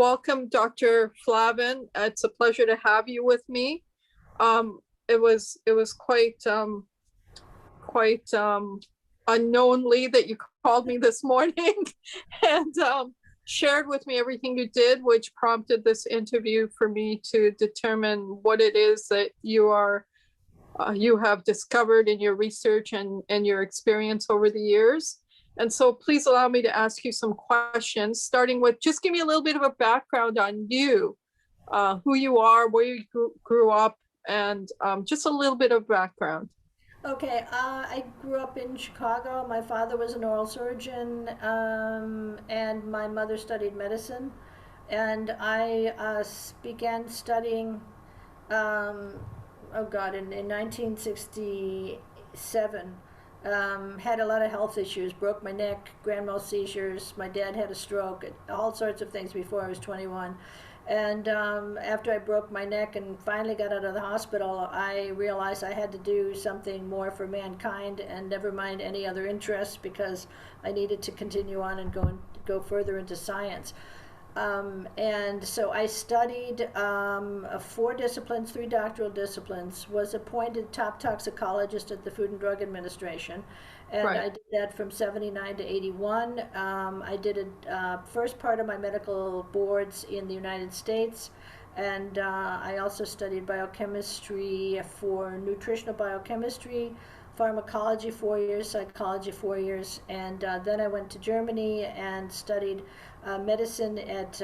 welcome, Dr. Flavin. It's a pleasure to have you with me. It was quite unknownly that you called me this morning and shared with me everything you did, which prompted this interview for me to determine what it is that you have discovered in your research and your experience over the years. And so please allow me to ask you some questions, starting with just give me a little bit of a background on you, who you are, where you grew up, and just a little bit of background. Okay, I grew up in Chicago. My father was an oral surgeon, and my mother studied medicine. And I began studying, um, oh God, in 1967. Had a lot of health issues, broke my neck, grand mal seizures. My dad had a stroke, all sorts of things before I was 21. And after I broke my neck and finally got out of the hospital, I realized I had to do something more for mankind and never mind any other interests because I needed to continue on and go further into science. And so I studied 4 disciplines, 3 doctoral disciplines, was appointed top toxicologist at the Food and Drug Administration. And Right. I did that from 79 to 81. I did a first part of my medical boards in the United States. And I also studied biochemistry for nutritional biochemistry, pharmacology 4 years, psychology 4 years, and then I went to Germany and studied medicine at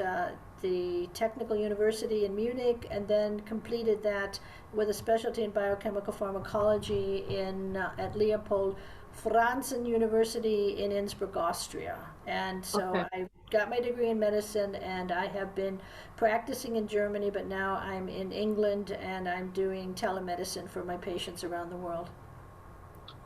the Technical University in Munich, and then completed that with a specialty in biochemical pharmacology at Leopold Franzen University in Innsbruck, Austria. And so Okay. I got my degree in medicine, and I have been practicing in Germany, but now I'm in England and I'm doing telemedicine for my patients around the world.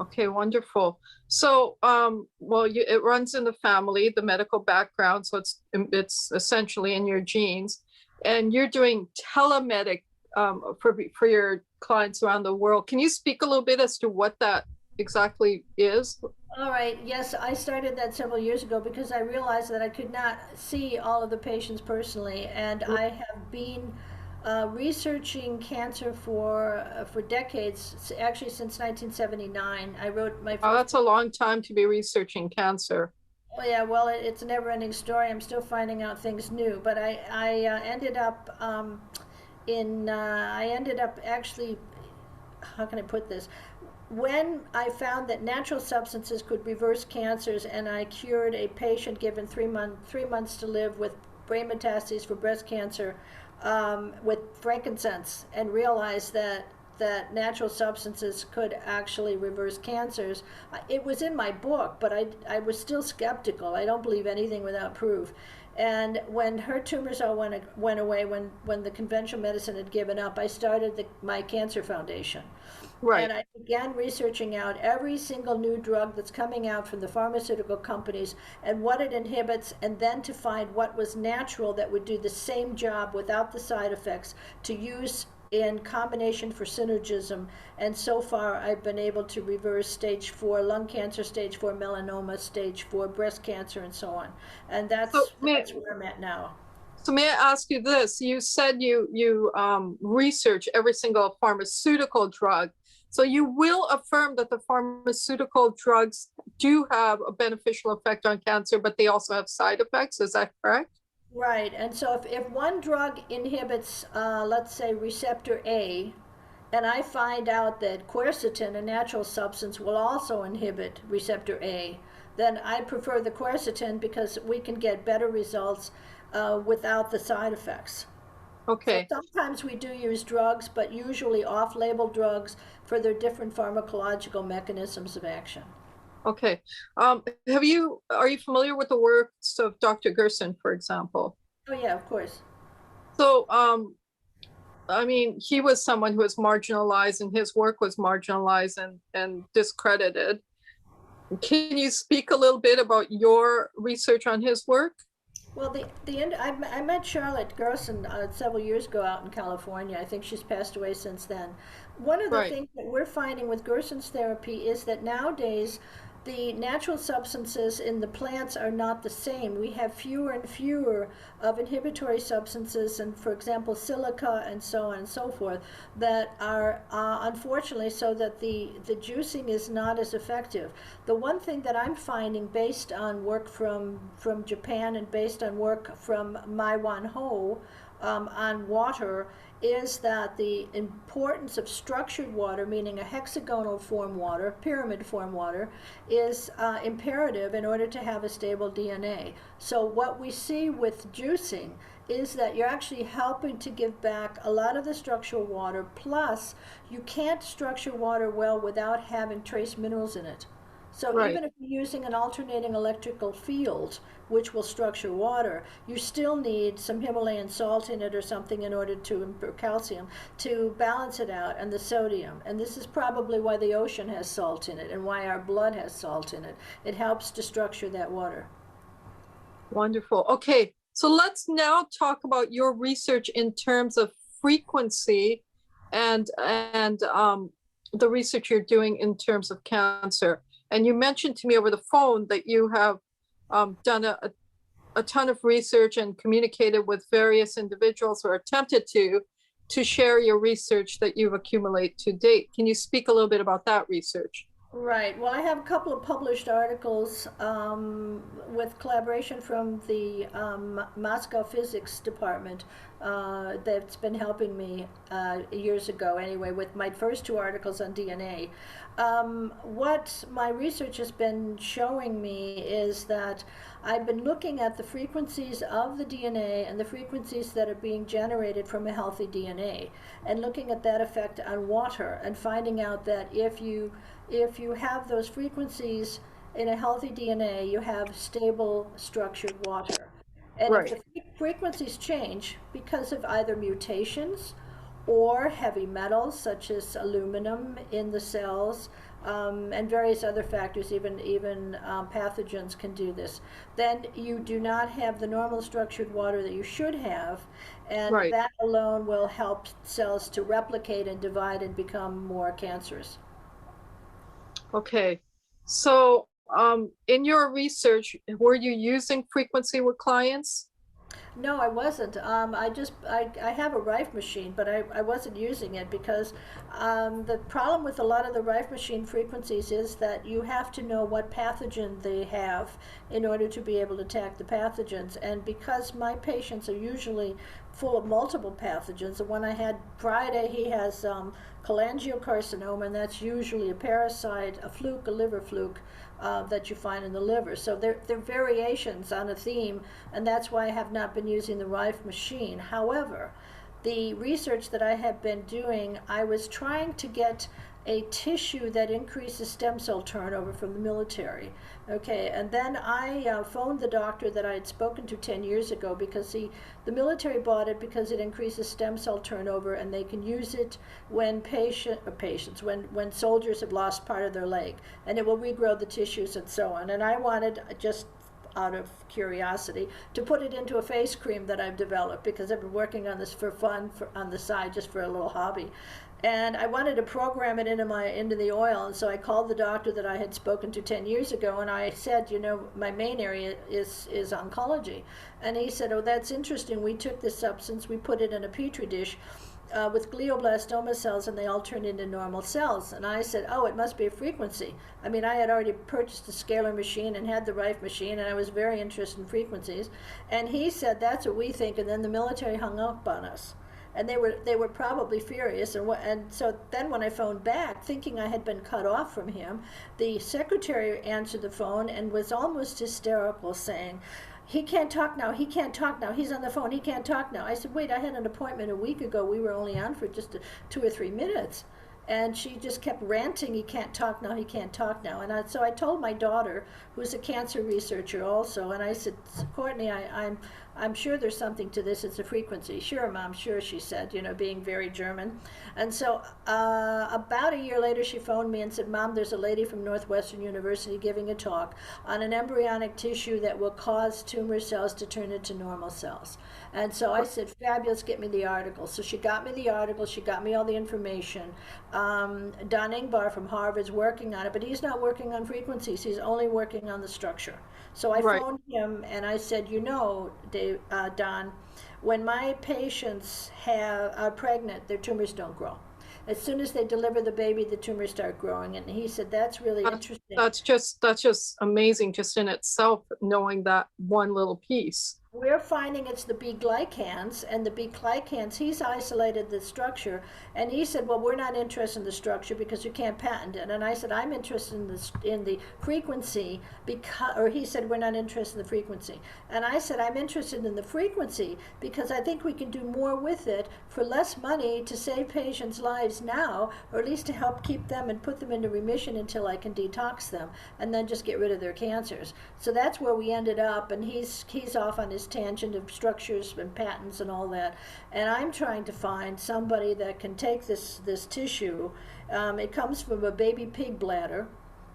Okay, wonderful. So, well, it runs in the family, the medical background, so it's essentially in your genes, and you're doing telemedic for your clients around the world. Can you speak a little bit as to what that exactly is? All right, yes, I started that several years ago because I realized that I could not see all of the patients personally, and I have been researching cancer for decades, actually since 1979. I wrote my Oh, first that's a long time to be researching cancer. Oh yeah, well, it's a never-ending story. I'm still finding out things new, but I ended up I ended up actually, how can I put this? When I found that natural substances could reverse cancers, and I cured a patient given 3 months to live with brain metastases for breast cancer with frankincense, and realized that natural substances could actually reverse cancers. It was in my book, but I was still skeptical. I don't believe anything without proof. And when her tumors all went away, when the conventional medicine had given up, I started my cancer foundation. And Right. I began researching out every single new drug that's coming out from the pharmaceutical companies and what it inhibits, and then to find what was natural that would do the same job without the side effects to use in combination for synergism. And so far, I've been able to reverse stage 4 lung cancer, stage 4 melanoma, stage 4 breast cancer, and so on. And So that's where I'm at now. may I ask you this? You said you research every single pharmaceutical drug. So you will affirm that the pharmaceutical drugs do have a beneficial effect on cancer, but they also have side effects. Is that correct? Right, and so if one drug inhibits, let's say, receptor A, and I find out that quercetin, a natural substance, will also inhibit receptor A, then I prefer the quercetin because we can get better results without the side effects. So Okay. sometimes we do use drugs, but usually off-label drugs for their different pharmacological mechanisms of action. Okay. Are you familiar with the works of Dr. Gerson, for example? Oh yeah, of course. So, I mean, he was someone who was marginalized and his work was marginalized and discredited. Can you speak a little bit about your research on his work? Well, I met Charlotte Gerson several years ago out in California. I think she's passed away since then. One of the Right. things that we're finding with Gerson's therapy is that nowadays the natural substances in the plants are not the same. We have fewer and fewer of inhibitory substances, and for example, silica and so on and so forth, that are unfortunately so that the juicing is not as effective. The one thing that I'm finding based on work from Japan and based on work from Mai Wan Ho on water is that the importance of structured water, meaning a hexagonal form water, pyramid form water, is imperative in order to have a stable DNA. So what we see with juicing is that you're actually helping to give back a lot of the structural water, plus you can't structure water well without having trace minerals in it. So Right. even if you're using an alternating electrical field, which will structure water, you still need some Himalayan salt in it or something in order to, or calcium, to balance it out, and the sodium. And this is probably why the ocean has salt in it and why our blood has salt in it. It helps to structure that water. Wonderful. Okay, so let's now talk about your research in terms of frequency and the research you're doing in terms of cancer. And you mentioned to me over the phone that you have done a ton of research and communicated with various individuals or attempted to share your research that you've accumulated to date. Can you speak a little bit about that research? Right. Well, I have a couple of published articles with collaboration from the Moscow Physics Department that's been helping me years ago, anyway, with my first two articles on DNA. What my research has been showing me is that I've been looking at the frequencies of the DNA and the frequencies that are being generated from a healthy DNA, and looking at that effect on water, and finding out that if you have those frequencies in a healthy DNA, you have stable, structured water. And if Right. the frequencies change because of either mutations or heavy metals such as aluminum in the cells, and various other factors, even pathogens can do this, then you do not have the normal structured water that you should have, and Right. that alone will help cells to replicate and divide and become more cancerous. Okay. So, in your research, were you using frequency with clients? No, I wasn't. I have a Rife machine, but I wasn't using it because the problem with a lot of the Rife machine frequencies is that you have to know what pathogen they have in order to be able to attack the pathogens. And because my patients are usually full of multiple pathogens, the one I had Friday, he has cholangiocarcinoma, and that's usually a parasite, a fluke, a liver fluke, that you find in the liver. So they're variations on a theme, and that's why I have not been using the Rife machine. However, the research that I have been doing, I was trying to get a tissue that increases stem cell turnover from the military. Okay, and then I phoned the doctor that I had spoken to 10 years ago, because the military bought it because it increases stem cell turnover, and they can use it when when soldiers have lost part of their leg, and it will regrow the tissues and so on. And I wanted, just out of curiosity, to put it into a face cream that I've developed, because I've been working on this for fun, on the side, just for a little hobby. And I wanted to program it into the oil, and so I called the doctor that I had spoken to 10 years ago, and I said, my main area is oncology. And he said, oh, that's interesting. We took this substance, we put it in a petri dish with glioblastoma cells, and they all turned into normal cells. And I said, oh, it must be a frequency. I mean, I had already purchased a scalar machine and had the Rife machine, and I was very interested in frequencies. And he said, that's what we think. And then the military hung up on us, and they were probably furious. And so then when I phoned back, thinking I had been cut off from him, the secretary answered the phone and was almost hysterical, saying, he can't talk now, he can't talk now, he's on the phone, he can't talk now. I said, wait, I had an appointment a week ago, we were only on for just 2 or 3 minutes. And she just kept ranting, he can't talk now, he can't talk now. And so I told my daughter, who's a cancer researcher also, and I said, Courtney, I'm sure there's something to this, it's a frequency. Sure, Mom, sure, she said, being very German. And so about a year later, she phoned me and said, Mom, there's a lady from Northwestern University giving a talk on an embryonic tissue that will cause tumor cells to turn into normal cells. And so I said, fabulous, get me the article. So she got me the article, she got me all the information. Don Ingbar from Harvard's working on it, but he's not working on frequencies, he's only working on the structure. So I Right. phoned him and I said, you know, Dave, Don, when my patients are pregnant, their tumors don't grow. As soon as they deliver the baby, the tumors start growing. And he said, that's really That's, interesting. that's just amazing just in itself, knowing that one little piece. We're finding it's the B glycans, and the B glycans, he's isolated the structure, and he said, well, we're not interested in the structure because you can't patent it. And I said, I'm interested in the frequency, because, or he said, we're not interested in the frequency. And I said, I'm interested in the frequency because I think we can do more with it for less money to save patients' lives now, or at least to help keep them and put them into remission until I can detox them, and then just get rid of their cancers. So that's where we ended up, and he's off on his tangent of structures and patents and all that. And I'm trying to find somebody that can take this tissue. It comes from a baby pig bladder,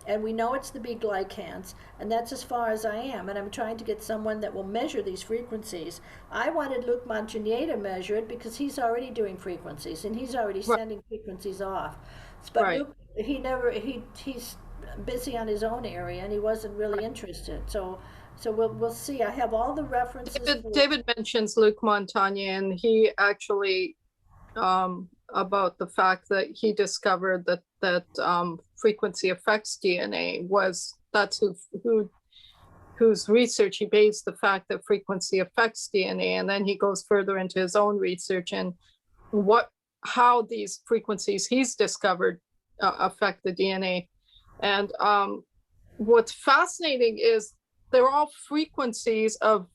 and we know it's the B glycans, and that's as far as I am. And I'm trying to get someone that will measure these frequencies. I wanted Luc Montagnier to measure it because he's already doing frequencies, and he's already Right. sending frequencies off. But Right. Luc, he's busy on his own area, and he wasn't really interested. So we'll see. I have all the references for. David mentions Luc Montagnier, and he actually about the fact that he discovered that frequency affects DNA that's whose research he based the fact that frequency affects DNA, and then he goes further into his own research and how these frequencies he's discovered affect the DNA. And what's fascinating is they're all frequencies of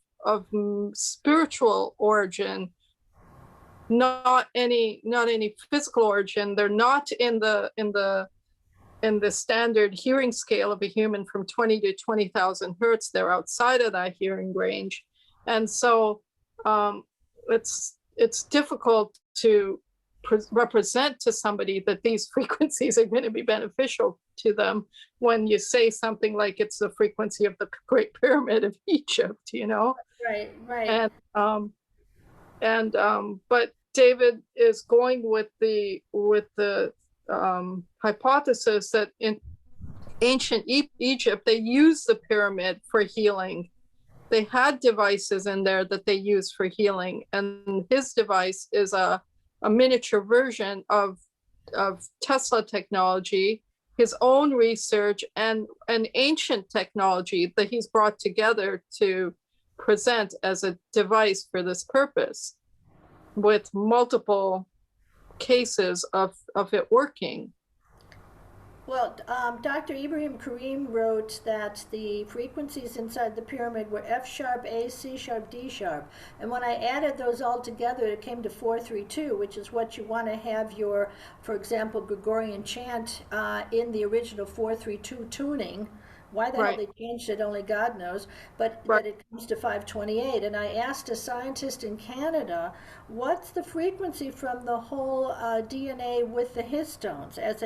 spiritual origin, not any physical origin. They're not in the standard hearing scale of a human from 20 to 20,000 hertz. They're outside of that hearing range, and so it's difficult to represent to somebody that these frequencies are going to be beneficial to them when you say something like it's the frequency of the Great Pyramid of Egypt, Right. But David is going with the hypothesis that in ancient Egypt they used the pyramid for healing. They had devices in there that they used for healing, and his device is a miniature version of Tesla technology, his own research, and an ancient technology that he's brought together to present as a device for this purpose, with multiple cases of it working. Well, Dr. Ibrahim Karim wrote that the frequencies inside the pyramid were F sharp, A, C sharp, D sharp. And when I added those all together, it came to 432, which is what you want to have your, for example, Gregorian chant in the original 432 tuning. Why the hell they changed it, only God knows. But it comes to 528. And I asked a scientist in Canada, what's the frequency from the whole DNA with the histones as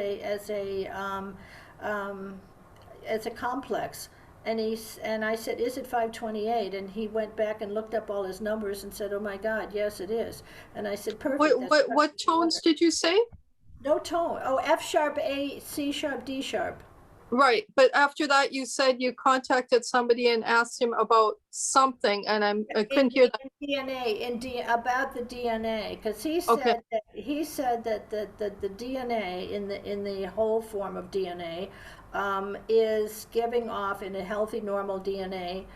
a complex? And I said, is it 528? And he went back and looked up all his numbers and said, oh my God, yes, it is. And I said, perfect. What tones did you say? No tone. Oh, F sharp, A, C sharp, D sharp. Right, but after that, you said you contacted somebody and asked him about something, and I couldn't hear that. About the DNA, because he said that the DNA in the whole form of DNA is giving off in a healthy normal DNA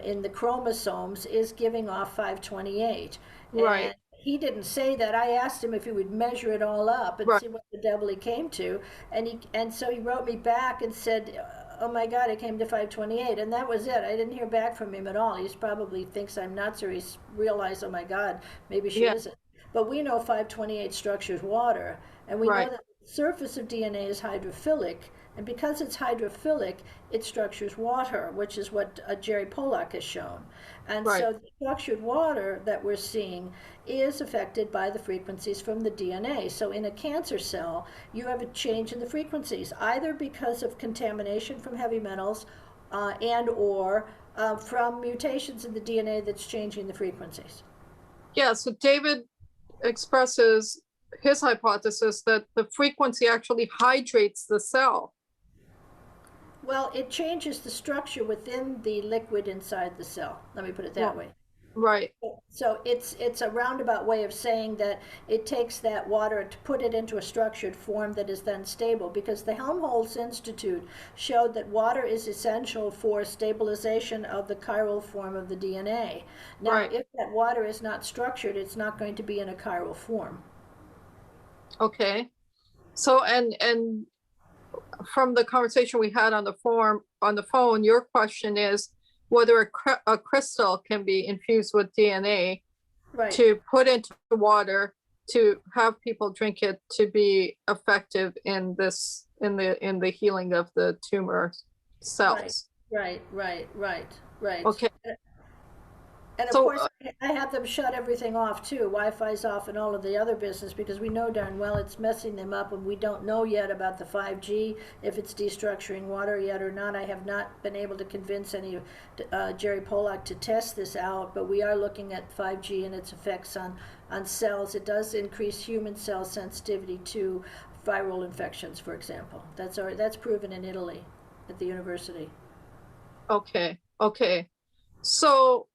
in the chromosomes is giving off 528. Right. And he didn't say that. I asked him if he would measure it all up and see what the devil he came to, and so he wrote me back and said, oh my God, it came to 528, and that was it. I didn't hear back from him at all. He probably thinks I'm nuts, or he's realized, oh my God, maybe she isn't. But we know 528 structures water, and we know that the surface of DNA is hydrophilic, and because it's hydrophilic, it structures water, which is what Jerry Pollack has shown. And so the structured water that we're seeing is affected by the frequencies from the DNA. So in a cancer cell, you have a change in the frequencies, either because of contamination from heavy metals and or from mutations in the DNA that's changing the frequencies. Yeah, so David expresses his hypothesis that the frequency actually hydrates the cell. Well, it changes the structure within the liquid inside the cell. Let me put it that way. Right. So it's a roundabout way of saying that it takes that water to put it into a structured form that is then stable, because the Helmholtz Institute showed that water is essential for stabilization of the chiral form of the DNA. Now, Right. if that water is not structured, it's not going to be in a chiral form. Okay. So and from the conversation we had on the phone, your question is whether a crystal can be infused with DNA Right. to put into water to have people drink it to be effective in this in the healing of the tumor cells. Right. Okay. And of So course, I have them shut everything off too. Wi-Fi's off and all of the other business, because we know darn well it's messing them up, and we don't know yet about the 5G, if it's destructuring water yet or not. I have not been able to convince any Jerry Polak to test this out, but we are looking at 5G and its effects on cells. It does increase human cell sensitivity to viral infections, for example. That's proven in Italy at the university. okay. So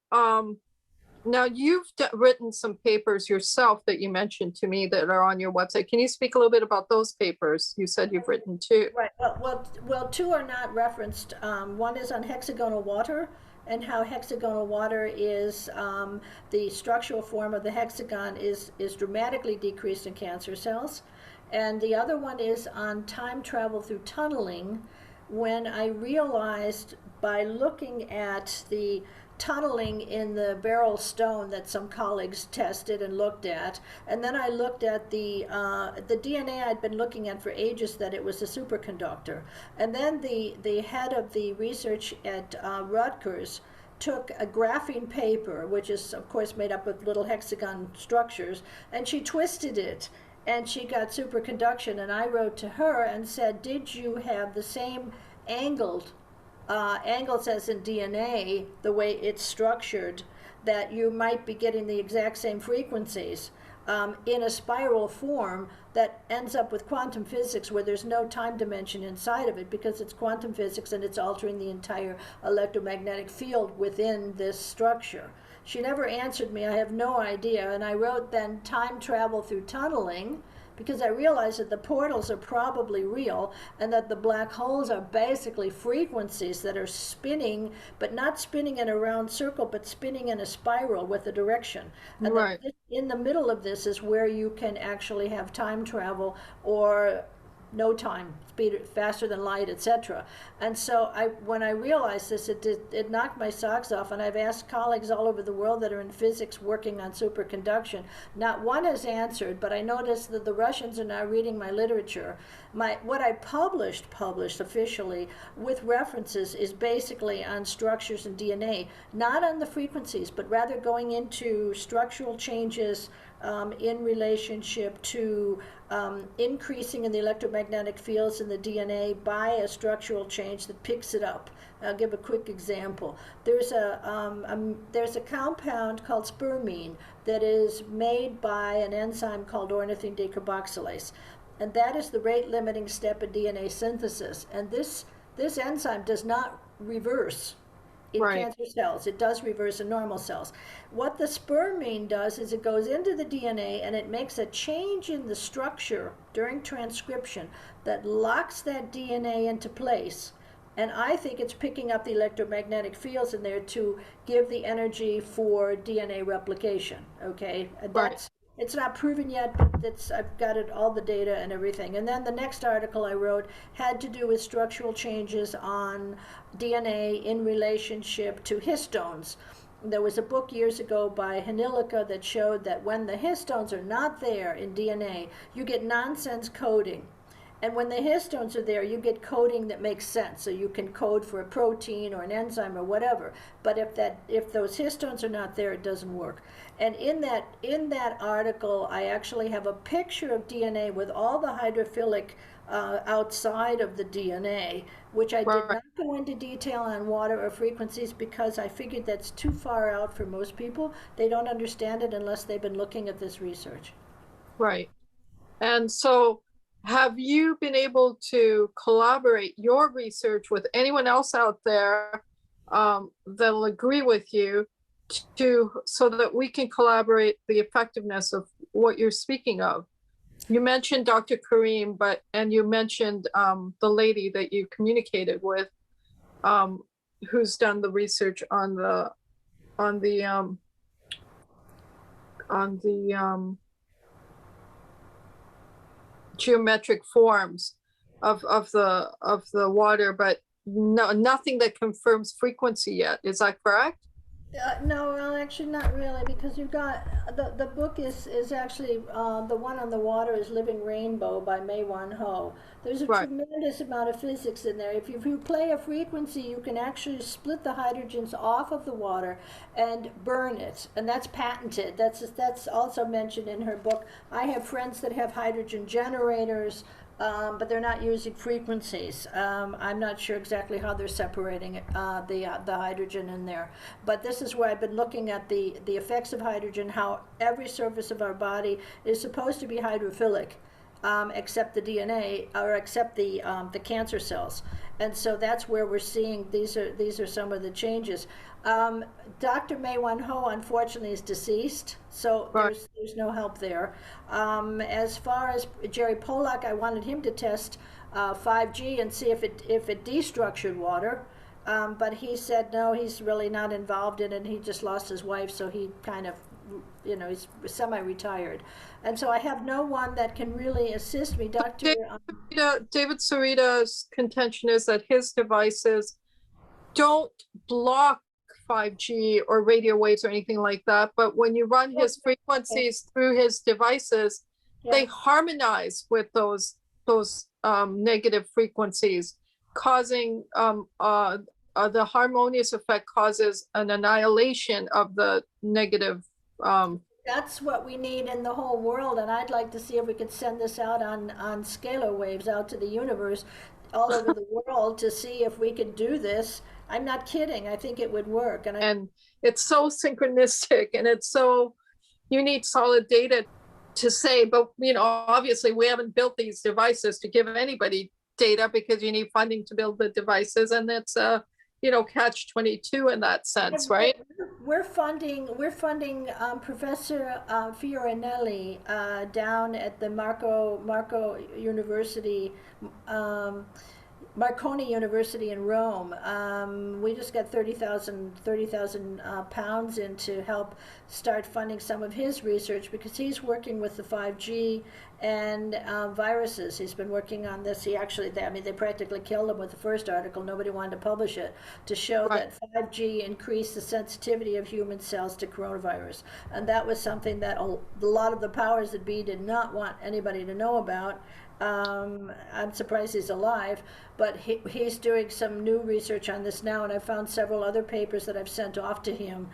now you've written some papers yourself that you mentioned to me that are on your website. Can you speak a little bit about those papers? You said you've written two. Right. Well, two are not referenced. One is on hexagonal water, and how hexagonal water is the structural form of the hexagon is dramatically decreased in cancer cells. And the other one is on time travel through tunneling, when I realized by looking at the tunneling in the beryl stone that some colleagues tested and looked at, and then I looked at the DNA I'd been looking at for ages, that it was a superconductor. And then the head of the research at Rutgers took a graphene paper, which is of course made up of little hexagon structures, and she twisted it, and she got superconduction. And I wrote to her and said, did you have the same angles as in DNA, the way it's structured, that you might be getting the exact same frequencies in a spiral form that ends up with quantum physics, where there's no time dimension inside of it, because it's quantum physics and it's altering the entire electromagnetic field within this structure. She never answered me. I have no idea. And I wrote then time travel through tunneling, because I realized that the portals are probably real, and that the black holes are basically frequencies that are spinning, but not spinning in a round circle, but spinning in a spiral with a direction. And Right. in the middle of this is where you can actually have time travel, or no time, speed faster than light, etc. And so when I realized this, it knocked my socks off. And I've asked colleagues all over the world that are in physics working on superconduction. Not one has answered, but I noticed that the Russians are now reading my literature. What I published officially with references is basically on structures and DNA, not on the frequencies, but rather going into structural changes in relationship to increasing in the electromagnetic fields in the DNA by a structural change that picks it up. I'll give a quick example. There's a compound called spermine that is made by an enzyme called ornithine decarboxylase, and that is the rate-limiting step in DNA synthesis. And this enzyme does not reverse in cancer cells. It does reverse in normal cells. What the spermine does is it goes into the DNA and it makes a change in the structure during transcription that locks that DNA into place. And I think it's picking up the electromagnetic fields in there to give the energy for DNA replication. Okay, it's not proven yet, but I've got all the data and everything. And then the next article I wrote had to do with structural changes on DNA in relationship to histones. There was a book years ago by Hanilika that showed that when the histones are not there in DNA, you get nonsense coding. And when the histones are there, you get coding that makes sense. So you can code for a protein or an enzyme or whatever. But if those histones are not there, it doesn't work. And in that article, I actually have a picture of DNA with all the hydrophilic outside of the DNA, which I did Right, not go into detail on water or frequencies because I figured that's too far out for most people. They don't understand it unless they've been looking at this research. right. And so have you been able to collaborate your research with anyone else out there that'll agree with you to so that we can collaborate the effectiveness of what you're speaking of? You mentioned Dr. Kareem, and you mentioned the lady that you communicated with, um, who's done the research on the on the geometric forms of the water, but nothing that confirms frequency yet. Is that correct? No, well, actually, not really, because you've got the book is actually the one on the water is Living Rainbow by May Wan Ho. There's a Right. tremendous amount of physics in there. If you play a frequency, you can actually split the hydrogens off of the water and burn it, and that's patented. That's also mentioned in her book. I have friends that have hydrogen generators. But they're not using frequencies. I'm not sure exactly how they're separating the hydrogen in there. But this is where I've been looking at the effects of hydrogen, how every surface of our body is supposed to be hydrophilic. Except the DNA, or except the cancer cells, and so that's where we're seeing these are some of the changes. Dr. May Wan Ho unfortunately is deceased, so Right. there's no help there. As far as Jerry Polak, I wanted him to test 5G and see if it destructured water. But he said no, he's really not involved in it. He just lost his wife, so he kind of, he's semi-retired. And so I have no one that can really assist me. David Sarita's contention is that his devices don't block 5G or radio waves or anything like that, but when you run his frequencies through his devices, they Yeah. harmonize with those negative frequencies, causing the harmonious effect causes an annihilation of the negative. That's what we need in the whole world, and I'd like to see if we could send this out on scalar waves out to the universe, all over the world, to see if we could do this. I'm not kidding. I think it would work, And it's so synchronistic, and it's so you need solid data to say. But obviously, we haven't built these devices to give anybody data because you need funding to build the devices, and it's a catch-22 in that sense, right? we're funding Professor Fiorinelli down at the Marco University. Marconi University in Rome. We just got 30,000 pounds in to help start funding some of his research because he's working with the 5G and viruses. He's been working on this. They practically killed him with the first article. Nobody wanted to publish it to show Right. that 5G increased the sensitivity of human cells to coronavirus. And that was something that a lot of the powers that be did not want anybody to know about. I'm surprised he's alive, but he's doing some new research on this now, and I found several other papers that I've sent off to him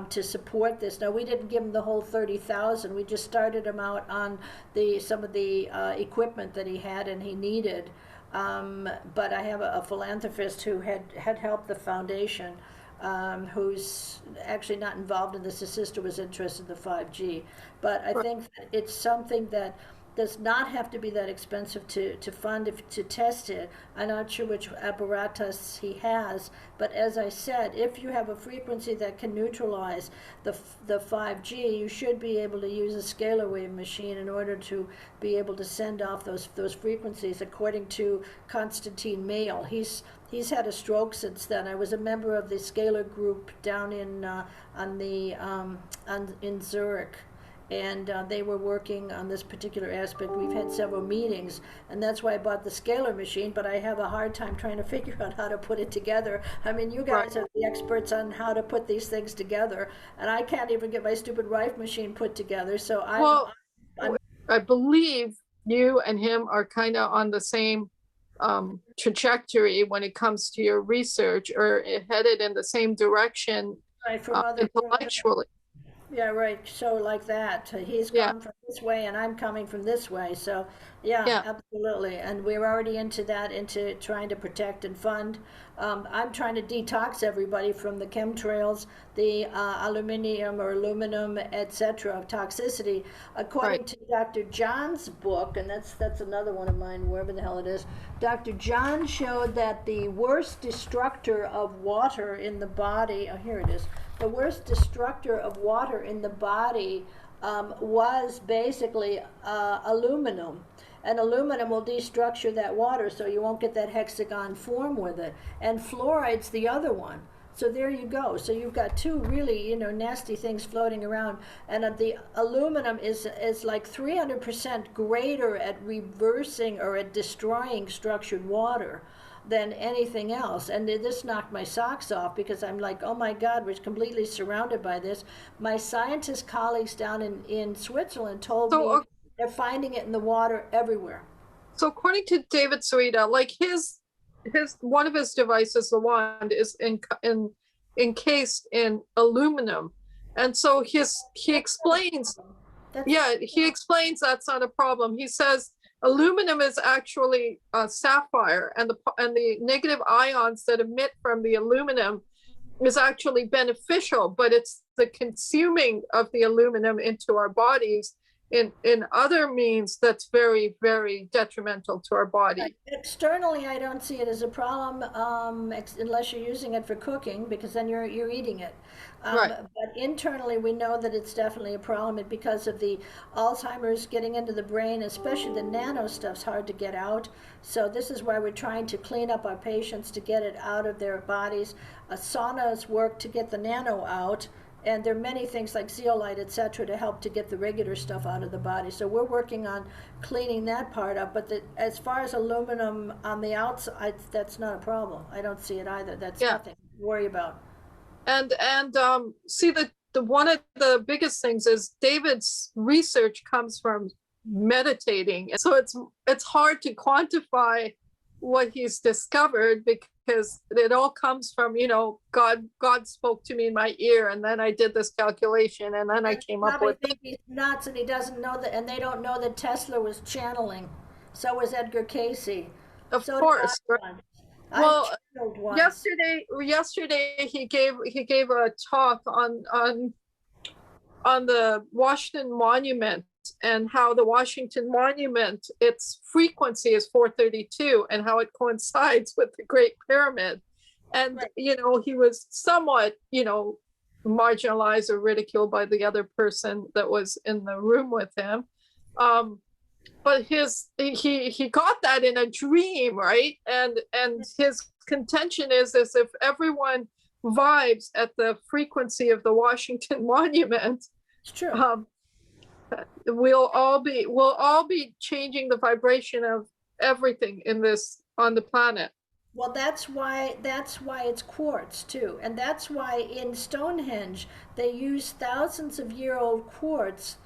to support this. Now, we didn't give him the whole 30,000. We just started him out on some of the equipment that he had and he needed. But I have a philanthropist who had helped the foundation, who's actually not involved in this. His sister was interested in the 5G. But I think that it's something that does not have to be that expensive to fund to test it. I'm not sure which apparatus he has, but as I said, if you have a frequency that can neutralize the 5G, you should be able to use a scalar wave machine in order to be able to send off those frequencies, according to Konstantin Mail. He's had a stroke since then. I was a member of the scalar group down in Zurich, and they were working on this particular aspect. We've had several meetings, and that's why I bought the scalar machine, but I have a hard time trying to figure out how to put it together. I mean, you guys are the experts on how to put these things together, and I can't even get my stupid Rife machine put together, so I believe you and him are kind of on the same trajectory when it comes to your research, or headed in the same direction from other intellectually. Yeah, right. So like that, he's Yeah, gone from this way and I'm coming from this way. So yeah, yeah, absolutely. And we're already into that, into trying to protect and fund. I'm trying to detox everybody from the chemtrails, the aluminium or aluminum, etc., of toxicity. right. According to Dr. John's book, and that's another one of mine, wherever the hell it is. Dr. John showed that the worst destructor of water in the body. Oh, here it is. The worst destructor of water in the body was basically aluminum. And aluminum will destructure that water, so you won't get that hexagon form with it. And fluoride's the other one. So there you go. So you've got two really, nasty things floating around. And the aluminum is like 300% greater at reversing or at destroying structured water than anything else. And this knocked my socks off because I'm like, oh my God, we're completely surrounded by this. My scientist colleagues down in Switzerland told So, me they're finding it in the water everywhere. so according to David Sarita, like his one of his devices, the wand, is encased in aluminum, and so he That's not a explains. problem. That's Yeah, he explains that's not a problem. He says aluminum is actually sapphire, and the negative ions that emit from the aluminum is actually beneficial, but it's the consuming of the aluminum into our bodies in other means that's very, very detrimental to our body. externally, I don't see it as a problem, unless you're using it for cooking, because then you're eating it. Right. But internally, we know that it's definitely a problem because of the Alzheimer's getting into the brain, especially the nano stuff's hard to get out. So this is why we're trying to clean up our patients to get it out of their bodies. Saunas work to get the nano out. And there are many things like zeolite, etc., to help to get the regular stuff out of the body. So we're working on cleaning that part up. But as far as aluminum on the outside, that's not a problem. I don't see it either. That's Yeah. nothing to worry about. And see, the one of the biggest things is David's research comes from meditating. So it's hard to quantify what he's discovered because it all comes from, God spoke to me in my ear, and then I did this calculation, and then I And came up probably with. think he's nuts, and he doesn't know that, and they don't know that Tesla was channeling. So was Edgar Casey. Of So did I course, right? once. I Well, channeled once. yesterday he gave a talk on the Washington Monument, and how the Washington Monument, its frequency is 432, and how it coincides with the Great Pyramid. And, Right. he was somewhat, marginalized or ridiculed by the other person that was in the room with him. But he got that in a dream, right? And his contention is if everyone vibes at the frequency of the Washington Monument, It's true. um, we'll all be changing the vibration of everything on the planet. Well, that's why it's quartz too, and that's why in Stonehenge they use thousands of year old quartz,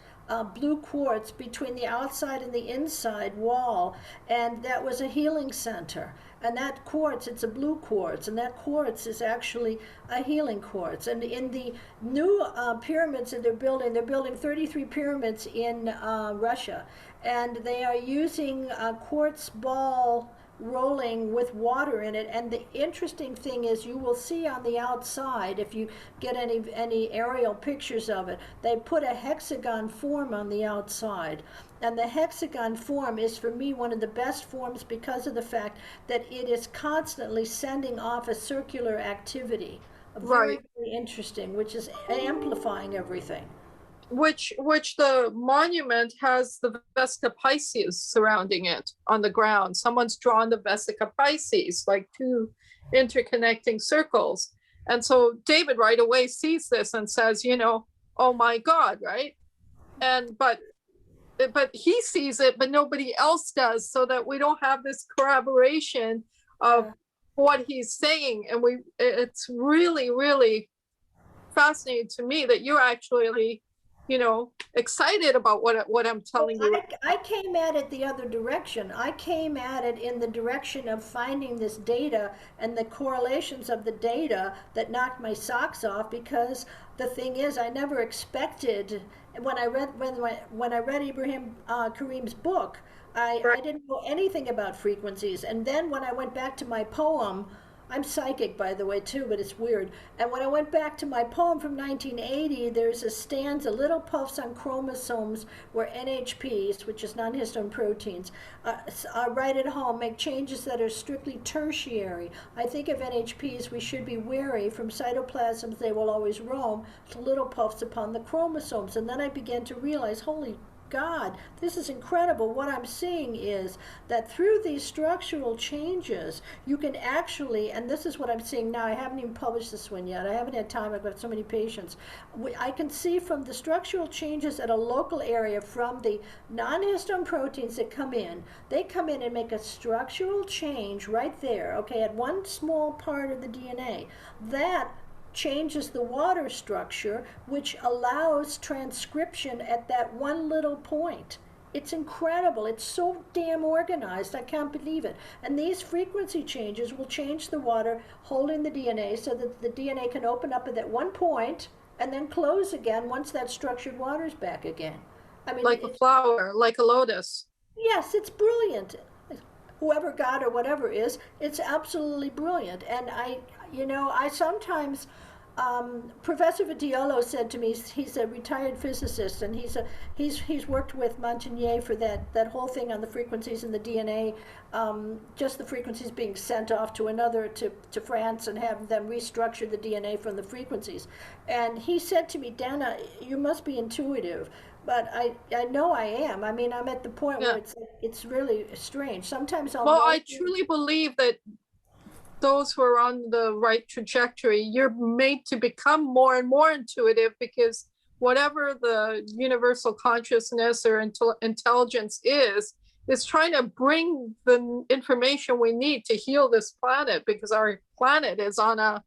blue quartz between the outside and the inside wall, and that was a healing center. And that quartz, it's a blue quartz, and that quartz is actually a healing quartz. And in the new pyramids that they're building 33 pyramids in Russia, and they are using quartz ball rolling with water in it. And the interesting thing is, you will see on the outside, if you get any aerial pictures of it, they put a hexagon form on the outside. And the hexagon form is, for me, one of the best forms because of the fact that it is constantly sending off a circular activity. Very, Right. very interesting, which is amplifying everything. Which the monument has the Vesica Pisces surrounding it on the ground. Someone's drawn the Vesica Pisces, like two interconnecting circles. And so David right away sees this and says, oh my God, right? And but he sees it, but nobody else does, so that we don't have this corroboration of Yeah. what he's saying. And it's really, really fascinating to me that you're actually, excited about what I'm Well, telling you. I came at it the other direction. I came at it in the direction of finding this data and the correlations of the data that knocked my socks off, because the thing is, I never expected when I read Ibrahim Karim's book, I didn't know anything about frequencies. And then when I went back to my poem, I'm psychic, by the way, too, but it's weird. And when I went back to my poem from 1980, there's a stanza, little puffs on chromosomes where NHPs, which is non-histone proteins, right at home, make changes that are strictly tertiary. I think of NHPs, we should be wary. From cytoplasms, they will always roam to little puffs upon the chromosomes. And then I began to realize, holy God, this is incredible. What I'm seeing is that through these structural changes, you can actually, and this is what I'm seeing now, I haven't even published this one yet, I haven't had time, I've got so many patients. I can see from the structural changes at a local area from the non-histone proteins that come in, they come in and make a structural change right there, okay, at one small part of the DNA. That changes the water structure, which allows transcription at that one little point. It's incredible. It's so damn organized. I can't believe it. And these frequency changes will change the water holding the DNA so that the DNA can open up at that one point and then close again once that structured water is back again. I mean, Like a flower, like a lotus. yes, it's brilliant. Whoever God or whatever is, it's absolutely brilliant. And I sometimes, Professor Vitiolo said to me, he's a retired physicist, and he's worked with Montagnier for that whole thing on the frequencies in the DNA, just the frequencies being sent off to France and have them restructure the DNA from the frequencies. And he said to me, Dana, you must be intuitive. But I know I am. I mean, I'm at the point where it's really strange. Sometimes I'll Well, I truly believe that those who are on the right trajectory, you're made to become more and more intuitive, because whatever the universal consciousness or intelligence is trying to bring the information we need to heal this planet, because our planet is on a,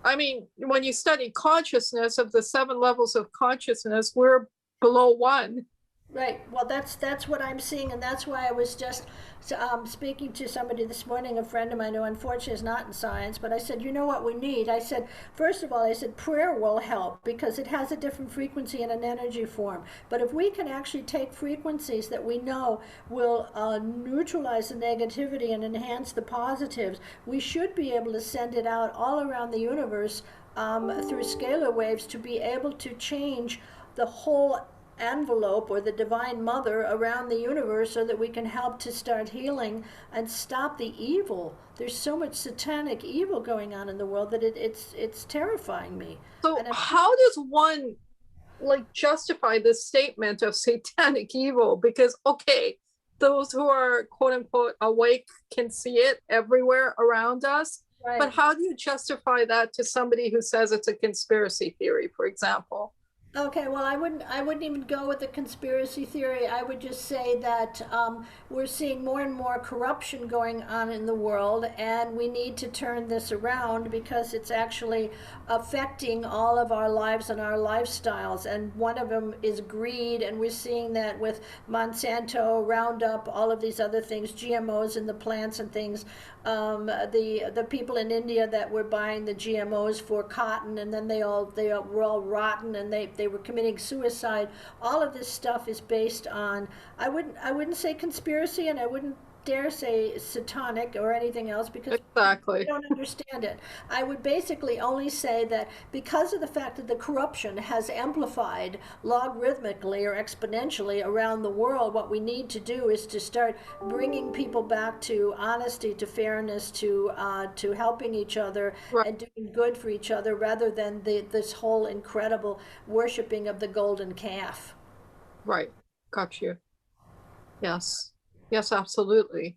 I mean, when you study consciousness, of the 7 levels of consciousness, we're below 1. Right. Well, that's what I'm seeing, and that's why I was just speaking to somebody this morning, a friend of mine who unfortunately is not in science. But I said, you know what we need? I said, first of all, I said prayer will help because it has a different frequency and an energy form. But if we can actually take frequencies that we know will neutralize the negativity and enhance the positives, we should be able to send it out all around the universe through scalar waves to be able to change the whole envelope or the divine mother around the universe so that we can help to start healing and stop the evil. There's so much satanic evil going on in the world that it's terrifying me. So how does one justify this statement of satanic evil? Because okay, those who are quote unquote awake can see it everywhere around us. Right. But how do you justify that to somebody who says it's a conspiracy theory, for example? Okay, well, I wouldn't even go with the conspiracy theory. I would just say that we're seeing more and more corruption going on in the world, and we need to turn this around because it's actually affecting all of our lives and our lifestyles. And one of them is greed, and we're seeing that with Monsanto, Roundup, all of these other things, GMOs in the plants and things. The people in India that were buying the GMOs for cotton, and then they were all rotten, and they were committing suicide. All of this stuff is based on, I wouldn't say conspiracy, and I wouldn't dare say satanic or anything else because exactly. I don't understand it. I would basically only say that because of the fact that the corruption has amplified logarithmically or exponentially around the world, what we need to do is to start bringing people back to honesty, to fairness, to helping each other, right, and doing good for each other rather than this whole incredible worshiping of the golden calf. Right. Got you. Yes. Yes, absolutely.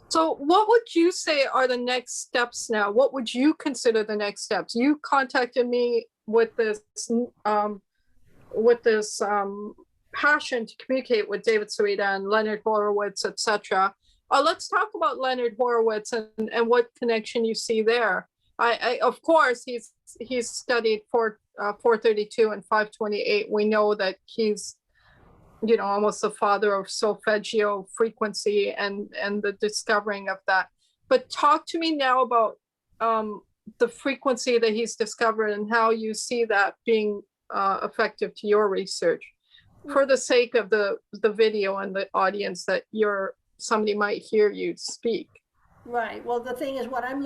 So what would you say are the next steps now? What would you consider the next steps? You contacted me with this passion to communicate with David Sarita and Leonard Horowitz, etc. Let's talk about Leonard Horowitz and what connection you see there. I of course he's studied 432 and 528. We know that he's almost the father of solfeggio frequency and the discovering of that. But talk to me now about the frequency that he's discovered and how you see that being effective to your research, for the sake of the video and the audience that somebody might hear you speak. Right. Well, the thing is, what I'm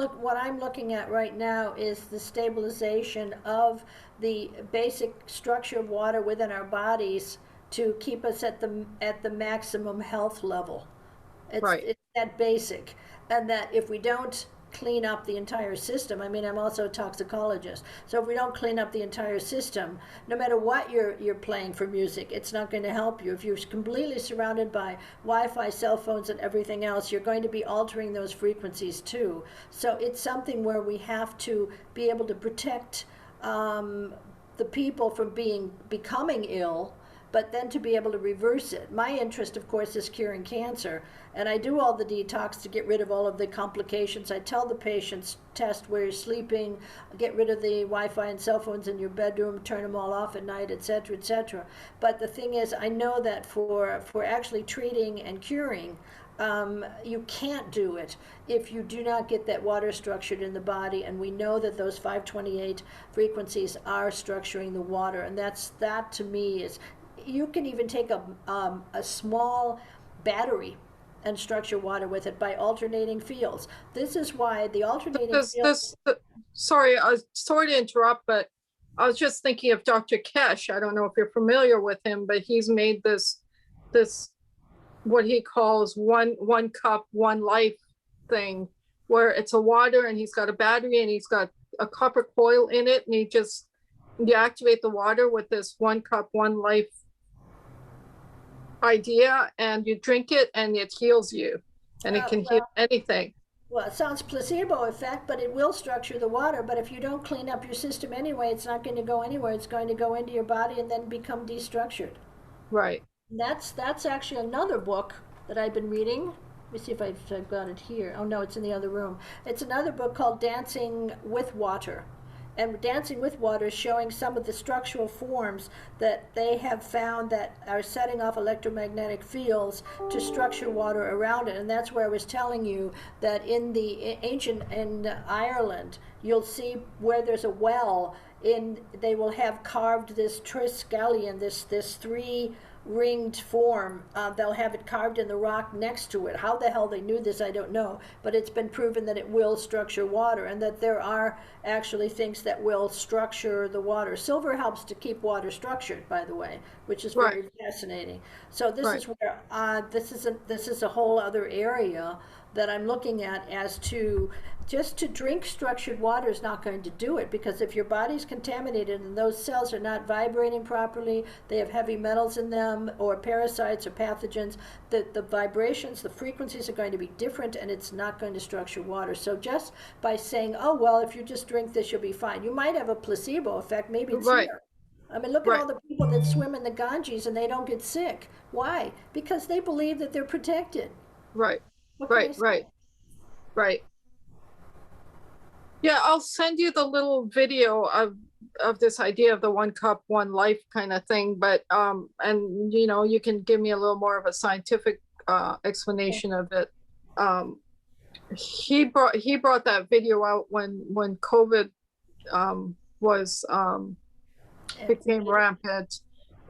looking at right now is the stabilization of the basic structure of water within our bodies to keep us at the maximum health level. Right. It's that basic, and that if we don't clean up the entire system, I mean, I'm also a toxicologist, so if we don't clean up the entire system, no matter what you're playing for music, it's not going to help you. If you're completely surrounded by Wi-Fi, cell phones, and everything else, you're going to be altering those frequencies too. So it's something where we have to be able to protect the people from becoming ill, but then to be able to reverse it. My interest, of course, is curing cancer, and I do all the detox to get rid of all of the complications. I tell the patients, test where you're sleeping, get rid of the Wi-Fi and cell phones in your bedroom, turn them all off at night, etc., etc. But the thing is, I know that for actually treating and curing, you can't do it if you do not get that water structured in the body, and we know that those 528 frequencies are structuring the water, and that to me is, you can even take a small battery and structure water with it by alternating fields. This is why the alternating fields. Sorry to interrupt, but I was just thinking of Dr. Kesh. I don't know if you're familiar with him, but he's made this what he calls one cup, one life thing, where it's a water and he's got a battery and he's got a copper coil in it, and you activate the water with this one cup, one life idea, and you drink it and it heals you, and it can heal anything. Well, it sounds placebo effect, but it will structure the water. But if you don't clean up your system anyway, it's not going to go anywhere. It's going to go into your body and then become destructured. Right. And that's actually another book that I've been reading. Let me see if I've got it here. Oh no, it's in the other room. It's another book called Dancing with Water. And Dancing with Water is showing some of the structural forms that they have found that are setting off electromagnetic fields to structure water around it. And that's where I was telling you that in Ireland, you'll see where there's a well, they will have carved this triskelion, this three-ringed form. They'll have it carved in the rock next to it. How the hell they knew this, I don't know, but it's been proven that it will structure water, and that there are actually things that will structure the water. Silver helps to keep water structured, by the way, which is very fascinating. So this is where this is a whole other area that I'm looking at, as to just to drink structured water is not going to do it, because if your body's contaminated and those cells are not vibrating properly, they have heavy metals in them or parasites or pathogens, the vibrations, the frequencies are going to be different, and it's not going to structure water. So just by saying, oh, well, if you just drink this, you'll be fine, you might have a placebo effect. Maybe it's here. I mean, look at all the people that swim in the Ganges and they don't get sick. Why? Because they believe that they're protected. Right. Right. Yeah, I'll send you the little video of this idea of the one cup, one life kind of thing. But and you can give me a little more of a scientific explanation of it. He brought that video out when COVID became rampant,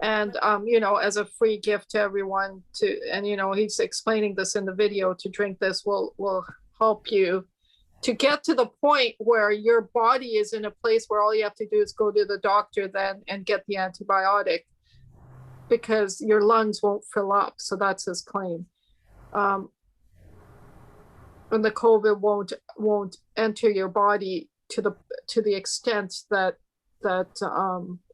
and as a free gift to everyone, and he's explaining this in the video, to drink this will help you to get to the point where your body is in a place where all you have to do is go to the doctor then and get the antibiotic, because your lungs won't fill up. So that's his claim. And the COVID won't enter your body to the extent that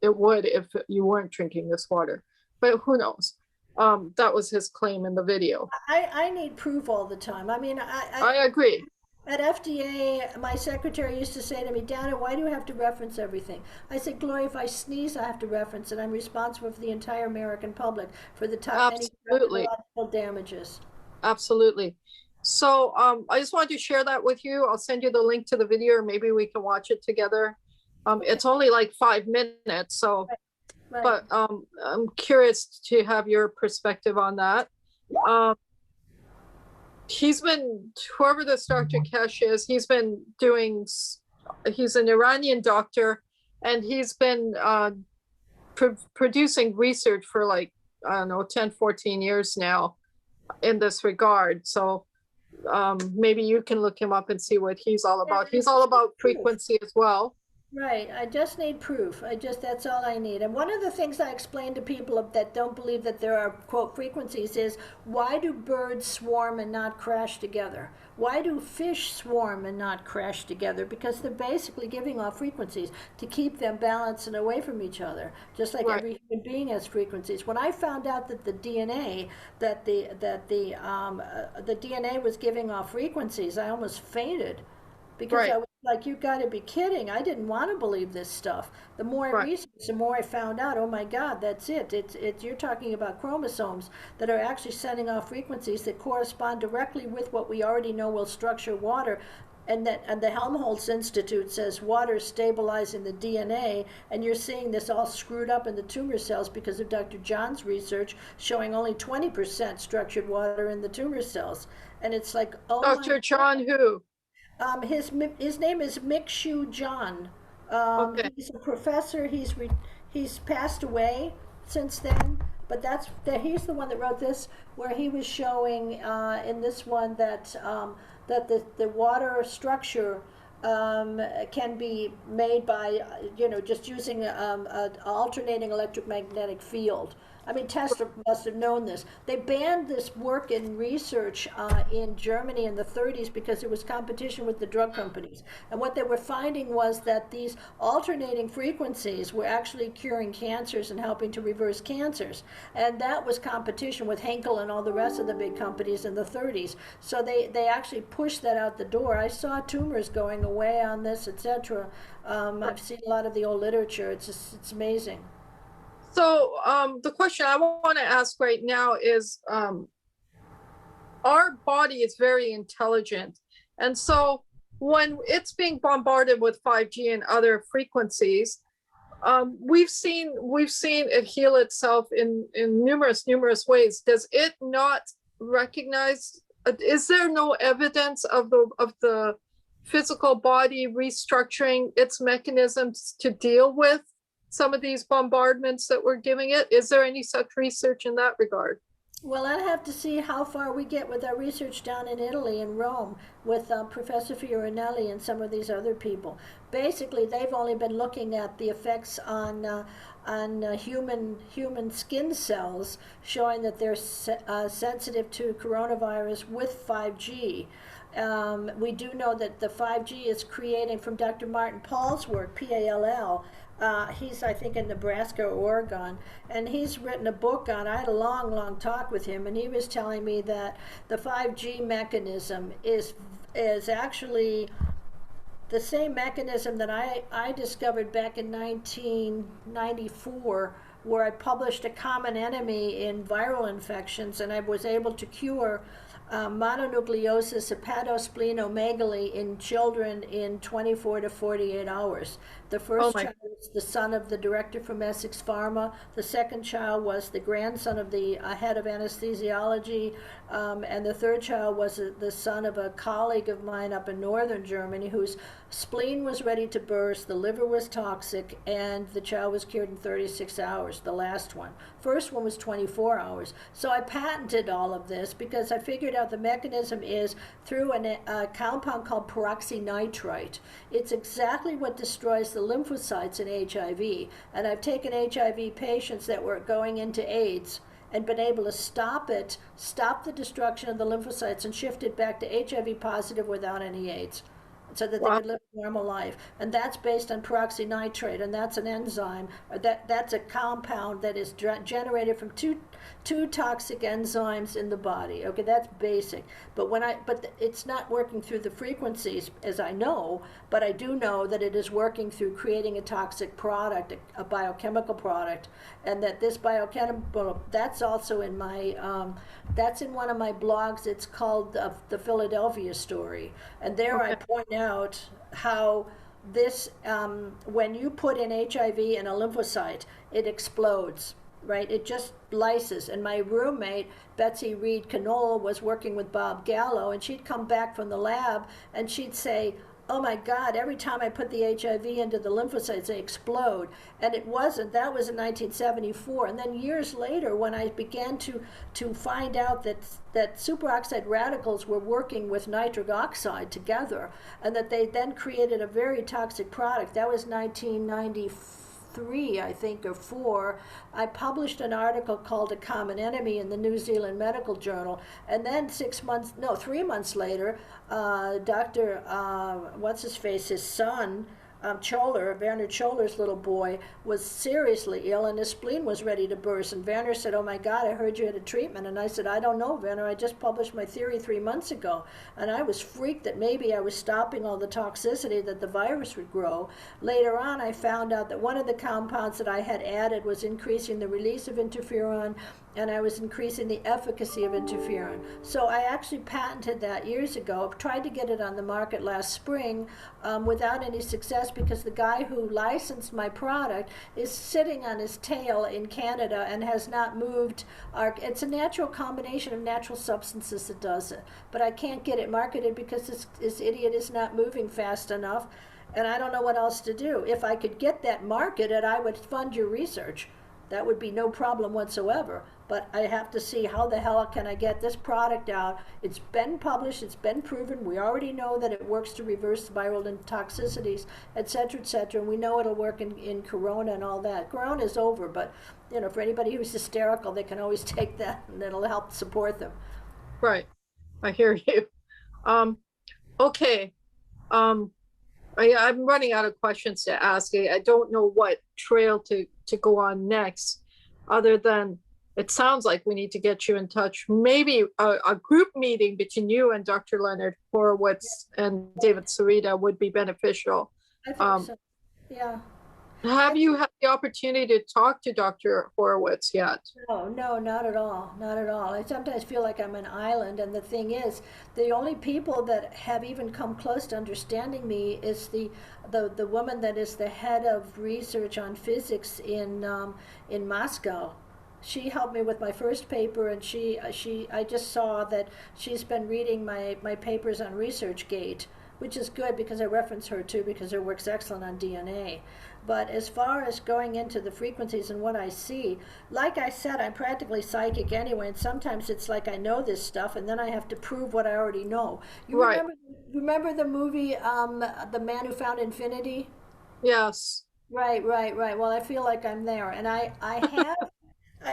it would if you weren't drinking this water. But who knows? That was his claim in the video. I need proof all the time. I mean, I agree. At FDA, my secretary used to say to me, Dana, why do you have to reference everything? I said, Gloria, if I sneeze, I have to reference it. I'm responsible for the entire American public for the any neurological damages. Absolutely. So I just wanted to share that with you. I'll send you the link to the video, or maybe we can watch it together. It's only like 5 minutes, so, but I'm curious to have your perspective on that. Whoever this Dr. Kesh is, he's been doing He's an Iranian doctor, and he's been producing research for like, I don't know, 10, 14 years now in this regard. So maybe you can look him up and see what he's all about. He's all about frequency as well. Right, I just need proof. That's all I need. And one of the things I explain to people that don't believe that there are, quote, frequencies is, why do birds swarm and not crash together? Why do fish swarm and not crash together? Because they're basically giving off frequencies to keep them balanced and away from each other, just like Right. every human being has frequencies. When I found out that the DNA, the DNA was giving off frequencies, I almost fainted. Because Right. I was like, you got to be kidding. I didn't want to believe this stuff. The more I Right. researched, the more I found out, oh my God, that's it. You're talking about chromosomes that are actually sending off frequencies that correspond directly with what we already know will structure water. And the Helmholtz Institute says water is stabilizing the DNA, and you're seeing this all screwed up in the tumor cells because of Dr. John's research showing only 20% structured water in the tumor cells. And it's like, oh my Dr. John who? his name is Mick John. Okay. He's a professor. He's passed away since then, but he's the one that wrote this, where he was showing in this one that the water structure can be made by just using an alternating electromagnetic field. I mean, Tesla must have known this. They banned this work in research in Germany in the 30s because it was competition with the drug companies. And what they were finding was that these alternating frequencies were actually curing cancers and helping to reverse cancers. And that was competition with Henkel and all the rest of the big companies in the 30s. So they actually pushed that out the door. I saw tumors going away on this, etc. I've seen a lot of the old literature. It's amazing. So the question I want to ask right now is, our body is very intelligent. And so when it's being bombarded with 5G and other frequencies, we've seen it heal itself in numerous ways. Does it not recognize? Is there no evidence of the physical body restructuring its mechanisms to deal with some of these bombardments that we're giving it? Is there any such research in that regard? Well, I'd have to see how far we get with our research down in Italy, in Rome, with Professor Fiorinelli and some of these other people. Basically, they've only been looking at the effects on human skin cells, showing that they're sensitive to coronavirus with 5G. We do know that the 5G is creating, from Dr. Martin Paul's work, PALL. He's, I think, in Nebraska or Oregon, and he's written a book on. I had a long talk with him, and he was telling me that the 5G mechanism is actually the same mechanism that I discovered back in 1994, where I published A Common Enemy in Viral Infections, and I was able to cure mononucleosis hepatosplenomegaly in children in 24 to 48 hours. The first child was the son of the director from Essex Pharma. The second child was the grandson of the head of anesthesiology. And the third child was the son of a colleague of mine up in northern Germany whose spleen was ready to burst, the liver was toxic, and the child was cured in 36 hours, the last one. First one was 24 hours. So I patented all of this because I figured out the mechanism is through a compound called peroxynitrite. It's exactly what destroys the lymphocytes in HIV. And I've taken HIV patients that were going into AIDS and been able to stop the destruction of the lymphocytes, and shift it back to HIV positive without any AIDS, so that they could live a normal life. And that's based on peroxynitrate, and that's an enzyme. That's a compound that is generated from two toxic enzymes in the body. Okay, that's basic. But it's not working through the frequencies, as I know, but I do know that it is working through creating a toxic product, a biochemical product, and that this biochemical, that's also in my, that's in one of my blogs. It's called the Philadelphia Story, and there I point out how this, when you put in HIV in a lymphocyte, it explodes, right? It just lyses. And my roommate, Betsy Reed Knoll, was working with Bob Gallo, and she'd come back from the lab and she'd say, oh my God, every time I put the HIV into the lymphocytes, they explode. And it wasn't. That was in 1974. And then years later, when I began to find out that superoxide radicals were working with nitric oxide together, and that they then created a very toxic product, that was 1993, I think, or four. I published an article called A Common Enemy in the New Zealand Medical Journal. And then 6 months, no, 3 months later, Dr. What's his face, his son, Choller, Werner Choller's little boy, was seriously ill and his spleen was ready to burst. And Werner said, oh my God, I heard you had a treatment. And I said, I don't know, Werner, I just published my theory 3 months ago. And I was freaked that maybe I was stopping all the toxicity that the virus would grow. Later on, I found out that one of the compounds that I had added was increasing the release of interferon, and I was increasing the efficacy of interferon. So I actually patented that years ago, tried to get it on the market last spring without any success, because the guy who licensed my product is sitting on his tail in Canada and has not moved. It's a natural combination of natural substances that does it, but I can't get it marketed because this idiot is not moving fast enough, and I don't know what else to do. If I could get that marketed, I would fund your research. That would be no problem whatsoever. But I have to see how the hell can I get this product out. It's been published, it's been proven. We already know that it works to reverse viral toxicities, et cetera, and we know it'll work in corona and all that. Corona is over, but you know, for anybody who's hysterical, they can always take that and it'll help support them. Right. I hear you. Okay. I'm running out of questions to ask. I don't know what trail to go on next, other than it sounds like we need to get you in touch. Maybe a group meeting between you and Dr. Leonard Horowitz and David Sarita would be beneficial. I think so. Yeah. Have you had the opportunity to talk to Dr. Horowitz yet? No, no, not at all. Not at all. I sometimes feel like I'm an island, and the thing is, the only people that have even come close to understanding me is the woman that is the head of research on physics in Moscow. She helped me with my first paper, and I just saw that she's been reading my papers on ResearchGate, which is good because I reference her too, because her work's excellent on DNA. But as far as going into the frequencies and what I see, like I said, I'm practically psychic anyway, and sometimes it's like I know this stuff, and then I have to prove what I already know. You Right. remember the movie, The Man Who Found Infinity? Yes. Right. Well, I feel like I'm there, and I have.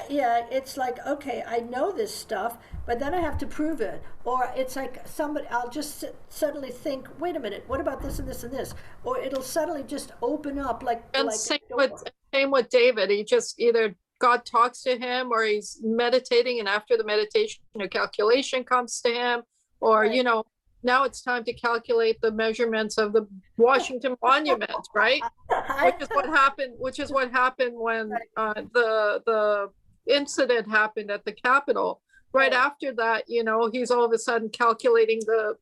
Yeah, it's like, okay, I know this stuff, but then I have to prove it. Or it's like I'll just suddenly think, wait a minute, what about this and this and this? Or it'll suddenly just open up And like same with David. He just either God talks to him, or he's meditating, and after the meditation, a calculation comes to him, or Right. now it's time to calculate the measurements of the Washington Monument, right? Which is what happened when the incident happened at the Capitol. Right after that, he's all of a sudden calculating the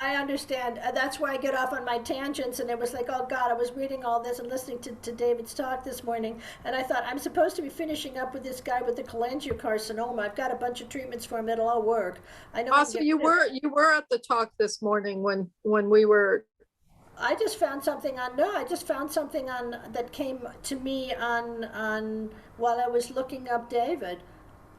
I understand. That's why I get off on my tangents. And it was like, oh God, I was reading all this and listening to David's talk this morning. And I thought, I'm supposed to be finishing up with this guy with the cholangiocarcinoma. I've got a bunch of treatments for him. It'll all work. I know. Also, you were at the talk this morning when we were. I just found something on, no, I just found something on that came to me on while I was looking up David.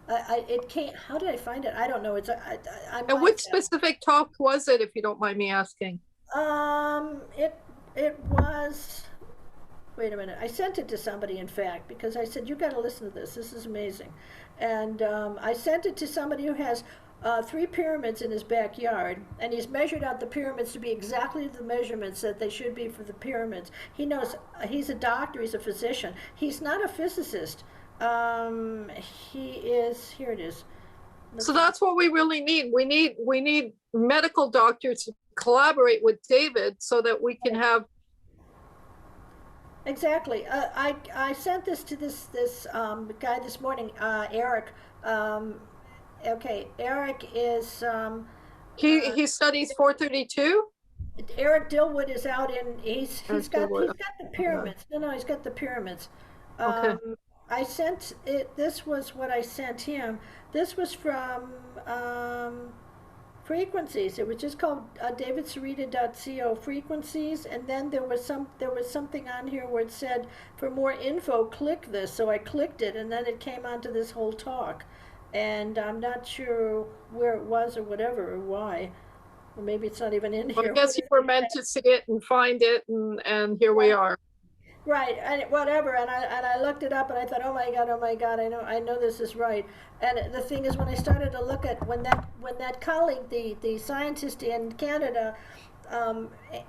It came, how did I find it? I don't know. And which specific talk was it, if you don't mind me asking? It was, wait a minute. I sent it to somebody, in fact, because I said, you got to listen to this. This is amazing. And I sent it to somebody who has 3 pyramids in his backyard, and he's measured out the pyramids to be exactly the measurements that they should be for the pyramids. He knows, he's a doctor, he's a physician. He's not a physicist. He is, here it is. So that's what we really need. We need medical doctors to collaborate with David so that we can have. Exactly. I sent this to this guy this morning, Eric. Okay, Eric is He studies 432. Eric Dillwood is out in he's got Dillwood. the pyramids. No, he's got the pyramids. Okay. I sent it. This was what I sent him. This was from frequencies. It was just called davidsarita.co frequencies, and then there was something on here where it said for more info click this. So I clicked it, and then it came onto this whole talk, and I'm not sure where it was or whatever or why, or maybe it's not even in Well, I here. guess you were meant to see it and find it, and here we are. Right, and whatever, and I looked it up, and I thought, oh my God, I know this is right. And the thing is, when I started to look at when that colleague, the scientist in Canada,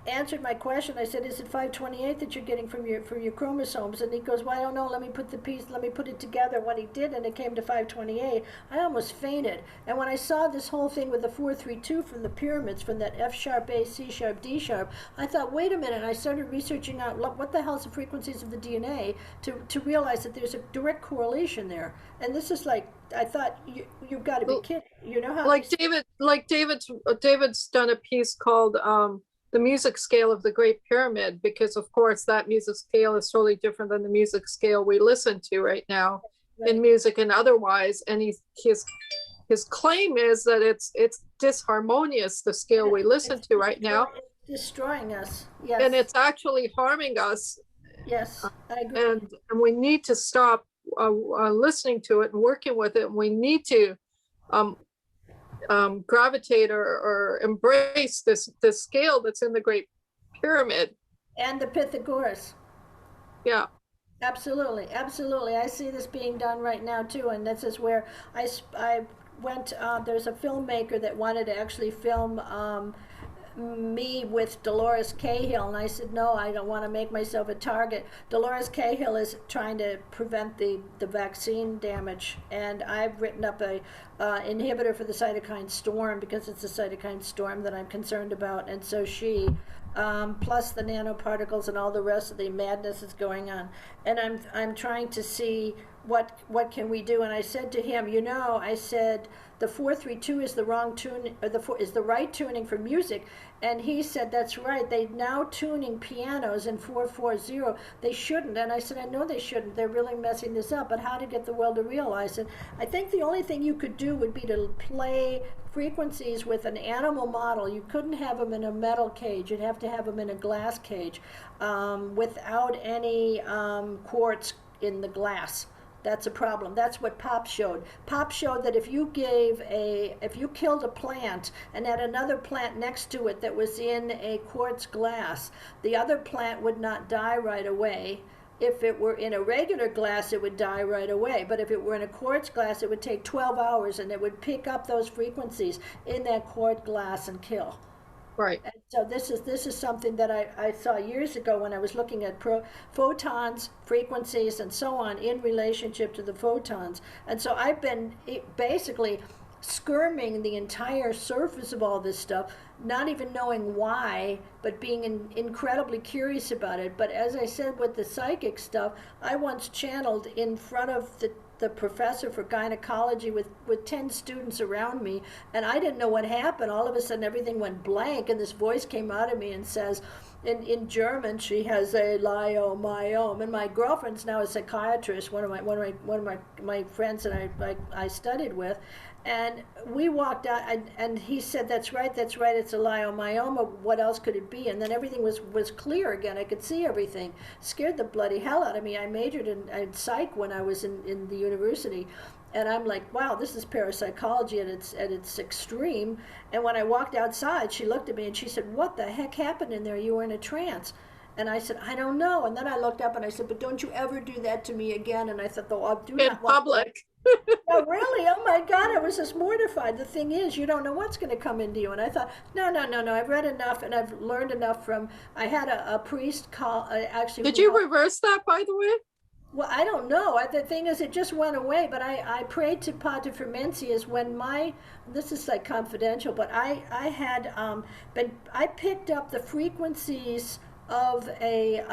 answered my question, I said, "Is it 528 that you're getting from your chromosomes?" And he goes, "Well, I don't know. Let me put it together." When he did, and it came to 528, I almost fainted. And when I saw this whole thing with the 432 from the pyramids, from that F sharp A, C sharp, D sharp, I thought, wait a minute. And I started researching out what the hell's the frequencies of the DNA to realize that there's a direct correlation there. And this is like, I thought, you've got to be Well, kidding. You know how like David's done a piece called the music scale of the Great Pyramid, because of course that music scale is totally different than the music scale we listen to right now in music and otherwise. And his claim is that it's disharmonious, the scale we listen to right now, destroying us. Yes. and it's actually harming us. Yes, I agree. And we need to stop listening to it and working with it. And we need to gravitate or embrace this scale that's in the Great Pyramid. And the Pythagoras. Yeah. Absolutely, absolutely. I see this being done right now too, and this is where I went. There's a filmmaker that wanted to actually film me with Dolores Cahill, and I said, no, I don't want to make myself a target. Dolores Cahill is trying to prevent the vaccine damage, and I've written up a inhibitor for the cytokine storm, because it's the cytokine storm that I'm concerned about, and so she, plus the nanoparticles and all the rest of the madness that's going on. And I'm trying to see what can we do. And I said to him, I said, the 432 is the wrong tune, or is the right tuning for music. And he said, that's right. They're now tuning pianos in 440. They shouldn't. And I said, I know they shouldn't. They're really messing this up. But how to get the world to realize it? I think the only thing you could do would be to play frequencies with an animal model. You couldn't have them in a metal cage. You'd have to have them in a glass cage without any quartz in the glass. That's a problem. That's what Pop showed. Pop showed that if you killed a plant and had another plant next to it that was in a quartz glass, the other plant would not die right away. If it were in a regular glass, it would die right away. But if it were in a quartz glass, it would take 12 hours, and it would pick up those frequencies in that quartz glass and kill. Right. And so this is something that I saw years ago when I was looking at photons, frequencies, and so on in relationship to the photons. And so I've been basically skirming the entire surface of all this stuff, not even knowing why, but being incredibly curious about it. But as I said with the psychic stuff, I once channeled in front of the professor for gynecology with 10 students around me, and I didn't know what happened. All of a sudden everything went blank, and this voice came out of me and says, in German, she has a leiomyome. And my girlfriend's now a psychiatrist, one of my friends that I studied with. And we walked out, and he said, that's right, it's a leiomyoma. What else could it be? And then everything was clear again. I could see everything. Scared the bloody hell out of me. I majored in psych when I was in the university. And I'm like, wow, this is parapsychology at its extreme. And when I walked outside, she looked at me and she said, what the heck happened in there? You were in a trance. And I said, I don't know. And then I looked up and I said, but don't you ever do that to me again. And I thought, though, I'll do in not public. Oh, really? Oh, my God. I was just mortified. The thing is, you don't know what's going to come into you. And I thought, no. I've read enough and I've learned enough from, I had a priest call, actually. Did you reverse that, by the way? Well, I don't know. The thing is, it just went away. But I prayed to Pater Fermentius when this is like confidential, but I had I picked up the frequencies of a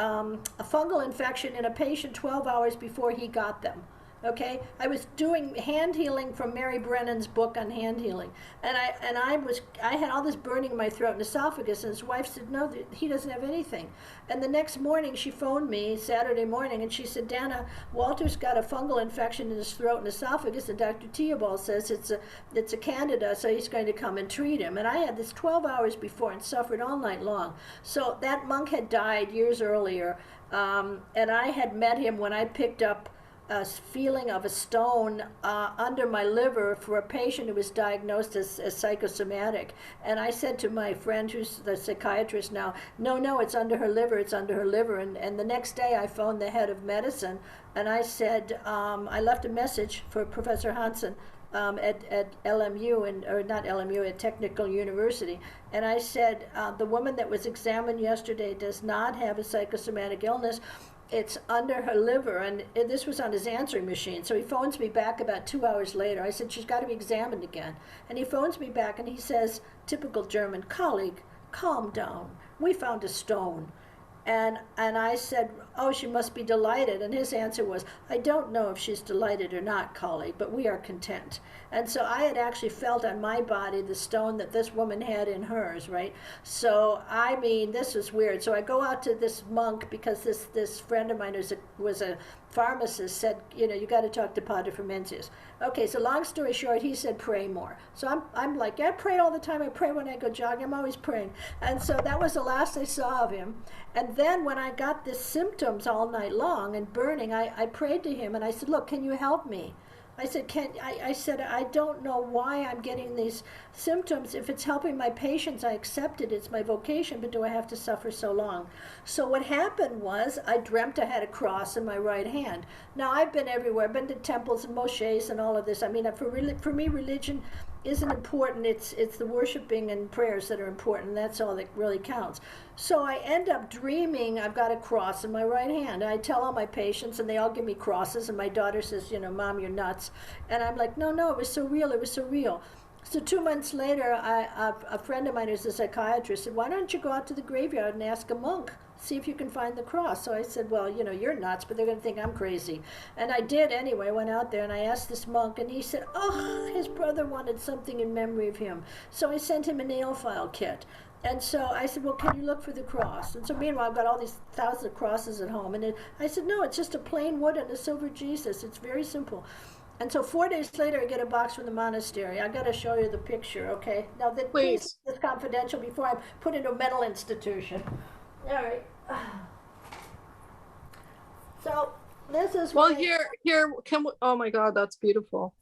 fungal infection in a patient 12 hours before he got them. Okay, I was doing hand healing from Mary Brennan's book on hand healing, and I had all this burning in my throat and esophagus, and his wife said, no, he doesn't have anything. And the next morning she phoned me Saturday morning, and she said, Dana, Walter's got a fungal infection in his throat and esophagus, and Dr. Theobald says it's a candida, so he's going to come and treat him. And I had this 12 hours before and suffered all night long. So that monk had died years earlier, and I had met him when I picked up a feeling of a stone under my liver for a patient who was diagnosed as psychosomatic. And I said to my friend, who's the psychiatrist now, no, it's under her liver, it's under her liver. And the next day I phoned the head of medicine, and I said, I left a message for Professor Hansen at LMU, or not LMU, at Technical University. And I said, the woman that was examined yesterday does not have a psychosomatic illness. It's under her liver. And this was on his answering machine. So he phones me back about 2 hours later. I said, she's got to be examined again. And he phones me back and he says, typical German, colleague, calm down. We found a stone. And I said, oh, she must be delighted. And his answer was, I don't know if she's delighted or not, colleague, but we are content. And so I had actually felt on my body the stone that this woman had in hers, right? So, I mean, this was weird. So I go out to this monk, because this friend of mine was a pharmacist, said, you know, you got to talk to Padre Fermenzius. Okay, so long story short, he said, pray more. So I'm like, yeah, I pray all the time. I pray when I go jogging. I'm always praying. And so that was the last I saw of him. And then when I got the symptoms all night long and burning, I prayed to him and I said, look, can you help me? I said, I don't know why I'm getting these symptoms. If it's helping my patients, I accept it. It's my vocation, but do I have to suffer so long? So what happened was I dreamt I had a cross in my right hand. Now, I've been everywhere. I've been to temples and mosques and all of this. I mean, for me, religion isn't important. It's the worshiping and prayers that are important. That's all that really counts. So I end up dreaming I've got a cross in my right hand. I tell all my patients, and they all give me crosses. And my daughter says, you know, Mom, you're nuts. And I'm like, no, it was so real. It was so real. So 2 months later, a friend of mine who's a psychiatrist said, why don't you go out to the graveyard and ask a monk, see if you can find the cross? So I said, well, you know, you're nuts, but they're going to think I'm crazy. And I did anyway. I went out there and I asked this monk, and he said, oh, his brother wanted something in memory of him. So I sent him a nail file kit. And so I said, well, can you look for the cross? And so meanwhile, I've got all these thousands of crosses at home. And I said, no, it's just a plain wood and a silver Jesus. It's very simple. And so 4 days later, I get a box from the monastery. I got to show you the picture, okay? Now, please, it's confidential before I put it in a mental institution. All right. So this is... Well, here, oh my God, that's beautiful.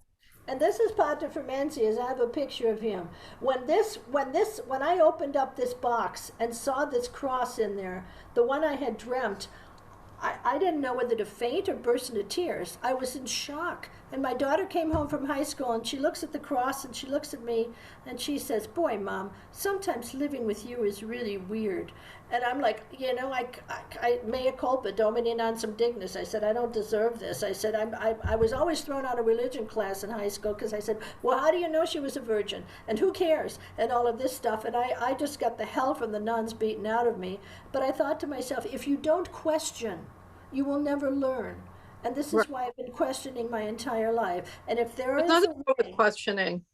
And this is Pater Fermenzius. I have a picture of him. When I opened up this box and saw this cross in there, the one I had dreamt, I didn't know whether to faint or burst into tears. I was in shock. And my daughter came home from high school, and she looks at the cross, and she looks at me, and she says, boy, Mom, sometimes living with you is really weird. And I'm like, you know, I mea culpa, domine non sum dignus. I said, I don't deserve this. I said, I was always thrown out of religion class in high school because I said, well, how do you know she was a virgin? And who cares? And all of this stuff. And I just got the hell from the nuns beaten out of me. But I thought to myself, if you don't question, you will never learn. And this is why I've been questioning my entire life. And if there is nothing wrong with questioning.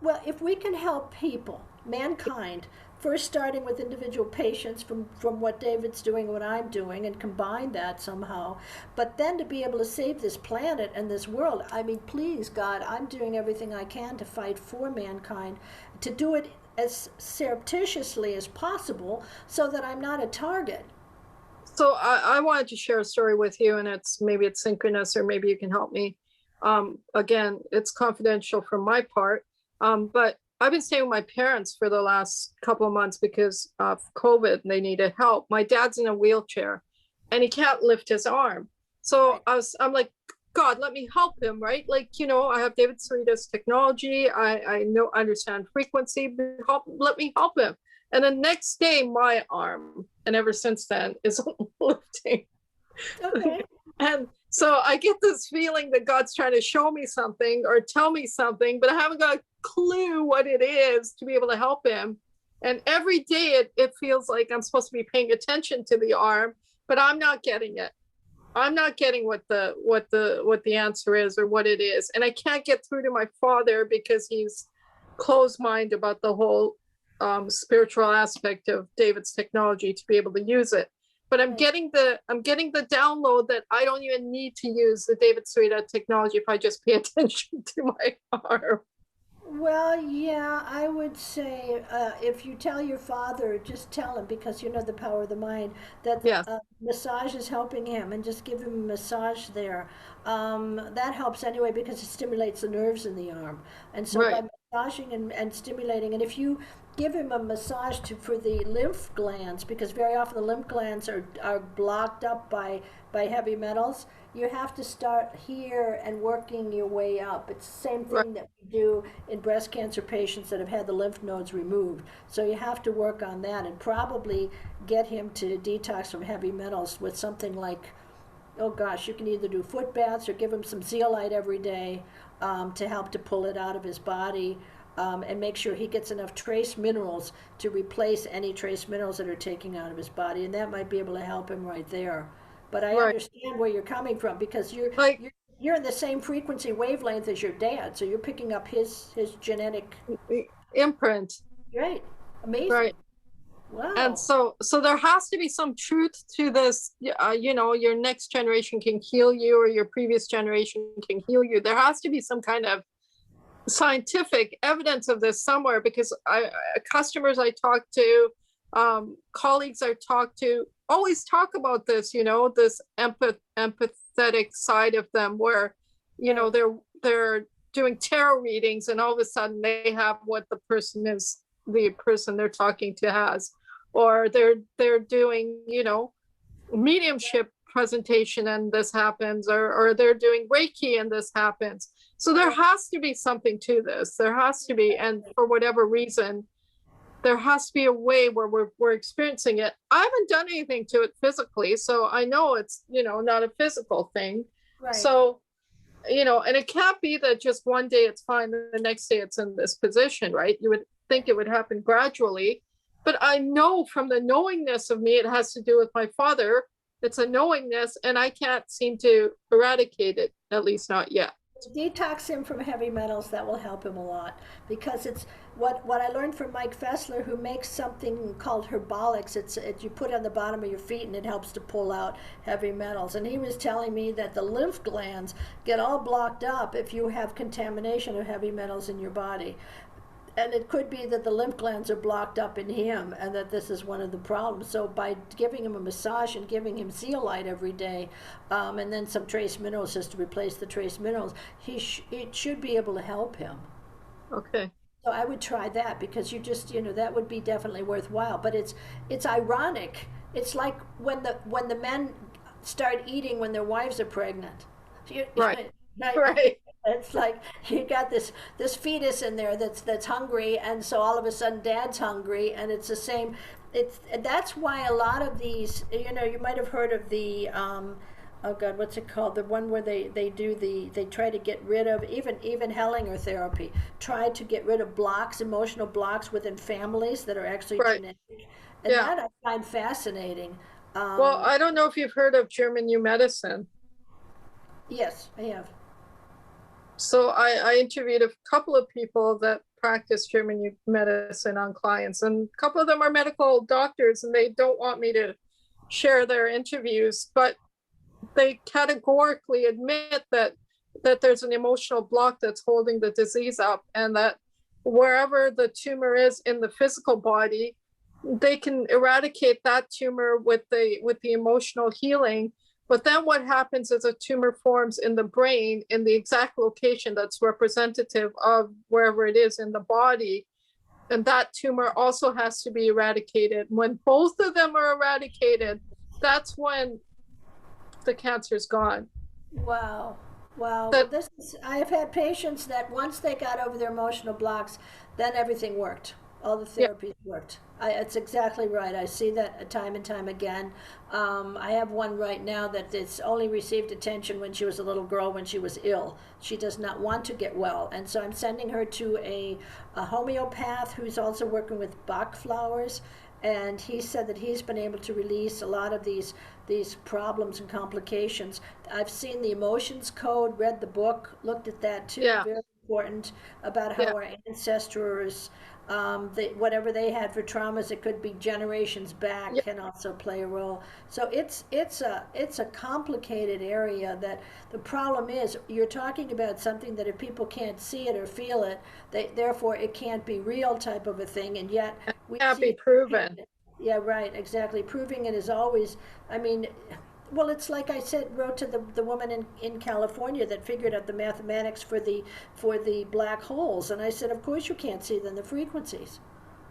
Well, if we can help people, mankind, first starting with individual patients from what David's doing, what I'm doing, and combine that somehow, but then to be able to save this planet and this world, I mean, please, God, I'm doing everything I can to fight for mankind, to do it as surreptitiously as possible so that I'm not a target. So I wanted to share a story with you, and maybe it's synchronous, or maybe you can help me. Again, it's confidential from my part, but I've been staying with my parents for the last couple of months because of COVID, and they needed help. My dad's in a wheelchair, and he can't lift his arm. So I'm like, God, let me help him, right? Like, you know, I have David Sarita's technology. I understand frequency. Let me help him. And the next day, my arm, and ever since then, is lifting. Okay. And so I get this feeling that God's trying to show me something or tell me something, but I haven't got a clue what it is to be able to help him. And every day it feels like I'm supposed to be paying attention to the arm, but I'm not getting it. I'm not getting what the answer is or what it is. And I can't get through to my father because he's closed minded about the whole spiritual aspect of David's technology to be able to use it. But I'm Right. getting the download that I don't even need to use the David Sarita technology if I just pay attention to my arm. Well, yeah, I would say if you tell your father, just tell him because you know the power of the mind that Yes, massage is helping him, and just give him a massage there. That helps anyway because it stimulates the nerves in the arm, and so by right, massaging and stimulating, and if you give him a massage for the lymph glands, because very often the lymph glands are blocked up by heavy metals. You have to start here and working your way up. It's the same right, thing that we do in breast cancer patients that have had the lymph nodes removed. So you have to work on that and probably get him to detox from heavy metals with something like, oh gosh, you can either do foot baths or give him some zeolite every day to help to pull it out of his body. And make sure he gets enough trace minerals to replace any trace minerals that are taking out of his body, and that might be able to help him right there. But I right. understand where you're coming from because Like you're in the same frequency wavelength as your dad, so you're picking up his genetic. imprint, Great, amazing, right? And wow. so there has to be some truth to this. Your next generation can heal you, or your previous generation can heal you. There has to be some kind of scientific evidence of this somewhere, because customers I talk to, colleagues I talk to, always talk about this. This empathetic side of them, where Right. they're doing tarot readings, and all of a sudden they have what the person they're talking to has, or they're doing mediumship presentation and this happens, or they're doing Reiki and this happens. So there Right. has to be something to this. There has to be, and for whatever reason, there has to be a way where we're experiencing it. I haven't done anything to it physically, so I know it's not a physical thing. Right. So and it can't be that just one day it's fine, the next day it's in this position, right? You would think it would happen gradually. But I know from the knowingness of me, it has to do with my father. It's a knowingness, and I can't seem to eradicate it, at least not yet. Detox him from heavy metals. That will help him a lot because it's what I learned from Mike Fessler, who makes something called herbolics. You put it on the bottom of your feet and it helps to pull out heavy metals. And he was telling me that the lymph glands get all blocked up if you have contamination of heavy metals in your body. And it could be that the lymph glands are blocked up in him and that this is one of the problems. So by giving him a massage and giving him zeolite every day, and then some trace minerals just to replace the trace minerals, it should be able to help him. Okay. So I would try that because that would be definitely worthwhile. But it's ironic. It's like when the men start eating when their wives are pregnant. You, Right. right? Right. It's like you got this fetus in there that's hungry, and so all of a sudden dad's hungry, and it's the same. That's why a lot of these, you might have heard of the oh God, what's it called? The one where they try to get rid of even Hellinger therapy, try to get rid of blocks, emotional blocks within families that are actually Right. genetic, and Yeah. that I find fascinating. Well, Um, I don't know if you've heard of German new medicine. yes, I have. So I interviewed a couple of people that practice German medicine on clients, and a couple of them are medical doctors, and they don't want me to share their interviews, but they categorically admit that there's an emotional block that's holding the disease up, and that wherever the tumor is in the physical body, they can eradicate that tumor with the emotional healing. But then what happens is a tumor forms in the brain in the exact location that's representative of wherever it is in the body, and that tumor also has to be eradicated. When both of them are eradicated, that's when the cancer's gone. Wow. Wow. Well, That I've had patients that once they got over their emotional blocks, then everything worked. All the Yeah, therapies worked. It's exactly right. I see that time and time again. I have one right now that it's only received attention when she was a little girl when she was ill. She does not want to get well. And so I'm sending her to a homeopath who's also working with Bach flowers. And he said that he's been able to release a lot of these problems and complications. I've seen the emotions code, read the book, looked at that too. Yeah, Very important about how yeah, our ancestors, whatever they had for traumas, it could be generations back, yeah, can also play a role. So it's a complicated area. That the problem is you're talking about something that if people can't see it or feel it, therefore it can't be real type of a thing, and yet we can't see be it proven. repeated. Yeah, right, exactly. Proving it is always, I mean, well, it's like I said, wrote to the woman in California that figured out the mathematics for the black holes, and I said, of course you can't see them, the frequencies,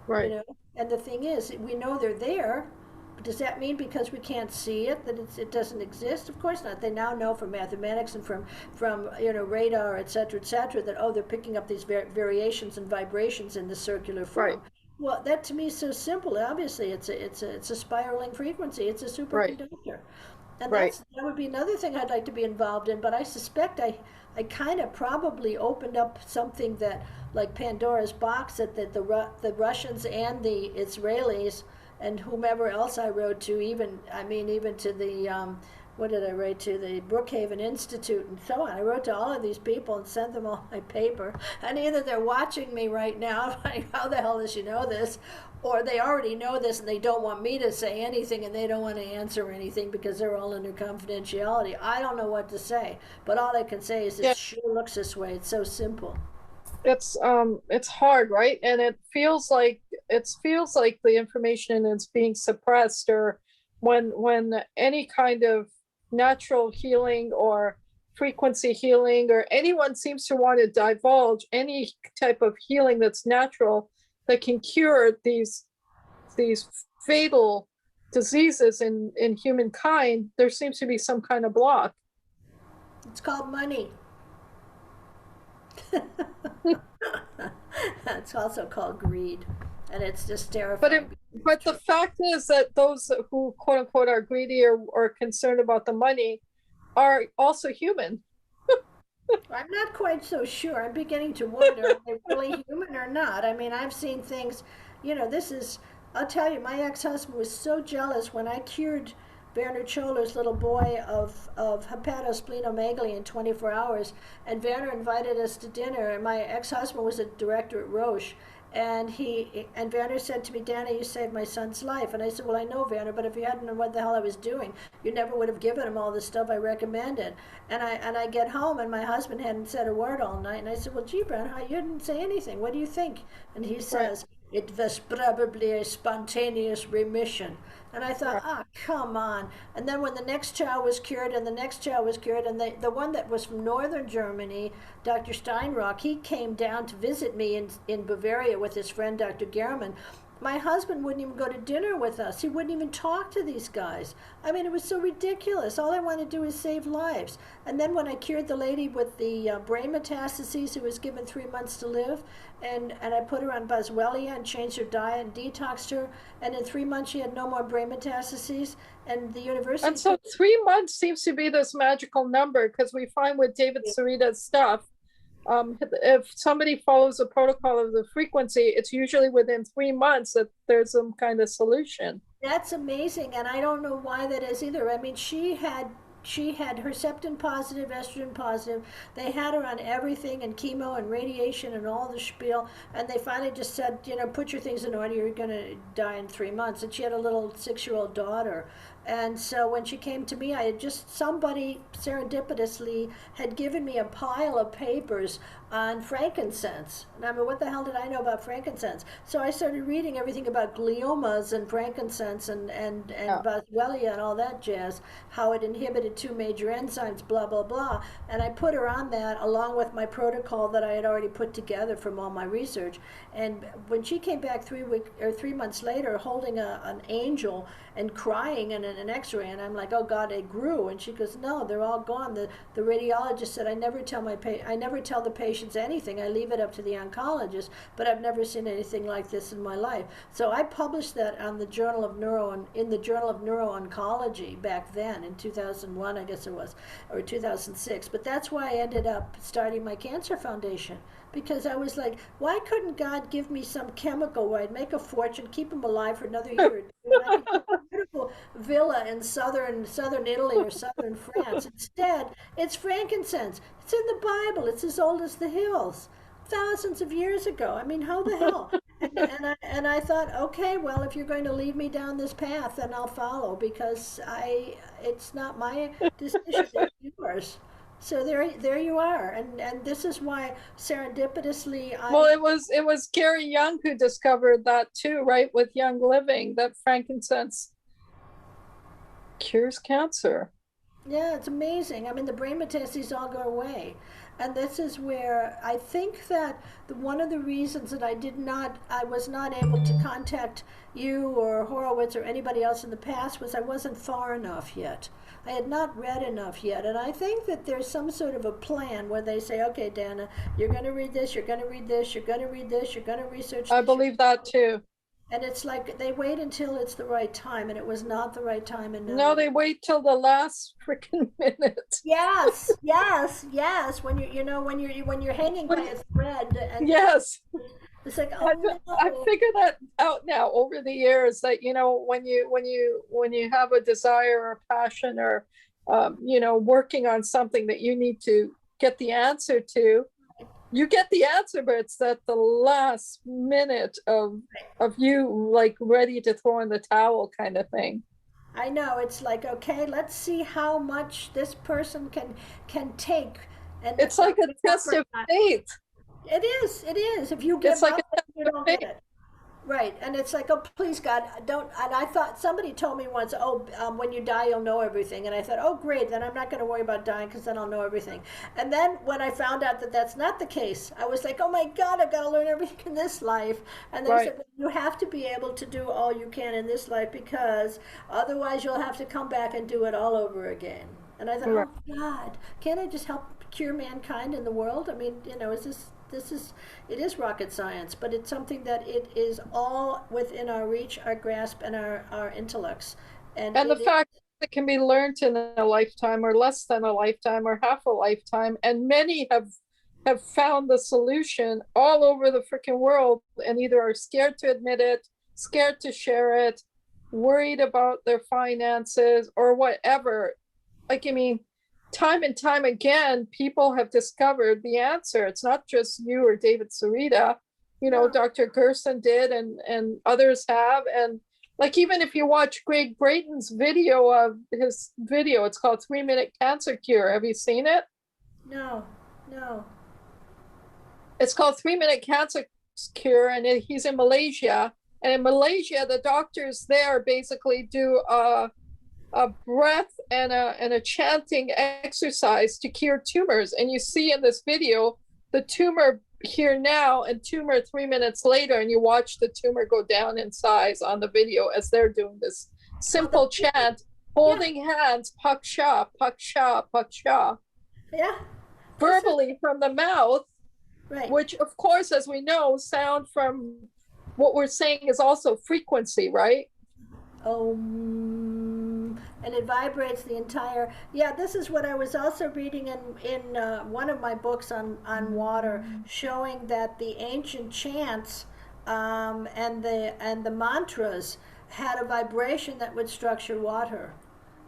you Right, know. And the thing is, we know they're there. But does that mean because we can't see it that it doesn't exist? Of course not. They now know from mathematics and from radar, et cetera, that oh, they're picking up these variations and vibrations in the circular right, form. Well, that to me is so simple. Obviously, it's a spiraling frequency. It's a right, superconductor, and right. that would be another thing I'd like to be involved in. But I suspect I kind of probably opened up something that like Pandora's box that the Russians and the Israelis and whomever else I wrote to, even I mean even to the what did I write to, the Brookhaven Institute and so on. I wrote to all of these people and sent them all my paper. And either they're watching me right now, like, how the hell does she know this? Or they already know this and they don't want me to say anything and they don't want to answer anything because they're all under confidentiality. I don't know what to say, but all I can say is it Yeah, sure looks this way. It's so simple. it's hard, right? And it feels like the information is being suppressed, or when any kind of natural healing or frequency healing, or anyone seems to want to divulge any type of healing that's natural that can cure these fatal diseases in humankind, there seems to be some kind of block. It's called money. It's also called greed, and it's just But it, terrifying. It's but the true. fact is that those who quote unquote are greedy or concerned about the money are also human. I'm not quite so sure. I'm beginning to wonder, are they really human or not? I mean, I've seen things, this is, I'll tell you, my ex-husband was so jealous when I cured Werner Choller's little boy of hepatosplenomegaly in 24 hours. And Werner invited us to dinner, and my ex-husband was a director at Roche. And Werner said to me, Dana, you saved my son's life. And I said, well, I know, Werner, but if you hadn't known what the hell I was doing, you never would have given him all the stuff I recommended. And I get home, and my husband hadn't said a word all night. And I said, well, gee, Brown, you didn't say anything. What do you think? And he Right, says, it was probably a spontaneous remission. And I thought, right. ah, come on. And then when the next child was cured and the next child was cured, and the one that was from northern Germany, Dr. Steinrock, he came down to visit me in Bavaria with his friend Dr. Gehrman. My husband wouldn't even go to dinner with us. He wouldn't even talk to these guys. I mean, it was so ridiculous. All I wanted to do is save lives. And then when I cured the lady with the brain metastases who was given 3 months to live, and I put her on Boswellia and changed her diet and detoxed her, and in 3 months she had no more brain metastases, and the And university so put 3 months seems to be this magical number, because we find with David Sarita's stuff, if somebody follows the protocol of the frequency, it's usually within 3 months that there's some kind of solution. That's amazing, and I don't know why that is either. I mean, she had Herceptin positive, estrogen positive. They had her on everything and chemo and radiation and all the spiel, and they finally just said, put your things in order. You're gonna die in 3 months. And she had a little 6-year-old daughter, and so when she came to me, I had just somebody serendipitously had given me a pile of papers on frankincense. And I mean, what the hell did I know about frankincense? So I started reading everything about gliomas and frankincense and Yeah. boswellia and all that jazz, how it inhibited two major enzymes, blah, blah, blah. And I put her on that along with my protocol that I had already put together from all my research. And when she came back 3 months later holding an angel and crying and an x-ray, and I'm like, oh God, they grew. And she goes, no, they're all gone. The radiologist said, I never tell the patients anything. I leave it up to the oncologist, but I've never seen anything like this in my life. So I published that on the Journal of in the Journal of Neuro-Oncology back then in 2001, I guess it was, or 2006. But that's why I ended up starting my cancer foundation, because I was like, why couldn't God give me some chemical where I'd make a fortune, keep him alive for another year or two, and I could get a beautiful villa in southern Italy or southern France. Instead, it's frankincense. It's in the Bible. It's as old as the hills, thousands of years ago. I mean, how the hell? And I thought, okay, well, if you're going to lead me down this path, then I'll follow because it's not my decision, it's yours. So there you are, and this is why serendipitously Well, it was Gary Young who discovered that too, right? With Young Living, that frankincense cures cancer. yeah, it's amazing. I mean, the brain metastases all go away. And this is where I think that one of the reasons that I was not able to contact you or Horowitz or anybody else in the past was I wasn't far enough yet. I had not read enough yet. And I think that there's some sort of a plan where they say, okay, Dana, you're going to read this, you're going to read this, you're going to read this, you're going to research I this. believe that too. And it's like they wait until it's the right time, and it was not the right time. And No, they wait till the last freaking minute. yes, yes, yes. When when you're hanging by a thread, and Yes. it's like, I, oh I no. figured that out now over the years that, when you have a desire or passion or, working on something that you need to get the answer to, you get the answer, but it's at the last minute of you like ready to throw in the towel kind of thing. I know it's like, okay, let's see how much this person can take, and It's like a test of faith. it is. It is. If you It's give like up, a then test you of don't faith. get it. Right, and it's like, oh, please, God, don't. And I thought somebody told me once, oh, when you die, you'll know everything. And I thought, oh, great, then I'm not going to worry about dying because then I'll know everything. And then when I found out that that's not the case, I was like, oh my God, I've got to learn everything in this life. And they Right. said, well, you have to be able to do all you can in this life because otherwise you'll have to come back and do it all over again. And I thought, Right. oh God, can't I just help cure mankind in the world? I mean, is this is it is rocket science, but it's something that it is all within our reach, our grasp, and our intellects. And And the it is, fact that it can be learned in a lifetime or less than a lifetime or half a lifetime. And many have found the solution all over the freaking world and either are scared to admit it, scared to share it, worried about their finances or whatever. Like, I mean, time and time again, people have discovered the answer. It's not just you or David Sarita. no, Dr. Gerson did, and others have. And like, even if you watch Greg Brayton's video of his video, it's called 3 Minute Cancer Cure. Have you seen it? no, no. It's called 3 Minute Cancer Cure, and he's in Malaysia. And in Malaysia, the doctors there basically do a breath and a chanting exercise to cure tumors. And you see in this video the tumor here now and tumor 3 minutes later, and you watch the tumor go down in size on the video as they're doing this simple chant, holding hands, pak sha, pak sha, Yeah, verbally from the mouth, right. which of course, as we know, sound from what we're saying is also frequency, right? And it vibrates the entire. Yeah, this is what I was also reading in one of my books on water, showing that the ancient chants and the mantras had a vibration that would structure water.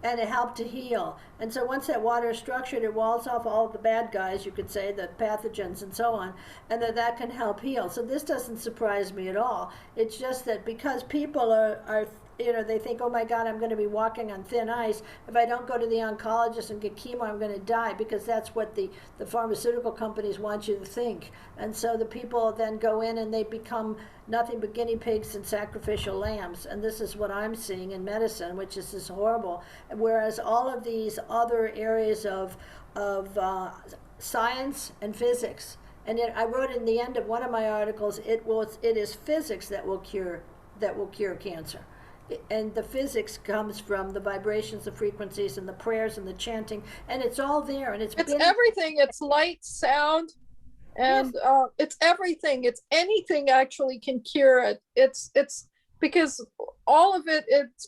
And it helped to heal. And so once that water is structured, it walls off all the bad guys, you could say, the pathogens and so on, and that can help heal. So this doesn't surprise me at all. It's just that because people are they think, oh my God, I'm going to be walking on thin ice. If I don't go to the oncologist and get chemo, I'm going to die, because that's what the pharmaceutical companies want you to think. And so the people then go in and they become nothing but guinea pigs and sacrificial lambs. And this is what I'm seeing in medicine, which is just horrible. Whereas all of these other areas of science and physics, and I wrote in the end of one of my articles, it is physics that will cure cancer. And the physics comes from the vibrations, the frequencies, and the prayers and the chanting, and it's all there. And it's everything. It's light, sound, and yes. it's everything. It's anything actually can cure it. It's because all of it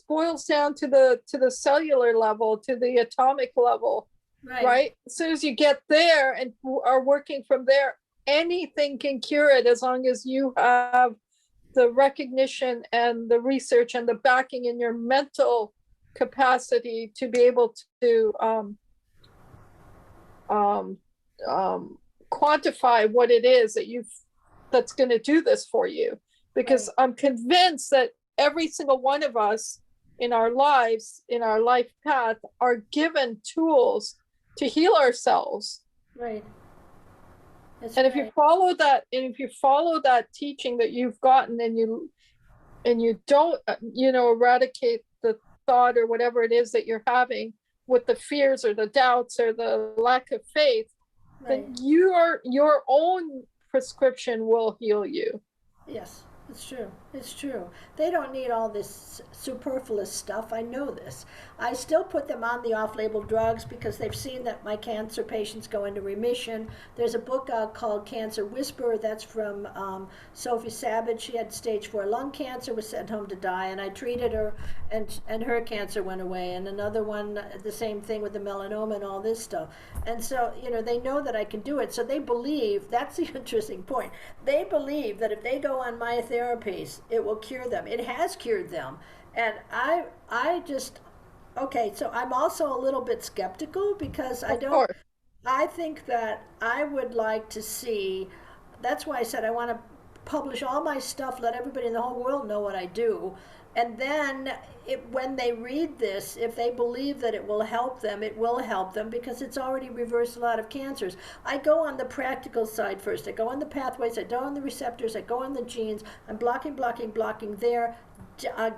boils down to the cellular level, to the atomic level, right? As soon as you get there and are working from there, anything can cure it as long as you have the recognition and the research and the backing in your mental capacity to be able to um, quantify what it is that that's going to do this for you. Because Right. I'm convinced that every single one of us in our lives, in our life path, are given tools to heal ourselves. Right. That's And right. if you follow that teaching that you've gotten, and you don't, eradicate the thought or whatever it is that you're having with the fears or the doubts or the lack of faith, Right. then your own prescription will heal you. Yes, it's true. It's true. They don't need all this superfluous stuff. I know this. I still put them on the off label drugs because they've seen that my cancer patients go into remission. There's a book out called Cancer Whisperer that's from Sophie Savage. She had stage 4 lung cancer, was sent home to die, and I treated her, and her cancer went away. And another one, the same thing with the melanoma and all this stuff. And so, they know that I can do it. So they believe, that's the interesting point. They believe that if they go on my therapies, it will cure them. It has cured them. And I just, okay, so I'm also a little bit skeptical because Of course. I think that I would like to see, that's why I said I want to publish all my stuff, let everybody in the whole world know what I do. And then when they read this, if they believe that it will help them, it will help them because it's already reversed a lot of cancers. I go on the practical side first. I go on the pathways, I go on the receptors, I go on the genes. I'm blocking there,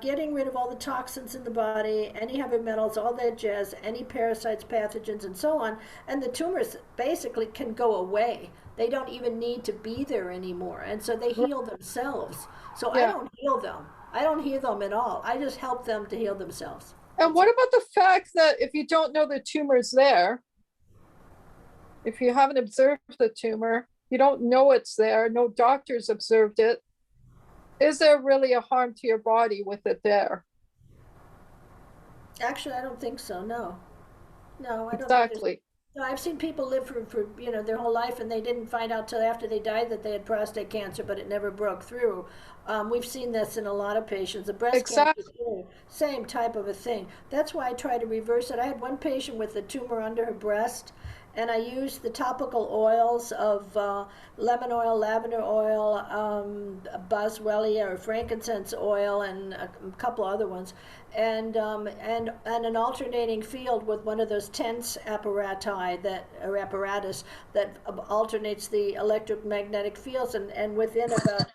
getting rid of all the toxins in the body, any heavy metals, all that jazz, any parasites, pathogens, and so on. And the tumors basically can go away. They don't even need to be there anymore. And so they heal themselves. So I Yeah. don't heal them. I don't heal them at all. I just help them to heal themselves. And That's what it. about the fact that if you don't know the tumor's there, if you haven't observed the tumor, you don't know it's there, no doctor's observed it, is there really a harm to your body with it there? Actually, I don't think so. No. No, I don't think there's. Exactly. No, I've seen people live for their whole life, and they didn't find out till after they died that they had prostate cancer, but it never broke through. We've seen this in a lot of patients. The breast cancer, Exactly. too, same type of a thing. That's why I try to reverse it. I had one patient with a tumor under her breast, and I used the topical oils of lemon oil, lavender oil, boswellia or frankincense oil, and a couple other ones, and an alternating field with one of those TENS apparatus that alternates the electromagnetic fields, and within about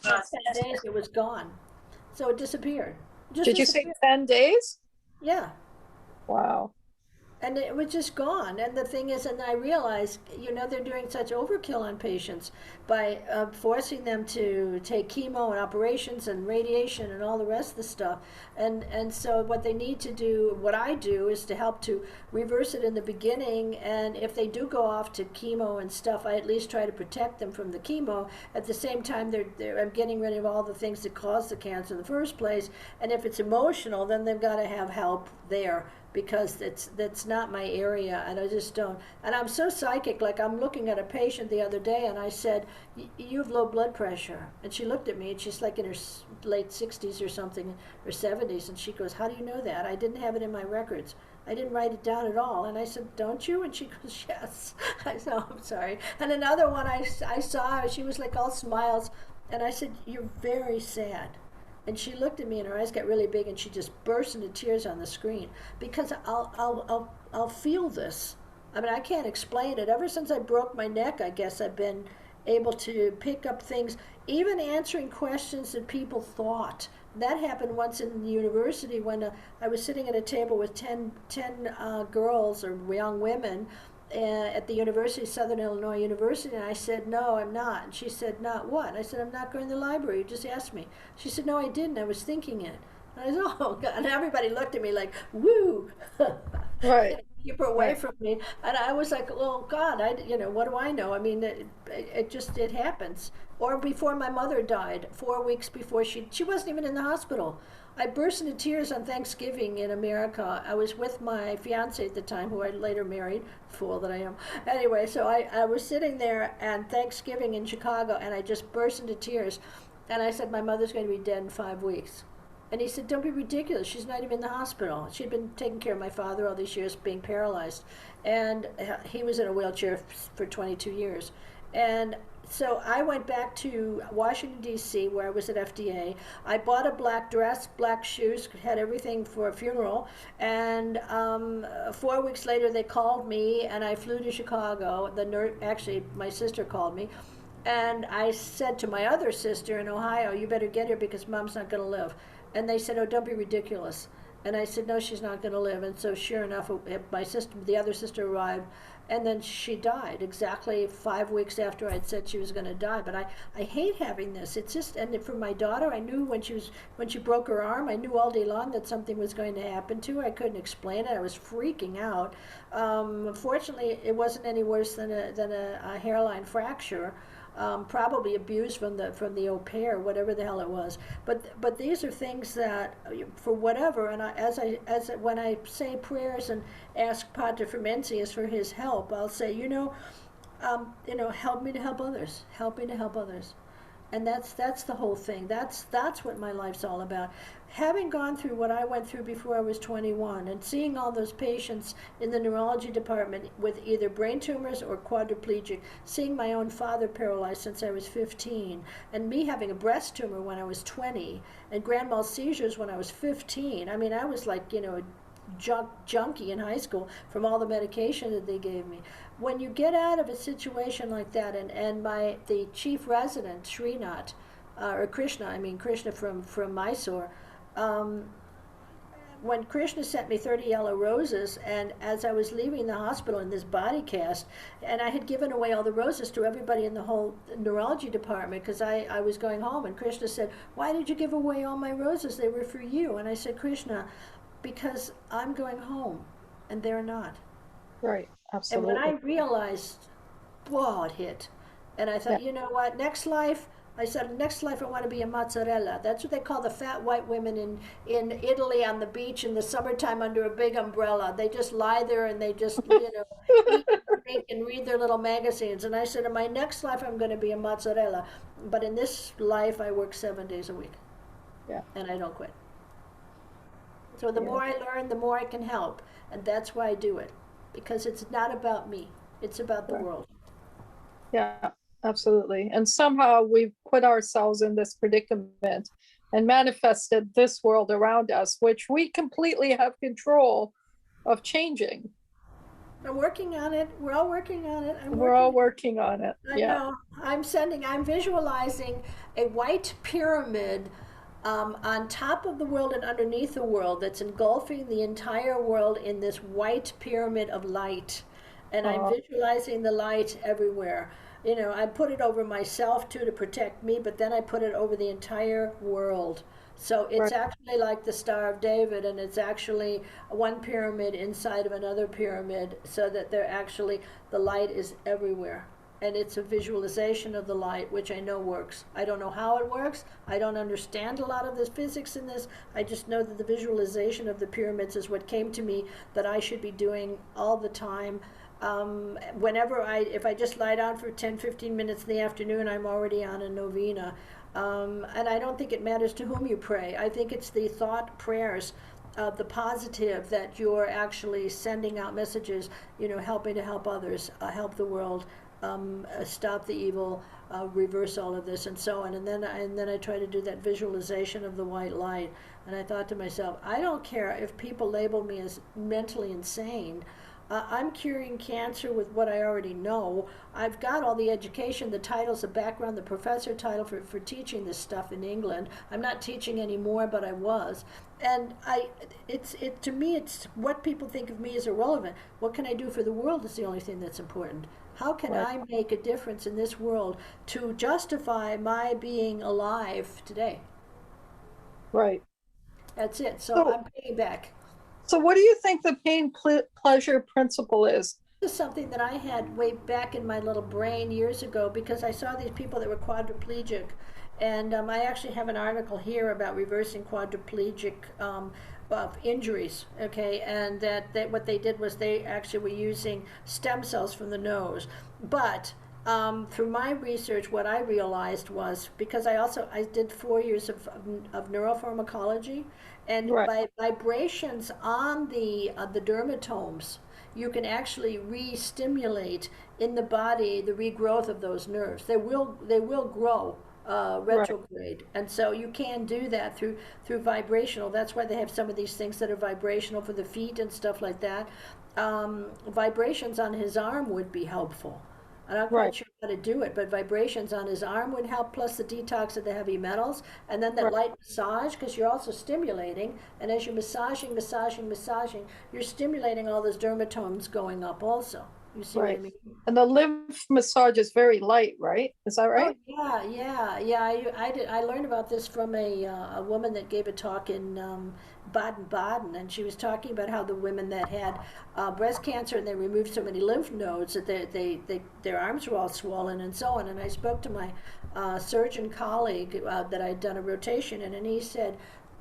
10 days it was gone. So it disappeared. Just Did you say disappeared. 10 days? Yeah. Wow. And it was just gone. And the thing is, and I realized, they're doing such overkill on patients by forcing them to take chemo and operations and radiation and all the rest of the stuff. And so what they need to do, what I do, is to help to reverse it in the beginning. And if they do go off to chemo and stuff, I at least try to protect them from the chemo. At the same time, I'm getting rid of all the things that cause the cancer in the first place. And if it's emotional, then they've got to have help there, because that's not my area, and I just don't. And I'm so psychic. Like, I'm looking at a patient the other day, and I said, "You have low blood pressure." And she looked at me, and she's like in her late 60s or something, or 70s, and she goes, "How do you know that? I didn't have it in my records. I didn't write it down at all." And I said, "Don't you?" And she goes, "Yes." I said, "Oh, I'm sorry." And another one I saw her, she was like all smiles, and I said, "You're very sad." And she looked at me, and her eyes got really big, and she just burst into tears on the screen, because I'll feel this. I mean, I can't explain it. Ever since I broke my neck, I guess I've been able to pick up things, even answering questions that people thought. That happened once in the university when I was sitting at a table with 10 girls or young women at the University, Southern Illinois University, and I said, "No, I'm not." And she said, "Not what?" And I said, "I'm not going to the library. You just asked me." She said, "No, I didn't. I was thinking it." And I said, "Oh, God." And everybody looked at me like, "Woo." Right. keep her away Right. from me. And I was like, oh God, what do I know? I mean, it happens. Or before my mother died, 4 weeks before she wasn't even in the hospital. I burst into tears on Thanksgiving in America. I was with my fiance at the time, who I later married, fool that I am. Anyway, so I was sitting there and Thanksgiving in Chicago, and I just burst into tears. And I said, my mother's going to be dead in 5 weeks. And he said, don't be ridiculous. She's not even in the hospital. She'd been taking care of my father all these years, being paralyzed. And he was in a wheelchair for 22 years. And so I went back to Washington, D.C., where I was at FDA. I bought a black dress, black shoes, had everything for a funeral. And 4 weeks later, they called me, and I flew to Chicago. Actually, my sister called me. And I said to my other sister in Ohio, you better get here because mom's not going to live. And they said, oh, don't be ridiculous. And I said, no, she's not going to live. And so sure enough, the other sister arrived, and then she died exactly 5 weeks after I'd said she was going to die. But I hate having this. It's just, and for my daughter, I knew when she broke her arm, I knew all day long that something was going to happen to her. I couldn't explain it. I was freaking out. Fortunately, it wasn't any worse than a hairline fracture. Probably abused from the au pair, whatever the hell it was. But these are things that, for whatever, and when I say prayers and ask Pater Fermencius for his help, I'll say, help me to help others, help me to help others. And that's the whole thing. That's what my life's all about. Having gone through what I went through before I was 21, and seeing all those patients in the neurology department with either brain tumors or quadriplegic, seeing my own father paralyzed since I was 15, and me having a breast tumor when I was 20, and grand mal seizures when I was 15. I mean, I was like, a junkie in high school from all the medication that they gave me. When you get out of a situation like that, and the chief resident, Srinath, or Krishna, I mean Krishna from Mysore, um, when Krishna sent me 30 yellow roses, and as I was leaving the hospital in this body cast, and I had given away all the roses to everybody in the whole neurology department because I was going home, and Krishna said, why did you give away all my roses? They were for you. And I said, Krishna, because I'm going home and they're not. Right. And when I Absolutely. realized, whoa, it hit. And I Yeah. thought, you know what, next life, I said, next life I want to be a mozzarella. That's what they call the fat white women in Italy on the beach in the summertime under a big umbrella. They just lie there and they just, eat and drink and read their little magazines. And I said, in my next life I'm going to be a mozzarella. But in this life I work 7 days a week Yeah. and I don't quit. So the Yeah. more I learn, the more I can help. And that's why I do it. Because it's not about me. It's about the Right. world. Yeah, absolutely. And somehow we've put ourselves in this predicament and manifested this world around us, which we completely have control of changing. I'm working on it. We're all working on it. I'm We're all working. working on it. I Yeah. know. I'm visualizing a white pyramid on top of the world and underneath the world that's engulfing the entire world in this white pyramid of light. And I'm Uh, visualizing the light everywhere. I put it over myself too to protect me, but then I put it over the entire world. So it's right. actually like the Star of David, and it's actually one pyramid inside of another pyramid, so that the light is everywhere. And it's a visualization of the light, which I know works. I don't know how it works. I don't understand a lot of the physics in this. I just know that the visualization of the pyramids is what came to me that I should be doing all the time. If I just lie down for 10, 15 minutes in the afternoon, I'm already on a novena. And I don't think it matters to whom you pray. I think it's the thought prayers of the positive that you're actually sending out messages, helping to help others, help the world, stop the evil, reverse all of this, and so on. And then I try to do that visualization of the white light. And I thought to myself, I don't care if people label me as mentally insane. I'm curing cancer with what I already know. I've got all the education, the titles, the background, the professor title for teaching this stuff in England. I'm not teaching anymore, but I was. And to me, it's what people think of me is irrelevant. What can I do for the world is the only thing that's important. How can Right. I make a difference in this world to justify my being alive today? Right. That's it. So So, I'm paying back. So what do you think the pain pleasure principle is? This is something that I had way back in my little brain years ago because I saw these people that were quadriplegic, and I actually have an article here about reversing quadriplegic injuries. Okay, and that what they did was they actually were using stem cells from the nose, but through my research, what I realized was because I did 4 years of neuropharmacology, and Right, by vibrations on the dermatomes, you can actually re-stimulate in the body the regrowth of those nerves. They will grow right, retrograde, and so you can do that through vibrational. That's why they have some of these things that are vibrational for the feet and stuff like that. Vibrations on his arm would be helpful. I'm not quite right, sure how to do it, but vibrations on his arm would help, plus the detox of the heavy metals, and then that right, light massage, because you're also stimulating, and as you're massaging, you're stimulating all those dermatomes going up also. You see what I right. mean? And the lymph massage is very light, right? Is that Oh right? yeah, yeah, yeah. I learned about this from a woman that gave a talk in Baden-Baden, and she was talking about how the women that had breast cancer and they removed so many lymph nodes that their arms were all swollen and so on. And I spoke to my surgeon colleague that I'd done a rotation in, and he said,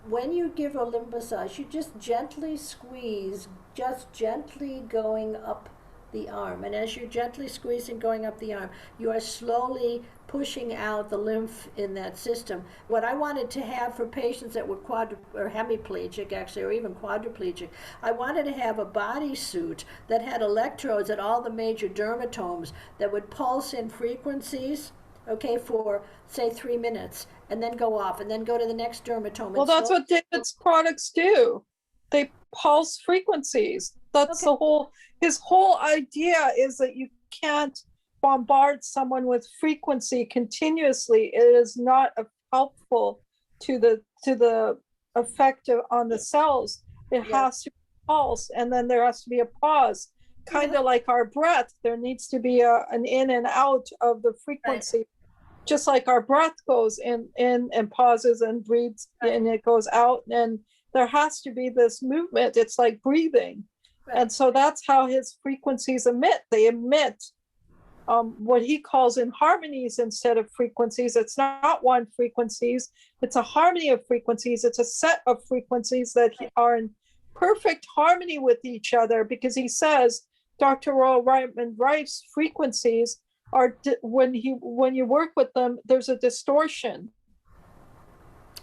when you give a lymph massage, you just gently squeeze, just gently going up the arm. And as you're gently squeezing going up the arm, you are slowly pushing out the lymph in that system. What I wanted to have for patients that were or hemiplegic actually, or even quadriplegic, I wanted to have a bodysuit that had electrodes at all the major dermatomes that would pulse in frequencies, okay, for say 3 minutes, and then go off, and then go to the next dermatome Well, and that's slow. what David's products do. They pulse frequencies. That's Okay. the whole, his whole idea is that you can't bombard someone with frequency continuously. It is not helpful to the effect on the cells. It Yeah. has to pulse, and then there has to be a pause. Kind Yeah. of like our breath, there needs to be an in and out of the Right. frequency, just like our breath goes in and pauses and breathes Right. and it goes out, and there has to be this movement. It's like breathing. Right. And so that's how his frequencies emit. They emit what he calls in harmonies instead of frequencies. It's not one frequencies, it's a harmony of frequencies. It's a set of frequencies that are in perfect harmony with each other, because he says, Dr. Royal Ryman Rice's frequencies are, when you work with them, there's a distortion.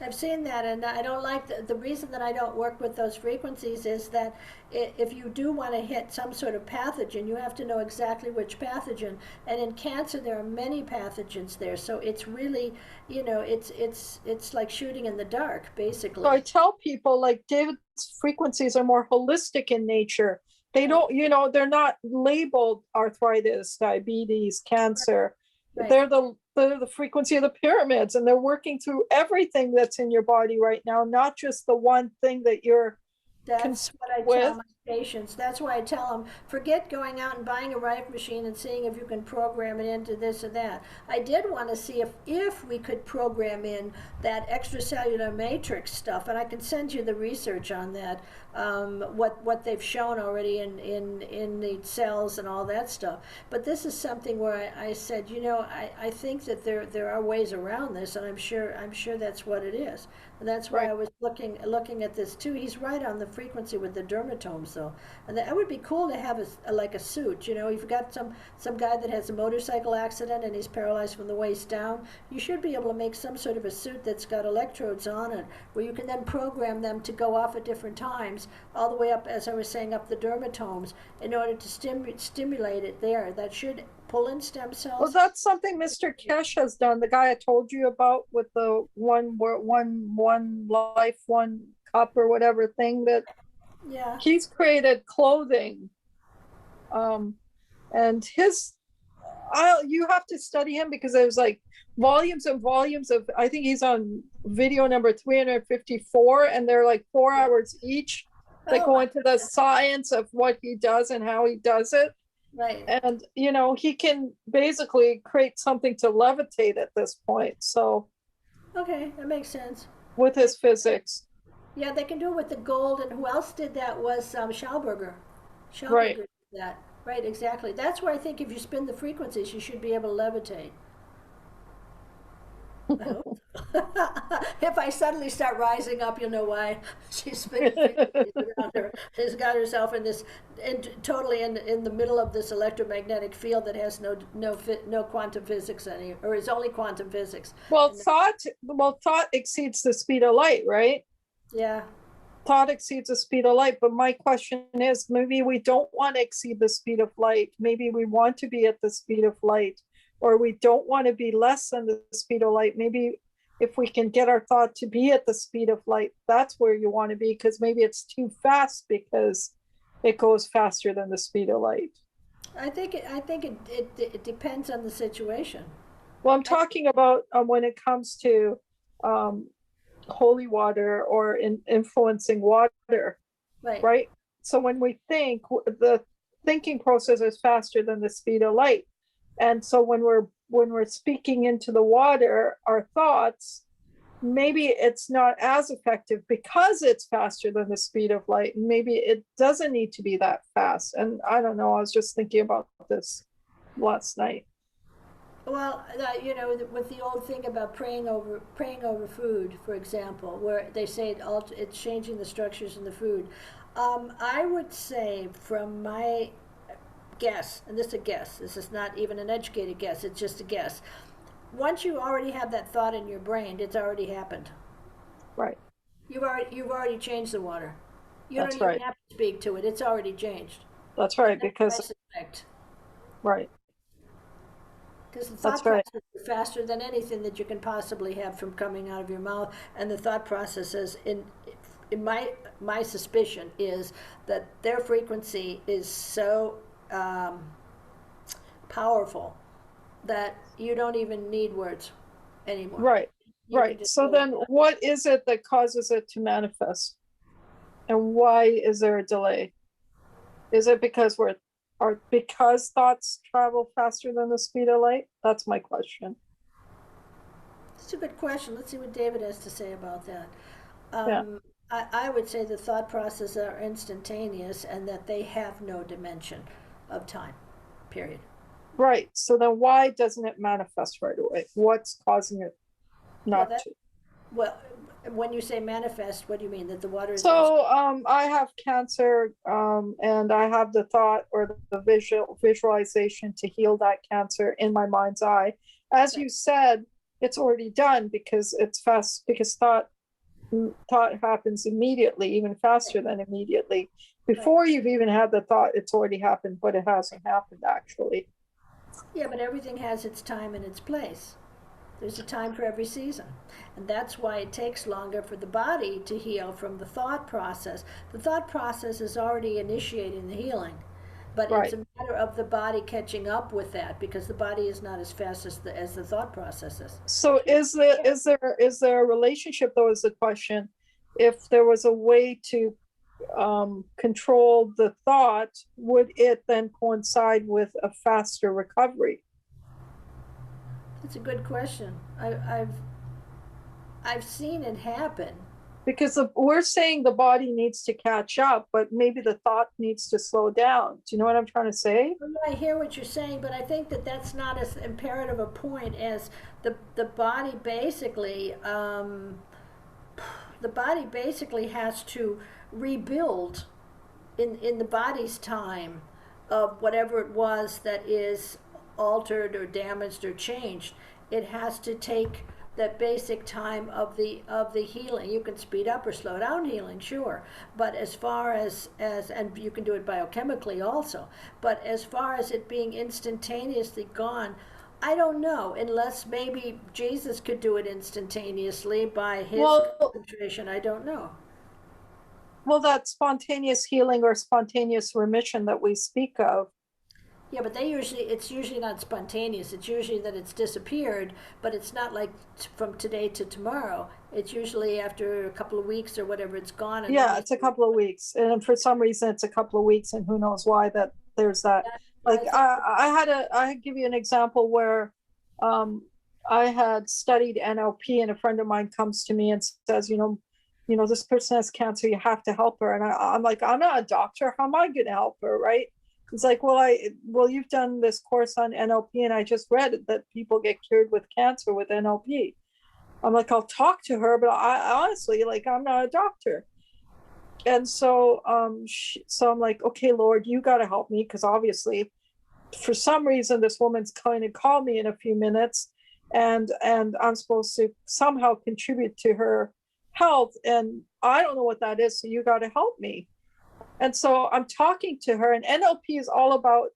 I've seen that, and I don't like the reason that I don't work with those frequencies is that if you do want to hit some sort of pathogen, you have to know exactly which pathogen. And in cancer, there are many pathogens there, so it's really, it's like shooting in the dark, So I basically. tell people, like, David's frequencies are more holistic in nature. They Right, don't, they're not labeled arthritis, diabetes, cancer. right. They're the frequency of the pyramids, and they're working through everything that's in your body right now, not just the one thing that you're That's concerned what I tell with. my patients. That's why I tell them, forget going out and buying a rife machine and seeing if you can program it into this or that. I did want to see if we could program in that extracellular matrix stuff, and I can send you the research on that, what they've shown already in the cells and all that stuff. But this is something where I said, I think that there are ways around this, and I'm sure that's what it is. And that's why Right. I was looking at this too. He's right on the frequency with the dermatomes, though, and that would be cool to have like a suit. You've got some guy that has a motorcycle accident and he's paralyzed from the waist down. You should be able to make some sort of a suit that's got electrodes on it, where you can then program them to go off at different times, all the way up, as I was saying, up the dermatomes, in order to stimulate it there. That should pull in stem Well, cells. that's something Mr. Kesh has done. The guy I told you about with the one life, one cup or whatever thing, that Yeah. he's created clothing. Um, and you have to study him, because there's like volumes and volumes of, I think he's on video number 354, and they're like 4 hours each that Oh go my into the science of what he does and how he does it. Right. And he can basically create something to levitate at this point, so Okay, that makes sense. with his physics. Yeah, they can do it with the gold, and who else did that was Schauberger. Right. Schauberger did that. Right, exactly. That's where I think if you spin the frequencies, you should be able to levitate. I hope. If I suddenly start rising up, you'll know why. She's spinning frequencies around her. She's got herself in this, totally in the middle of this electromagnetic field that has no quantum physics any, or is only quantum physics. Well, And thought exceeds the speed of light, right? yeah, Thought exceeds the speed of light. But my question is, maybe we don't want to exceed the speed of light. Maybe we want to be at the speed of light, or we don't want to be less than the speed of light. Maybe if we can get our thought to be at the speed of light, that's where you want to be, because maybe it's too fast because it goes faster than the speed of light. I think it depends on the situation. Well, I'm I, talking about when it comes to um, holy water or influencing water, right. right? So when we think, the thinking process is faster than the speed of light. And so when we're speaking into the water, our thoughts, maybe it's not as effective because it's faster than the speed of light. And maybe it doesn't need to be that fast. And I don't know, I was just thinking about this last night. Well, with the old thing about praying over food, for example, where they say it's changing the structures in the food. I would say, from my guess, and this is a guess. This is not even an educated guess. It's just a guess. Once you already have that thought in your brain, it's already happened. Right. You've already changed the water. You don't That's even right. have to speak to it. It's already changed. That's And right. that's what I Because, suspect. right. Because the thought That's right. process is faster than anything that you can possibly have from coming out of your mouth. And the thought processes, in my suspicion, is that their frequency is so um, powerful that you don't even need words anymore. Right. You can Right. just So go like then that. what is it that causes it to manifest? And why is there a delay? Is it because thoughts travel faster than the speed of light? That's my question. It's a good question. Let's see what David has to say about that. Yeah. I would say the thought processes are instantaneous and that they have no dimension of time, period. Right. So then why doesn't it manifest right away? What's causing it Well, not that to? well, when you say manifest, what do you mean? That the water is in? So I have cancer, and I have the thought or the visualization to heal that cancer in my mind's eye. As Right, you said, it's already done because it's fast, because thought happens immediately, even right, faster than immediately. right. Before you've even had the thought, it's already happened, but it hasn't happened actually. Yeah, but everything has its time and its place. There's a time for every season. And that's why it takes longer for the body to heal from the thought process. The thought process is already initiating the healing, but it's Right. a matter of the body catching up with that because the body is not as fast as the thought process is. So is there a relationship, though, is the question. If there was a way to control the thought, would it then coincide with a faster recovery? It's a good question. I've seen it happen. Because we're saying the body needs to catch up, but maybe the thought needs to slow down. Do you know what I'm trying to say? Well, I hear what you're saying, but I think that that's not as imperative a point as the body basically has to rebuild in the body's time of whatever it was that is altered or damaged or changed. It has to take that basic time of the healing. You can speed up or slow down healing, sure, but as far as and you can do it biochemically also. But as far as it being instantaneously gone, I don't know, unless maybe Jesus could do it instantaneously by his Well, concentration. I don't know. that spontaneous healing or spontaneous remission that we speak of. Yeah, but it's usually not spontaneous. It's usually that it's disappeared, but it's not like from today to tomorrow. It's usually after a couple of weeks or whatever it's gone, and then Yeah, it's a couple of weeks, and for some reason it's a couple of weeks, and who knows why that there's that. Like I think I give you an example where I had studied NLP, and a friend of mine comes to me and says, this person has cancer, you have to help her. And I'm like, I'm not a doctor. How am I going to help her? Right. It's like, well, you've done this course on NLP, and I just read that people get cured with cancer with NLP. I'm like, I'll talk to her, but I honestly, like, I'm not a doctor. And so, so I'm like, okay, Lord, you got to help me. Cause obviously for some reason, this woman's going to call me in a few minutes, and I'm supposed to somehow contribute to her health. And I don't know what that is. So you got to help me. And so I'm talking to her, and NLP is all about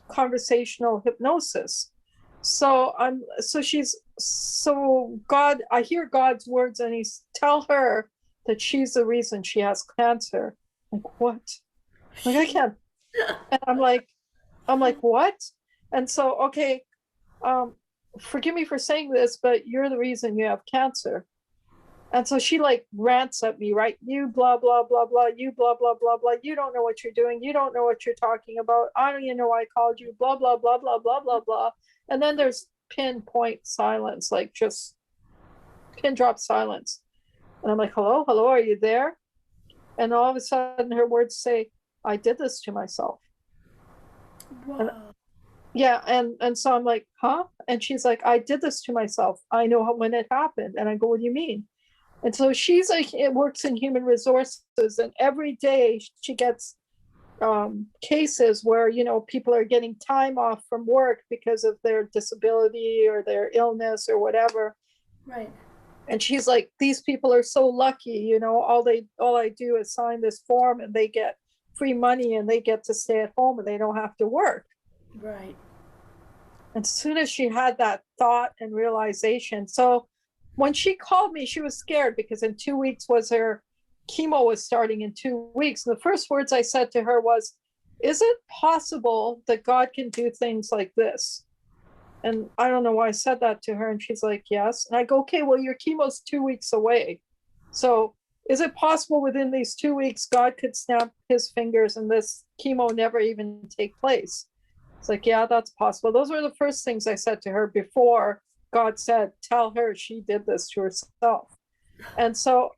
conversational hypnosis. So God, I hear God's words, and he's tell her that she's the reason she has cancer. Like, what? Like, I can't. And I'm like, what? And so, okay, forgive me for saying this, but you're the reason you have cancer. And so she like rants at me, right? You blah, blah, blah, blah, you blah, blah, blah, blah. You don't know what you're doing. You don't know what you're talking about. I don't even know why I called you, blah, blah, blah, blah, blah, blah, blah. And then there's pinpoint silence, like just pin drop silence. And I'm like, hello, hello, are you there? And all of a sudden her words say, I did this to myself. Wow. And, yeah, and so I'm like, huh? And she's like, I did this to myself. I know when it happened. And I go, what do you mean? And so she's like, it works in human resources, and every day she gets cases where people are getting time off from work because of their disability or their illness or whatever. Right. And she's like, these people are so lucky, all I do is sign this form, and they get free money, and they get to stay at home, and they don't have to work. Right. And as soon as she had that thought and realization, so when she called me, she was scared because in 2 weeks her chemo was starting in 2 weeks. And the first words I said to her was, is it possible that God can do things like this? And I don't know why I said that to her. And she's like, yes. And I go, okay, well, your chemo's 2 weeks away. So is it possible within these 2 weeks, God could snap his fingers and this chemo never even take place? It's like, yeah, that's possible. Those were the first things I said to her before God said, tell her she did this to herself. And so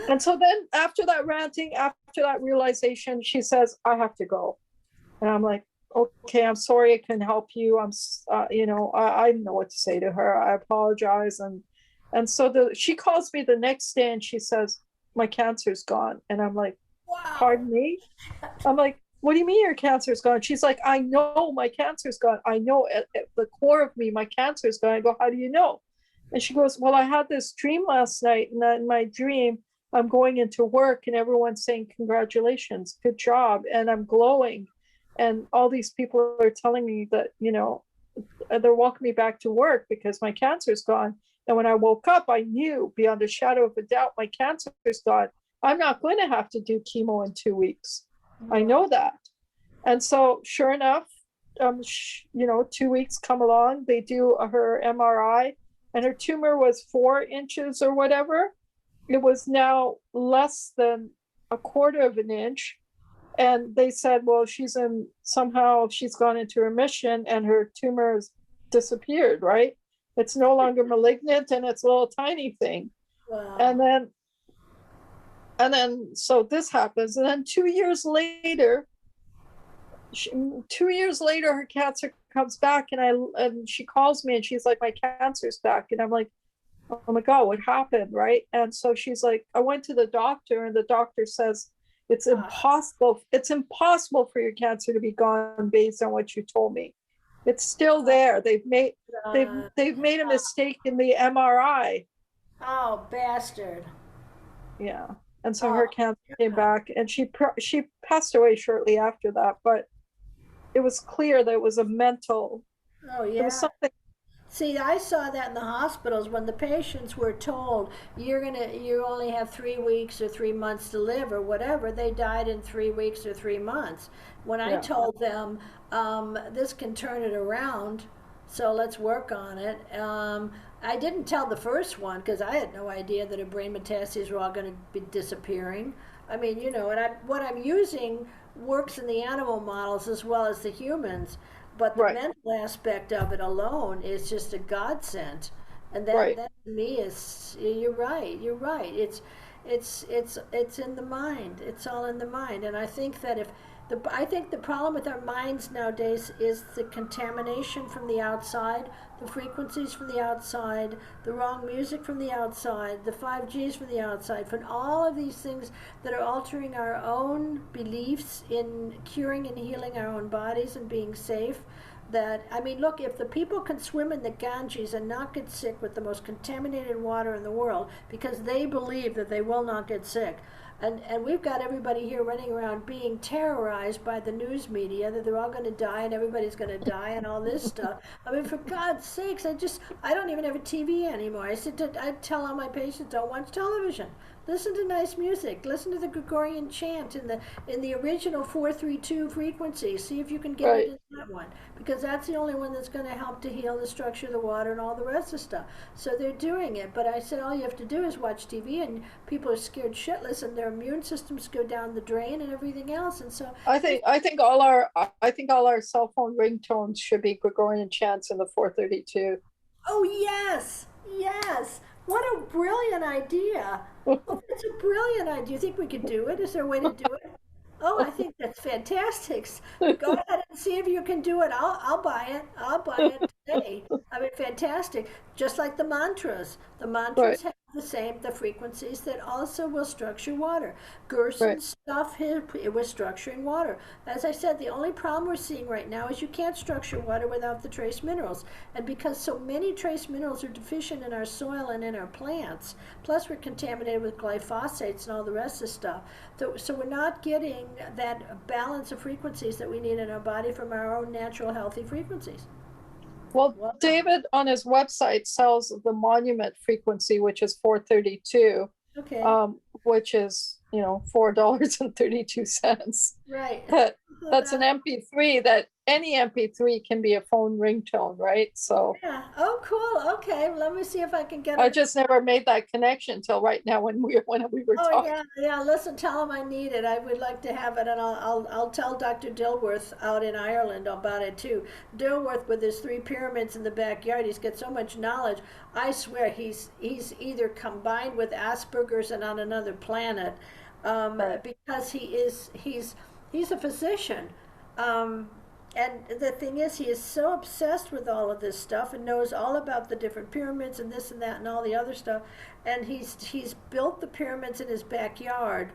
then after that ranting, after that realization, she says, I have to go. And I'm like, okay, I'm sorry I couldn't help you. I know what to say to her. I apologize. And so she calls me the next day and she says, my cancer's gone. And I'm like, wow. Pardon me? I'm like, what do you mean your cancer's gone? She's like, I know my cancer's gone. I know at the core of me, my cancer's gone. I go, how do you know? And she goes, well, I had this dream last night, and in my dream, I'm going into work and everyone's saying, congratulations, good job. And I'm glowing. And all these people are telling me that, they're welcoming me back to work because my cancer's gone. And when I woke up, I knew beyond a shadow of a doubt, my cancer's gone. I'm not going to have to do chemo in 2 weeks. I know that. And so sure enough, 2 weeks come along, they do her MRI, and her tumor was 4 inches or whatever. It was now less than a quarter of an inch. And they said, well, she's gone into remission and her tumor has disappeared, right? It's no longer malignant and it's a little tiny thing. Wow. And then so this happens. And then 2 years later, her cancer comes back, and she calls me and she's like, my cancer's back. And I'm like, oh my God, what happened? Right. And so she's like, I went to the doctor, and the doctor says, it's impossible. It's impossible for your cancer to be gone based on what you told me. It's still there. They've made a mistake in the MRI. Oh, bastard. Yeah. And so her cancer came back, and she passed away shortly after that. But it was clear that it was a mental. Oh, yeah. It was something. See, I saw that in the hospitals when the patients were told you only have 3 weeks or 3 months to live or whatever. They died in 3 weeks or 3 months. When I told them this can turn it around, so let's work on it. I didn't tell the first one because I had no idea that her brain metastases were all going to be disappearing. I mean, and what I'm using works in the animal models as well as the humans. But the mental aspect of it alone is just a godsend. And Right. that to me is, you're right, you're right. It's in the mind. It's all in the mind. And I think that if I think the problem with our minds nowadays is the contamination from the outside, the frequencies from the outside, the wrong music from the outside, the 5Gs from the outside, from all of these things that are altering our own beliefs in curing and healing our own bodies and being safe. That, I mean, look, if the people can swim in the Ganges and not get sick with the most contaminated water in the world because they believe that they will not get sick, and we've got everybody here running around being terrorized by the news media that they're all going to die and everybody's going to die and all this stuff. I mean, for God's sakes, I don't even have a TV anymore. I tell all my patients, don't watch television. Listen to nice music. Listen to the Gregorian chant in the original 432 frequency. See if you can get it Right. in that one, because that's the only one that's going to help to heal the structure of the water and all the rest of the stuff. So they're doing it, but I said all you have to do is watch TV, and people are scared shitless, and their immune systems go down the drain and everything else. And so I think all our cell phone ringtones should be Gregorian chants in the 432. oh, yes, yes. What a brilliant idea. Oh, that's a brilliant idea. Do you think we could do it? Is there a way to do it? Oh, I think that's fantastic. Go ahead and see if you can do it. I'll buy it. I'll buy it today. I mean, fantastic. Just like the mantras. The Right. mantras have the frequencies that also will structure water. Right. Gerson's stuff here, it was structuring water. As I said, the only problem we're seeing right now is you can't structure water without the trace minerals. And because so many trace minerals are deficient in our soil and in our plants, plus we're contaminated with glyphosates and all the rest of the stuff. So we're not getting that balance of frequencies that we need in our body from our own natural healthy frequencies. Well, Wow. David on his website sells the monument frequency, which is 432, Okay. which is, $4.32. Right. That So that's an that, MP3 that any MP3 can be a phone ringtone, right? So yeah. Oh, cool. Okay. Let me see if I can get I it. just never made that connection till right now when we were Oh talking. yeah, yeah. Listen, tell him I need it. I would like to have it, and I'll tell Dr. Dilworth out in Ireland about it too. Dilworth with his three pyramids in the backyard, he's got so much knowledge. I swear he's either combined with Asperger's and on another planet, Right. because he's a physician. Um, and the thing is, he is so obsessed with all of this stuff and knows all about the different pyramids and this and that and all the other stuff. And he's built the pyramids in his backyard.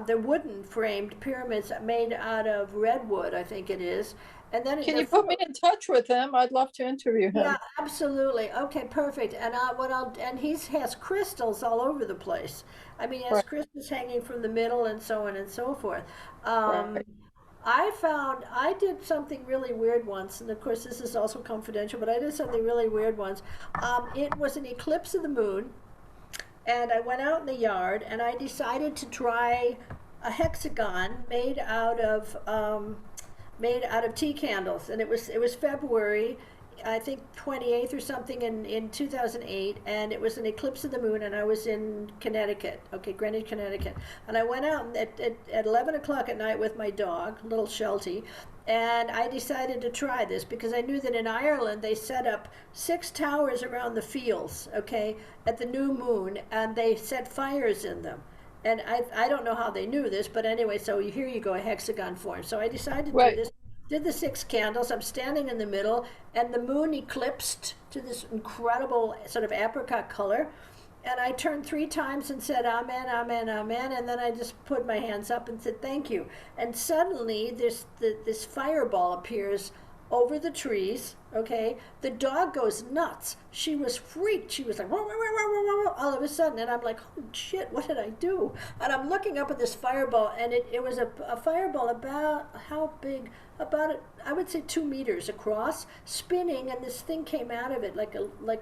They're wooden framed pyramids made out of redwood, I think it is. And then Can they're you put full me of, in touch with him? I'd love to interview yeah, him. absolutely. Okay, perfect. And he has crystals all over the place. I mean, he has Right. crystals hanging from the middle and so on and so forth. Um, Right. I did something really weird once, and of course this is also confidential, but I did something really weird once. It was an eclipse of the moon, and I went out in the yard and I decided to try a hexagon made out of tea candles, and it was February, I think 28th or something in 2008, and it was an eclipse of the moon, and I was in Connecticut, okay, Greenwich, Connecticut, and I went out at 11 o'clock at night with my dog, little Sheltie, and I decided to try this because I knew that in Ireland they set up 6 towers around the fields, okay, at the new moon, and they set fires in them. And I don't know how they knew this, but anyway, so here you go, a hexagon form. So I decided to do Right. this, did the 6 candles. I'm standing in the middle, and the moon eclipsed to this incredible sort of apricot color. And I turned 3 times and said, Amen, Amen, Amen. And then I just put my hands up and said, Thank you. And suddenly, this fireball appears over the trees. Okay, the dog goes nuts. She was freaked. She was like, whoa, whoa, whoa, whoa, whoa, whoa, all of a sudden, and I'm like, oh shit, what did I do? And I'm looking up at this fireball, and it was a fireball about how big? About I would say 2 meters across, spinning, and this thing came out of it like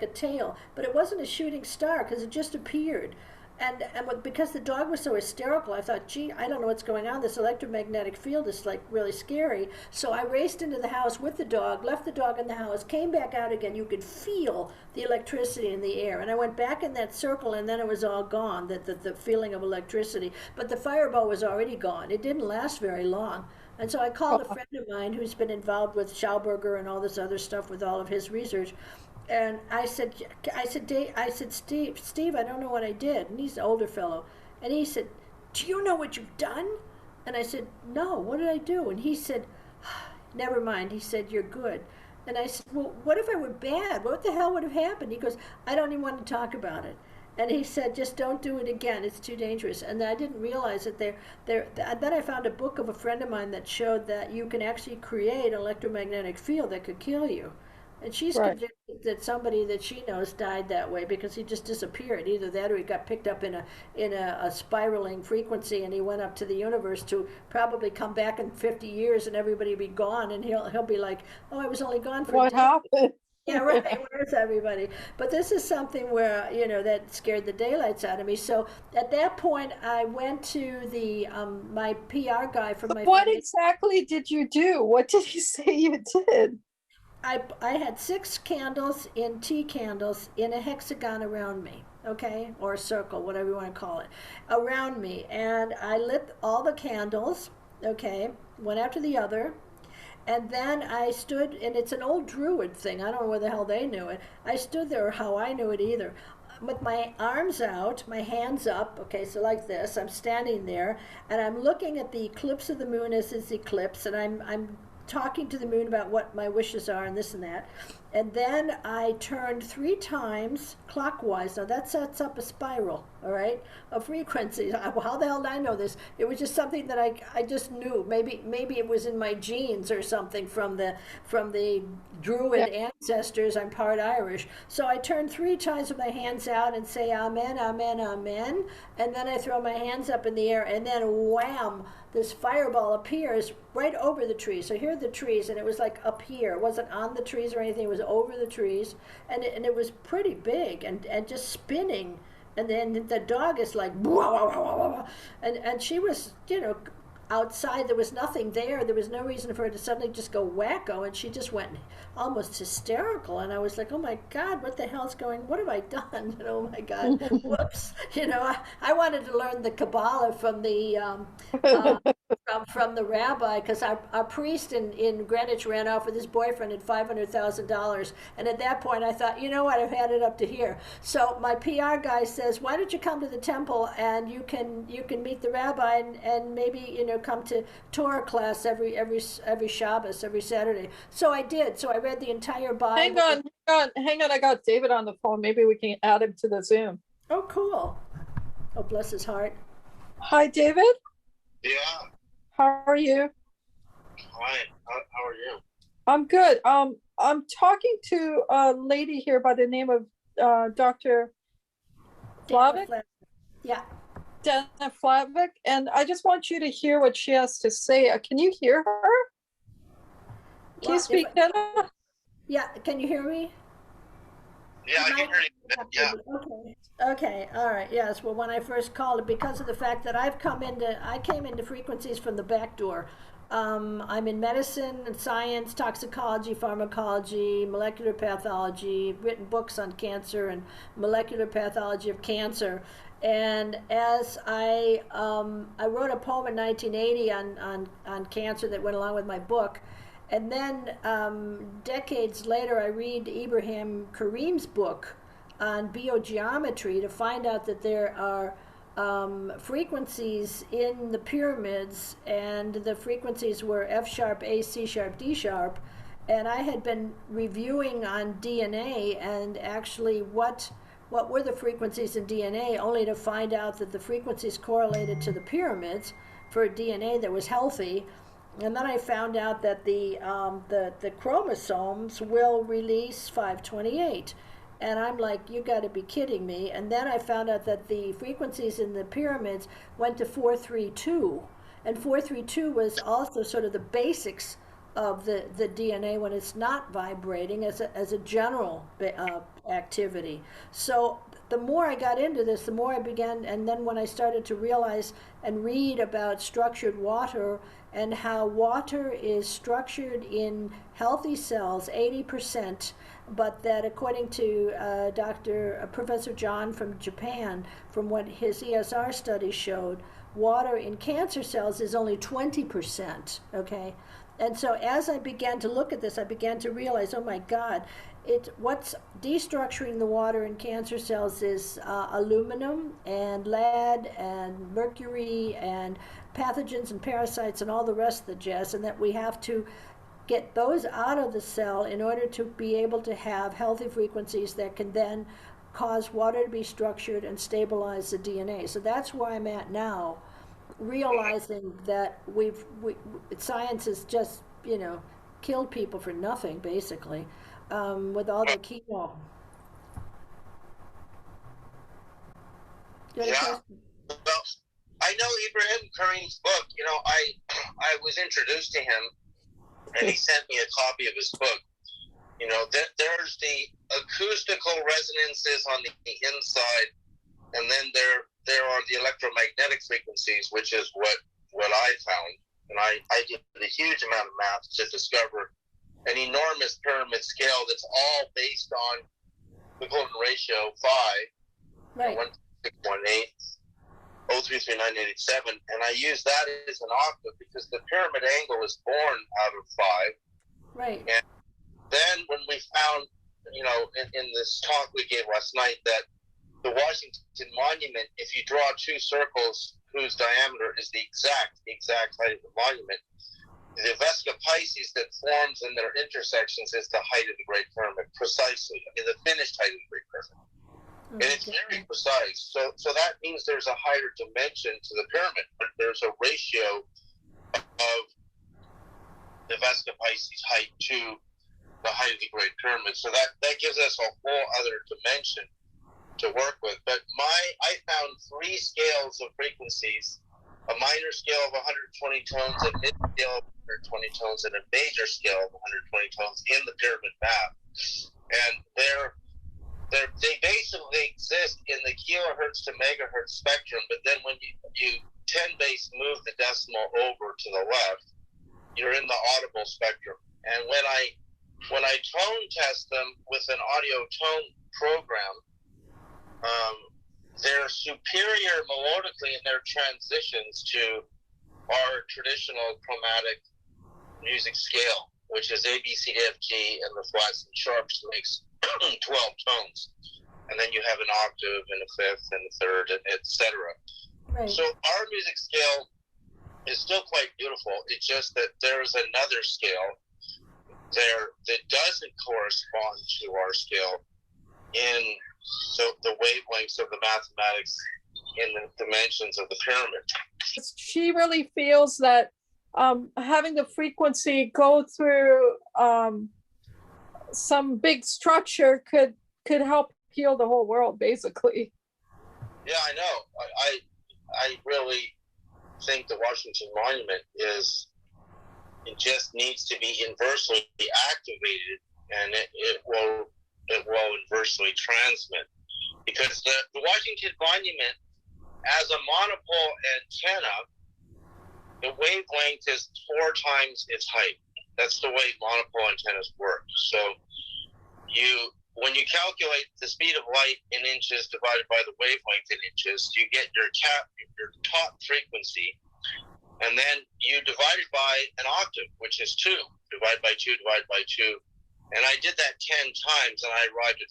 a tail, but it wasn't a shooting star because it just appeared. And because the dog was so hysterical, I thought, gee, I don't know what's going on. This electromagnetic field is like really scary. So I raced into the house with the dog, left the dog in the house, came back out again. You could feel the electricity in the air. And I went back in that circle, and then it was all gone, the feeling of electricity. But the fireball was already gone. It didn't last very long. And so I called a Oh, friend of mine who's been involved with Schauberger and all this other stuff with all of his research. And I said, Steve, I don't know what I did. And he's an older fellow. And he said, do you know what you've done? And I said, no, what did I do? And he said, never mind. He said, you're good. And I said, well, what if I were bad? What the hell would have happened? He goes, I don't even want to talk about it. And he said, just don't do it again. It's too dangerous. And I didn't realize that then I found a book of a friend of mine that showed that you can actually create an electromagnetic field that could kill you. And she's Right. convinced that somebody that she knows died that way because he just disappeared. Either that or he got picked up in a spiraling frequency and he went up to the universe to probably come back in 50 years and everybody will be gone and he'll be like, oh, I was only gone for a What day. happened? Yeah, right. Where's everybody? But this is something where, that scared the daylights out of me. So at that point, I went to the my PR guy from my What foundation. exactly did you do? What did he say you did? I had 6 candles in tea candles in a hexagon around me, okay, or a circle, whatever you want to call it, around me, and I lit all the candles, okay, one after the other, and then I stood, and it's an old druid thing. I don't know where the hell they knew it. I stood there, or how I knew it either, with my arms out, my hands up, okay, so like this. I'm standing there, and I'm looking at the eclipse of the moon as it's eclipse, and I'm talking to the moon about what my wishes are and this and that. And then I turned 3 times clockwise. Now that sets up a spiral, all right, of frequencies. How the hell did I know this? It was just something that I just knew. Maybe it was in my genes or something from the Druid ancestors. I'm part Irish. So I turn 3 times with my hands out and say Amen, Amen, Amen. And then I throw my hands up in the air and then wham, this fireball appears right over the trees. So here are the trees, and it was like up here. It wasn't on the trees or anything. It was over the trees, and it was pretty big and just spinning. And then the dog is like, and she was, outside. There was nothing there. There was no reason for her to suddenly just go wacko, and she just went almost hysterical. And I was like, oh my God, what the hell's going, what have I done? Oh my God, whoops. I wanted to learn the Kabbalah from the from the rabbi, because our priest in Greenwich ran off with his boyfriend at $500,000, and at that point I thought, you know what, I've had it up to here. So my PR guy says, why don't you come to the temple and you can meet the rabbi and maybe come to Torah class every Shabbos, every Saturday. So I did. So I read the entire Bible. Hang on. I got David on the phone. Maybe we can add him to the Zoom. Oh, cool. Oh, bless his heart. Hi, David. Yeah, How are you? fine. How are you? I'm good. I'm talking to a lady here by the name of Dr. Flavin, Yeah. Dana Flavik, and I just want you to hear what she has to say. Can you hear her? Can you speak, Dana? Yeah. Can you hear me? Yeah, I can hear you. Yeah. Okay. All right. Yes. Well, when I first called it, because of the fact that I came into frequencies from the back door. I'm in medicine and science, toxicology, pharmacology, molecular pathology, written books on cancer and molecular pathology of cancer. And as I wrote a poem in 1980 on cancer that went along with my book. And then decades later, I read Ibrahim Karim's book on biogeometry to find out that there are frequencies in the pyramids, and the frequencies were F sharp, A, C sharp, D sharp. And I had been reviewing on DNA and actually what were the frequencies in DNA, only to find out that the frequencies correlated to the pyramids for DNA that was healthy. And then I found out that the chromosomes will release 528. And I'm like, you got to be kidding me. And then I found out that the frequencies in the pyramids went to 432. And 432 was also sort of the basics of the DNA when it's not vibrating as a general activity. So the more I got into this, the more I began, and then when I started to realize and read about structured water and how water is structured in healthy cells, 80%, but that according to Professor John from Japan, from what his ESR study showed, water in cancer cells is only 20%, okay? And so as I began to look at this, I began to realize, oh my God, what's destructuring the water in cancer cells is aluminum and lead and mercury and pathogens and parasites and all the rest of the jazz, and that we have to get those out of the cell in order to be able to have healthy frequencies that can then cause water to be structured and stabilize the DNA. So that's where I'm at now, realizing that science has just, killed people for nothing, basically, with all the chemo. You had a Yeah. question? Well, I know Ibrahim Karim's book. I was introduced to him, and he sent me a copy of his book. There's the acoustical resonances on the inside, and then there are the electromagnetic frequencies, which is what I found. And I did a huge amount of math to discover an enormous pyramid scale that's all based on the golden ratio 5, Right. 1.618, 0.33987, and I use that as an octave because the pyramid angle is born out of 5. Right. And then when we found, in this talk we gave last night, that the Washington Monument, if you draw 2 circles whose diameter is the exact height of the monument, the Vesca Pisces that forms in their intersections is the height of the Great Pyramid, precisely. The finished height of the Great Pyramid. And it's very precise. So that means there's a higher dimension to the pyramid, but there's a ratio of the Vesca Pisces height to the height of the Great Pyramid. So that gives us a whole other dimension to work with. But I found 3 scales of frequencies: a minor scale of 120 tones, a mid scale of 120 tones, and a major scale of 120 tones in the pyramid map. And they basically exist in the kilohertz to megahertz spectrum, but then when you 10 base move the decimal over to the left, you're in the audible spectrum. And when I tone test them with an audio tone program, they're superior melodically in their transitions to our traditional chromatic music scale, which is A, B, C, D, F, G, and the flats and sharps makes 12 tones. And then you have an octave and a fifth and a third, etc. Right. So our music scale is still quite beautiful. It's just that there is another scale there that doesn't correspond to our scale in the wavelengths of the mathematics in the dimensions of the pyramid. She really feels that having the frequency go through some big structure could help heal the whole world, basically. Yeah, I know. I really think the Washington Monument just needs to be inversely activated, and it will inversely transmit, because the Washington Monument, as a monopole antenna, the wavelength is 4 times its height. That's the way monopole antennas work. So when you calculate the speed of light in inches divided by the wavelength in inches, you get your top frequency, and then you divide it by an octave, which is 2. Divide by 2, divide by 2. And I did that 10 times, and I arrived at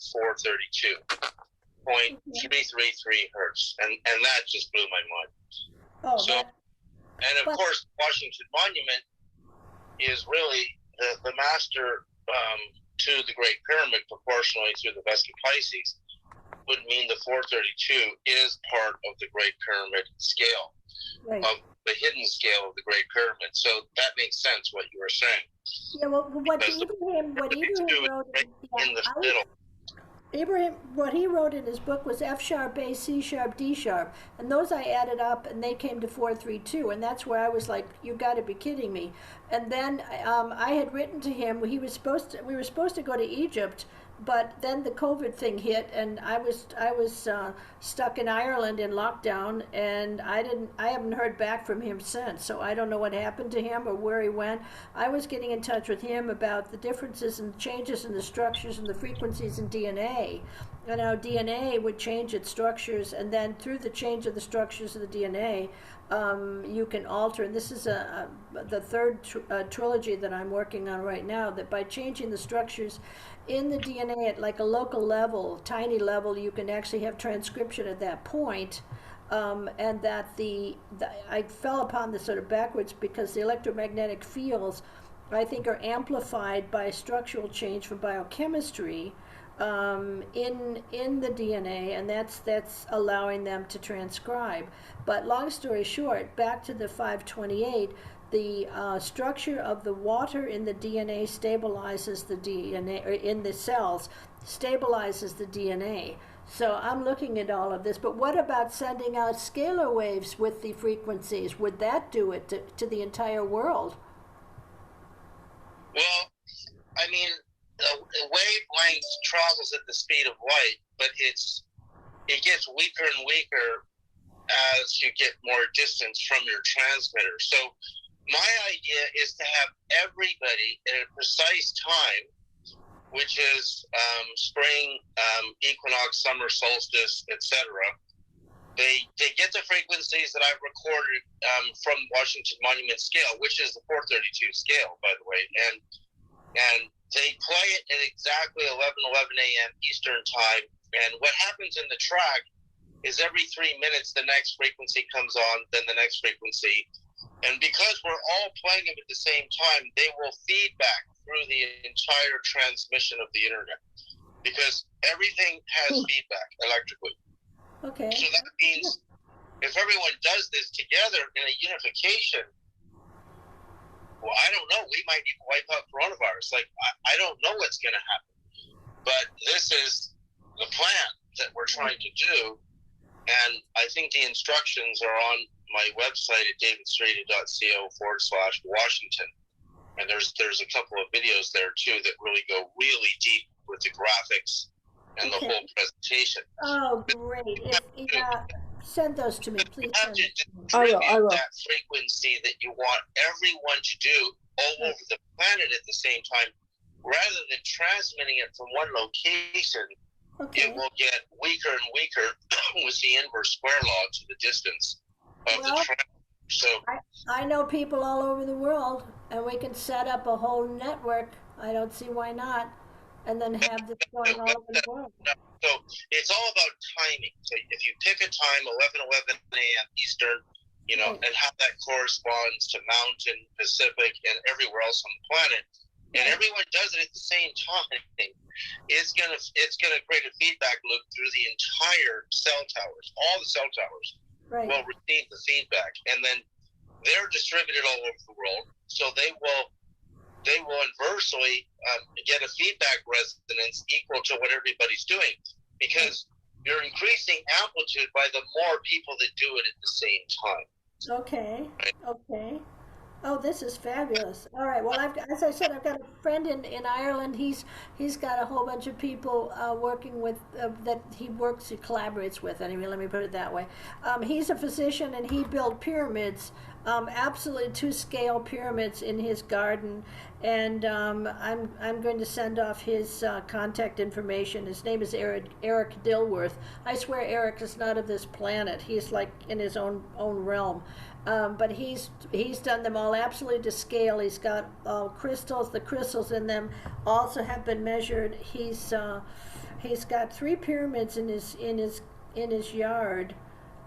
432.333 hertz. And that just blew my mind. And of course, Washington Monument is really the master to the Great Pyramid, proportionally through the Vesca Pisces, would mean the 432 is part of the Great Pyramid scale, Right. of the hidden scale of the Great Pyramid. So that makes sense what you were saying. Yeah, well, what Ibrahim wrote in the middle. Abraham, what he wrote in his book was F sharp, A, C sharp, D sharp, and those I added up, and they came to 432, and that's where I was like, "You got to be kidding me!" And then I had written to him. We were supposed to go to Egypt, but then the COVID thing hit, and I was stuck in Ireland in lockdown, and I haven't heard back from him since. So I don't know what happened to him or where he went. I was getting in touch with him about the differences and changes in the structures and the frequencies in DNA, and our DNA would change its structures, and then through the change of the structures of the DNA, you can alter. And this is the third trilogy that I'm working on right now. That by changing the structures in the DNA at like a local level, tiny level, you can actually have transcription at that point. And that I fell upon this sort of backwards because the electromagnetic fields, I think, are amplified by structural change from biochemistry in the DNA, and that's allowing them to transcribe. But long story short, back to the 528, the structure of the water in the DNA stabilizes the DNA, or in the cells, stabilizes the DNA. So I'm looking at all of this, but what about sending out scalar waves with the frequencies? Would that do it to the entire world? Well, I mean, the wavelength travels at the speed of light, but it gets weaker and weaker as you get more distance from your transmitter. So my idea is to have everybody at a precise time, which is spring, equinox, summer solstice, etc. They get the frequencies that I've recorded from Washington Monument scale, which is the 432 scale, by the way, and they play it at exactly 11 a.m. Eastern time. And what happens in the track is every 3 minutes the next frequency comes on, then the next frequency. And because we're all playing them at the same time, they will feed back through the entire transmission of the internet, because everything has feedback electrically. Okay. So that means if everyone does this together in a unification, well, I don't know, we might even wipe out coronavirus. Like, I don't know what's going to happen. But this is the plan that we're trying to do. And I think the instructions are on my website at davidstrada.co/Washington. And there's a couple of videos there, too, that really go really deep with the graphics and the whole presentation. Oh, great. Send those to me, please. You have to distribute that frequency that you want everyone to do all over the planet at the same time. Rather than transmitting it from one location, it will get weaker and weaker with the inverse square law to the distance of the transmitter. So I know people all over the world, and we can set up a whole network. I don't see why not. And then have this going all over the world. So it's all about timing. So if you pick a time, 11 a.m. Eastern, and how that corresponds to Mountain, Pacific, and everywhere else on the planet, and everyone does it at the same time, it's gonna create a feedback loop through the entire cell towers. All the cell towers will receive the feedback, and then they're distributed all over the world. So they will inversely get a feedback resonance equal to what everybody's doing, because you're increasing amplitude by the more people that do it at the same time. Okay. Okay. Oh, this is fabulous. All right. Well, as I said, I've got a friend in Ireland. He's got a whole bunch of people working with that he collaborates with. Anyway, let me put it that way. He's a physician, and he built pyramids, absolutely to-scale pyramids in his garden. And I'm going to send off his contact information. His name is Eric Dilworth. I swear Eric is not of this planet. He's like in his own realm. But he's done them all absolutely to scale. He's got crystals. The crystals in them also have been measured. He's got 3 pyramids in his yard.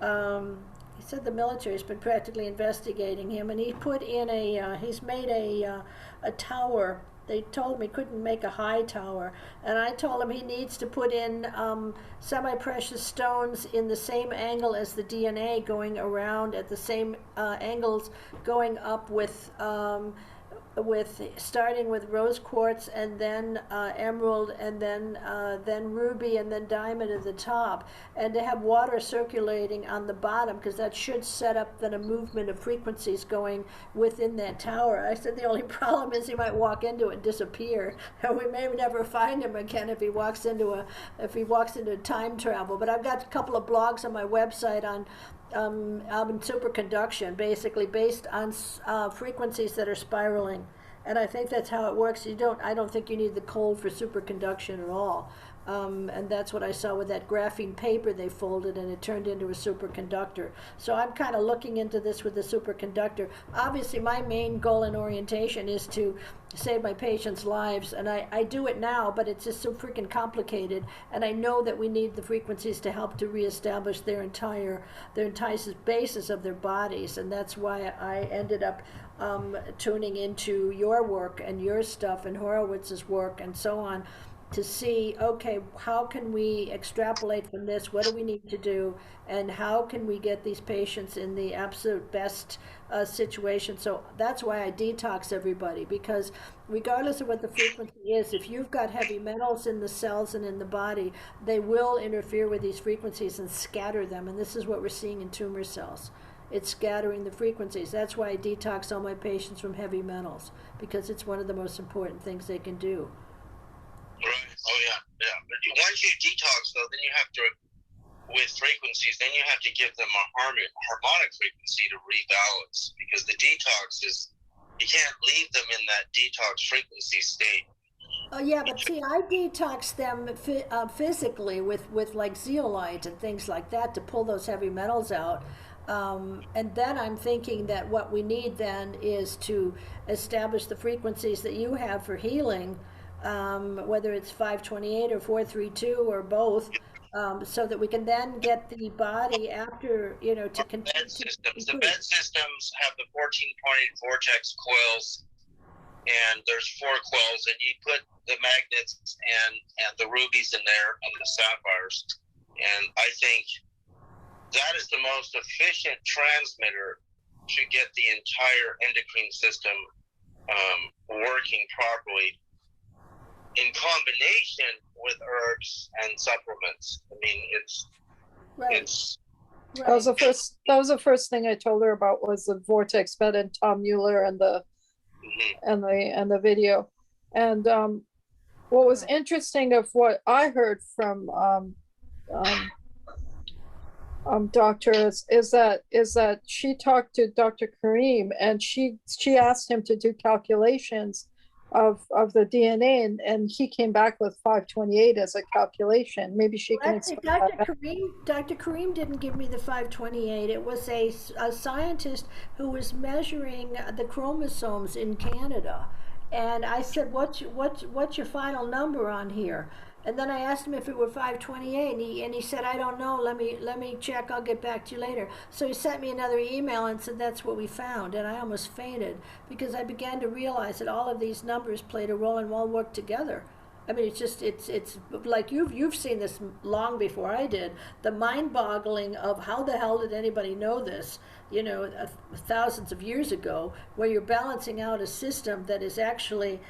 He said the military's been practically investigating him, and he put in he's made a tower. They told him he couldn't make a high tower, and I told him he needs to put in semi-precious stones in the same angle as the DNA, going around at the same angles, going up with starting with rose quartz, and then emerald, and then ruby, and then diamond at the top, and to have water circulating on the bottom, because that should set up then a movement of frequencies going within that tower. I said the only problem is he might walk into it and disappear, and we may never find him again if he walks into time travel. But I've got a couple of blogs on my website on superconduction, basically based on frequencies that are spiraling, and I think that's how it works. I don't think you need the cold for superconduction at all. And that's what I saw with that graphene paper they folded, and it turned into a superconductor. So I'm kind of looking into this with the superconductor. Obviously, my main goal and orientation is to save my patients' lives, and I do it now, but it's just so freaking complicated. And I know that we need the frequencies to help to reestablish their entire basis of their bodies, and that's why I ended up tuning into your work and your stuff and Horowitz's work and so on, to see, okay, how can we extrapolate from this? What do we need to do? And how can we get these patients in the absolute best situation? So that's why I detox everybody, because regardless of what the frequency is, if you've got heavy metals in the cells and in the body, they will interfere with these frequencies and scatter them. And this is what we're seeing in tumor cells. It's scattering the frequencies. That's why I detox all my patients from heavy metals, because it's one of the most important things they can do. Right. Oh yeah, yeah. But once you detox, though, then you have to, with frequencies, then you have to give them a harmonic frequency to rebalance, because the detox is, you can't leave them in that detox frequency state. Oh yeah, but see, I detox them physically with like zeolite and things like that to pull those heavy metals out. And then I'm thinking that what we need then is to establish the frequencies that you have for healing, whether it's 528 or 432 or both, so that we can then get the body after, to continue. The bed systems have the 14-pointed vortex coils, and there's 4 coils, and you put the magnets and the rubies in there and the sapphires. And I think that is the most efficient transmitter to get the entire endocrine system working properly, in combination with herbs and supplements. I mean, it's Right. That was the first thing I told her about, was the vortex bed and Tom Mueller and the the video. And what was interesting of what I heard from doctors is that she talked to Dr. Kareem, and she asked him to do calculations of the DNA, and he came back with 528 as a calculation. Maybe she can Actually, explain that. Dr. Kareem didn't give me the 528. It was a scientist who was measuring the chromosomes in Canada. And I said, what's your final number on here? And then I asked him if it were 528, and he said, I don't know. Let me check. I'll get back to you later. So he sent me another email and said that's what we found, and I almost fainted, because I began to realize that all of these numbers played a role and all worked together. I mean, it's like you've seen this long before I did. The mind-boggling of how the hell did anybody know this? Thousands of years ago, where you're balancing out a system that has actually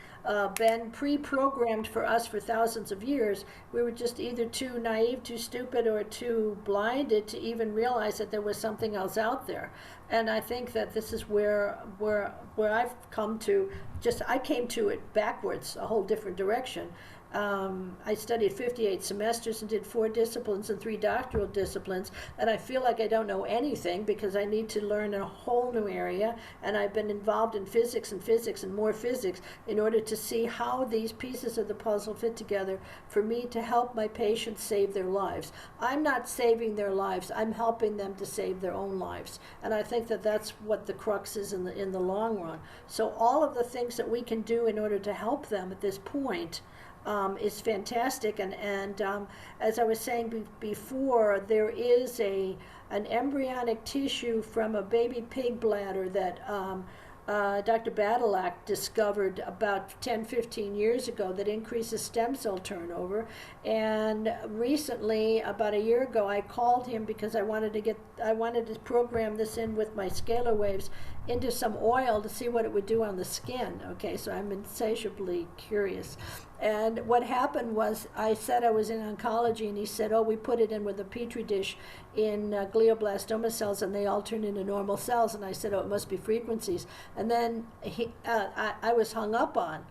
been pre-programmed for us for thousands of years. We were just either too naive, too stupid, or too blinded to even realize that there was something else out there. And I think that this is where I've come to. I came to it backwards, a whole different direction. I studied 58 semesters and did 4 disciplines and 3 doctoral disciplines, and I feel like I don't know anything because I need to learn a whole new area, and I've been involved in physics and more physics in order to see how these pieces of the puzzle fit together for me to help my patients save their lives. I'm not saving their lives, I'm helping them to save their own lives, and I think that that's what the crux is in the long run. So all of the things that we can do in order to help them at this point is fantastic. And as I was saying before, there is an embryonic tissue from a baby pig bladder that Dr. Badalak discovered about 10-15 years ago that increases stem cell turnover. And recently, about a year ago, I called him because I wanted to program this in with my scalar waves into some oil to see what it would do on the skin. Okay, so I'm insatiably curious. And what happened was, I said I was in oncology, and he said, oh, we put it in with a petri dish in glioblastoma cells, and they all turn into normal cells. And I said, oh, it must be frequencies. And then I was hung up on,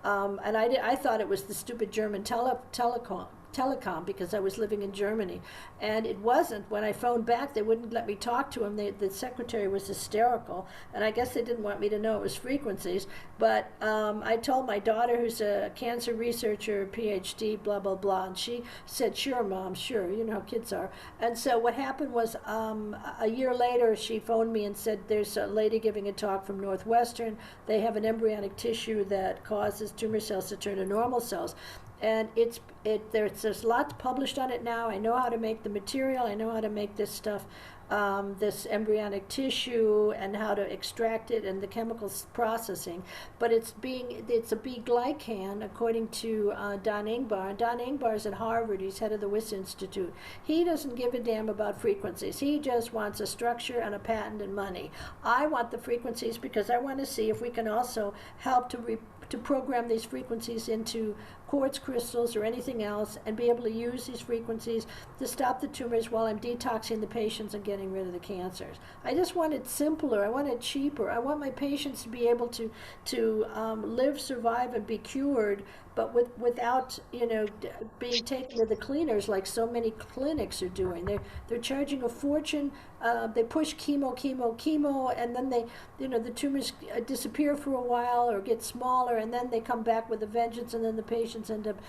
and I thought it was the stupid German telecom telecom because I was living in Germany. And it wasn't. When I phoned back, they wouldn't let me talk to him. The secretary was hysterical. And I guess they didn't want me to know it was frequencies. But I told my daughter, who's a cancer researcher, PhD, blah, blah, blah. And she said, sure, Mom, sure. You know how kids are. And so what happened was a year later, she phoned me and said, there's a lady giving a talk from Northwestern. They have an embryonic tissue that causes tumor cells to turn to normal cells. And there's lots published on it now. I know how to make the material. I know how to make this stuff, this embryonic tissue, and how to extract it and the chemical processing. But it's a B glycan, according to Don Ingbar. And Don Ingbar is at Harvard. He's head of the Wyss Institute. He doesn't give a damn about frequencies. He just wants a structure and a patent and money. I want the frequencies because I want to see if we can also help to program these frequencies into quartz crystals or anything else and be able to use these frequencies to stop the tumors while I'm detoxing the patients and getting rid of the cancers. I just want it simpler. I want it cheaper. I want my patients to be able to live, survive, and be cured, but without being taken to the cleaners like so many clinics are doing. They're charging a fortune. They push chemo, and then the tumors disappear for a while or get smaller, and then they come back with a vengeance, and then the patients end up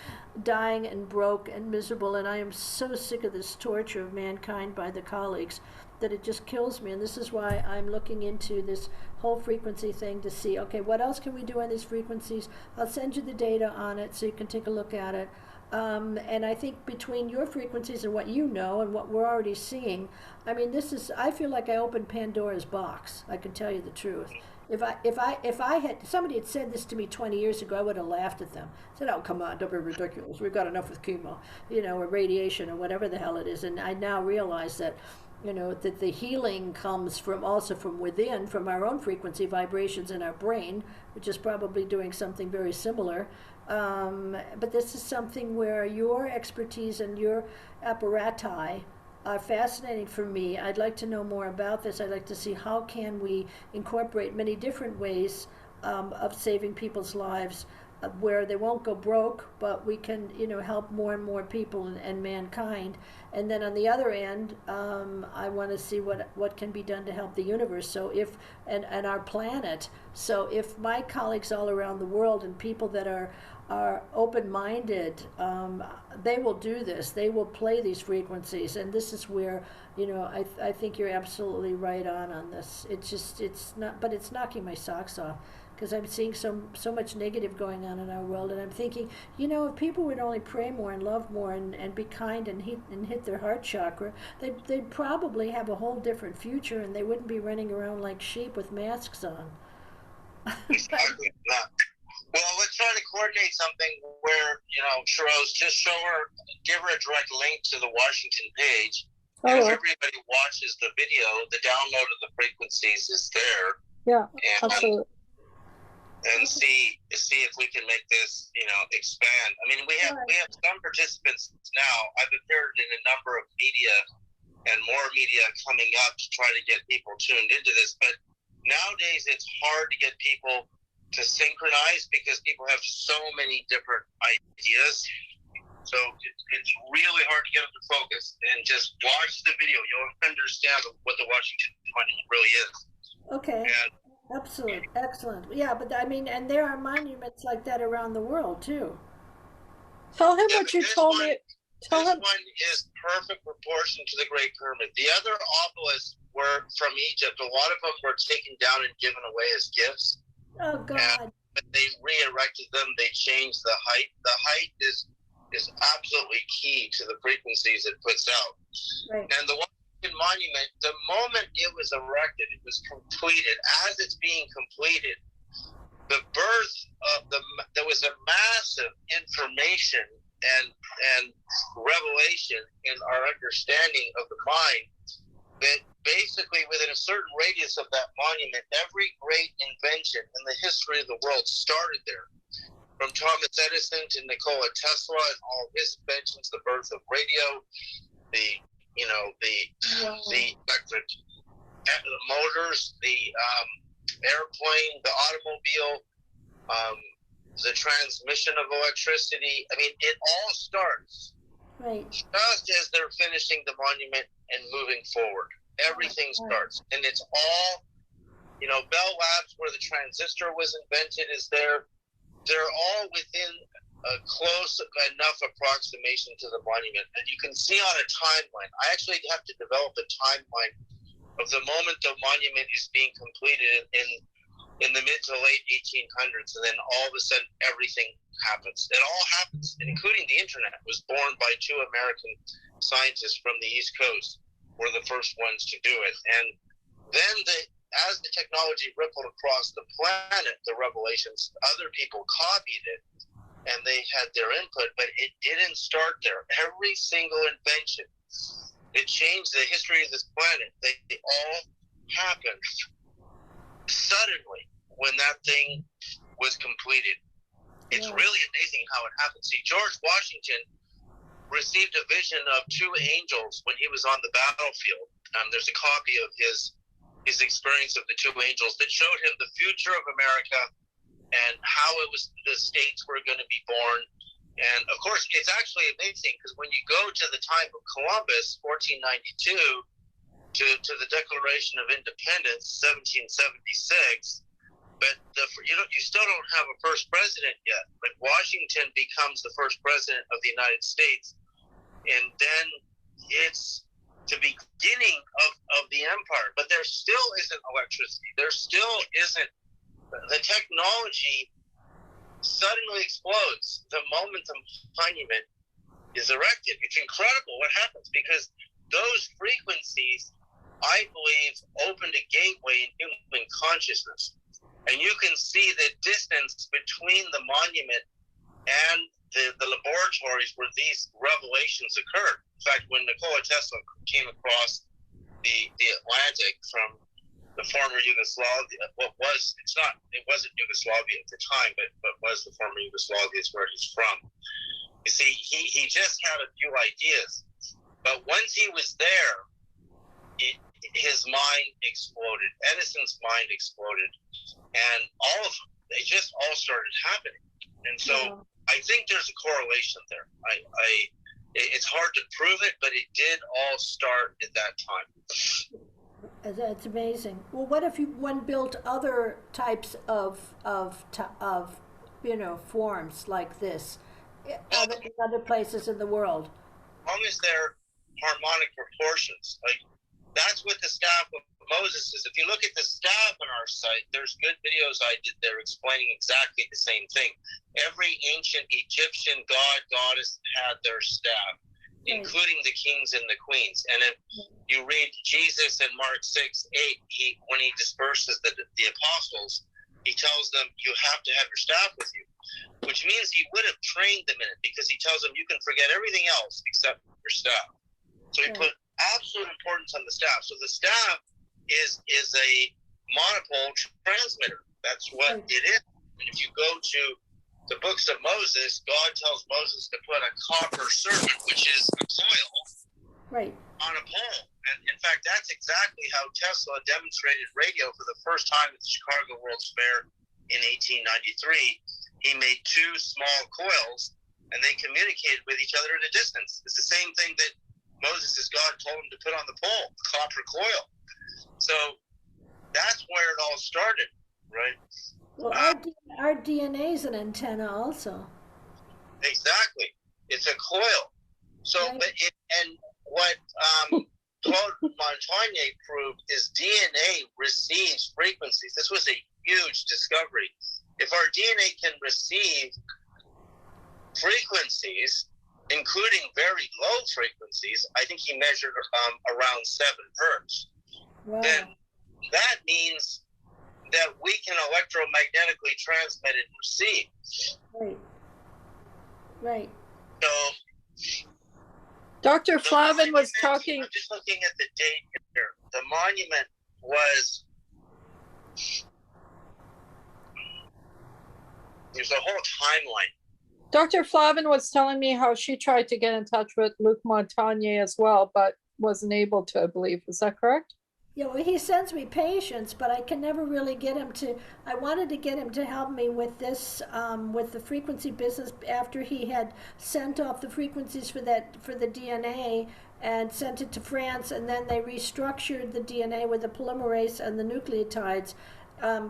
dying and broke and miserable. And I am so sick of this torture of mankind by the colleagues that it just kills me. And this is why I'm looking into this whole frequency thing to see, okay, what else can we do on these frequencies? I'll send you the data on it so you can take a look at it. And I think between your frequencies and what you know and what we're already seeing, I mean, I feel like I opened Pandora's box. I can tell you the truth. If I had, somebody had said this to me 20 years ago, I would have laughed at them. Said, oh, come on, don't be ridiculous. We've got enough with chemo, or radiation or whatever the hell it is. And I now realize that, that the healing comes also from within, from our own frequency vibrations in our brain, which is probably doing something very similar. But this is something where your expertise and your apparati are fascinating for me. I'd like to know more about this. I'd like to see how can we incorporate many different ways of saving people's lives where they won't go broke, but we can, help more and more people and mankind. And then on the other end, I want to see what can be done to help the universe. So and our planet. So if my colleagues all around the world and people that are open-minded, they will do this. They will play these frequencies, and this is where I think you're absolutely right on this. It's knocking my socks off because I'm seeing so much negative going on in our world, and I'm thinking, if people would only pray more and love more and be kind and hit their heart chakra, they'd probably have a whole different future, and they wouldn't be running around like sheep with masks on. Exactly. Well, let's try to coordinate something where, Shiroz, just give her a direct link to the Washington page. And if everybody watches the video, the download of the frequencies is there. Yeah, absolutely. And see if we can make this, expand. I mean, we have some participants now. I've appeared in a number of media and more media coming up to try to get people tuned into this. But nowadays, it's hard to get people to synchronize because people have so many different ideas. So it's really hard to get them to focus. And just watch the video. You'll understand what the Washington Monument really is. Okay. Absolutely. Excellent. Yeah, but I mean, and there are monuments like that around the world, too. Tell him what you told me. This one is perfect proportion to the Great Pyramid. The other obelisks were from Egypt. A lot of them were taken down and given away as gifts. Oh, God. And they re-erected them. They changed the height. The height is absolutely key to the frequencies it puts out. Right. And the Washington Monument, the moment it was erected, it was completed. As it's being completed, the birth of there was a massive information and revelation in our understanding of the mind that basically within a certain radius of that monument, every great invention in the history of the world started there. From Thomas Edison to Nikola Tesla and all of his inventions, the birth of radio, the electric motors, the airplane, the automobile, the transmission of electricity. I mean, it all starts Right. Just as they're finishing the monument and moving forward, everything starts, and it's all, you know, Bell Labs, where the transistor was invented, is there. They're all within a close enough approximation to the monument, and you can see on a timeline. I actually have to develop a timeline of the moment the monument is being completed in the mid to late 1800s, and then all of a sudden everything happens. It all happens, including the internet. It was born by two American scientists from the East Coast, were the first ones to do it. And then as the technology rippled across the planet, the revelations, other people copied it, and they had their input, but it didn't start there. Every single invention, it changed the history of this planet. They all happened suddenly when that thing was completed. It's really amazing how it happened. See, George Washington received a vision of two angels when he was on the battlefield. There's a copy of his experience of the two angels that showed him the future of America and how the states were going to be born. And of course, it's actually amazing because when you go to the time of Columbus, 1492, to the Declaration of Independence, 1776, but you still don't have a first president yet. But Washington becomes the first president of the United States, and then it's the beginning of the empire. But there still isn't electricity. There still isn't. The technology suddenly explodes the moment the monument is erected. It's incredible what happens, because those frequencies, I believe, opened a gateway in human consciousness. And you can see the distance between the monument and the laboratories where these revelations occurred. In fact, when Nikola Tesla came across the Atlantic from the former Yugoslavia, it wasn't Yugoslavia at the time, but was the former Yugoslavia, is where he's from. You see, he just had a few ideas, but once he was there, his mind exploded. Edison's mind exploded, and all of them, they just all started happening. And so I think there's a correlation there. It's hard to prove it, but it did all start at that time. That's amazing. Well, what if one built other types of forms like this in other places in the world? As long as they're harmonic proportions, like that's what the staff of Moses is. If you look at the staff on our site, there's good videos I did there explaining exactly the same thing. Every ancient Egyptian god, goddess had their staff, including the kings and the queens. And if you read Jesus in Mark 6:8, when he disperses the apostles, he tells them, you have to have your staff with you, which means he would have trained them in it, because he tells them you can forget everything else except your staff. So he put absolute importance on the staff. So the staff is a monopole transmitter. That's what it is. And if you go to the books of Moses, God tells Moses to put a copper serpent, which is a coil, on a pole. And in fact, that's exactly how Tesla demonstrated radio for the first time at the Chicago World's Fair in 1893. He made two small coils, and they communicated with each other at a distance. It's the same thing that Moses' God told him to put on the pole, the copper coil. So that's where it all started, right? Well, our DNA is an antenna also. Exactly. It's a coil. So, and what Claude Montagnier proved is DNA receives frequencies. This was a huge discovery. If our DNA can receive frequencies, including very low frequencies, I think he measured around 7 hertz. Wow. Then that means that we can electromagnetically transmit and receive. Right. So, Dr. Flavin was talking. I'm just looking at the date here. The monument was. There's a whole timeline. Dr. Flavin was telling me how she tried to get in touch with Luc Montagnier as well, but wasn't able to, I believe. Is that correct? Yeah, well, he sends me patients, but I can never really get him to. I wanted to get him to help me with this, with the frequency business after he had sent off the frequencies for the DNA and sent it to France, and then they restructured the DNA with the polymerase and the nucleotides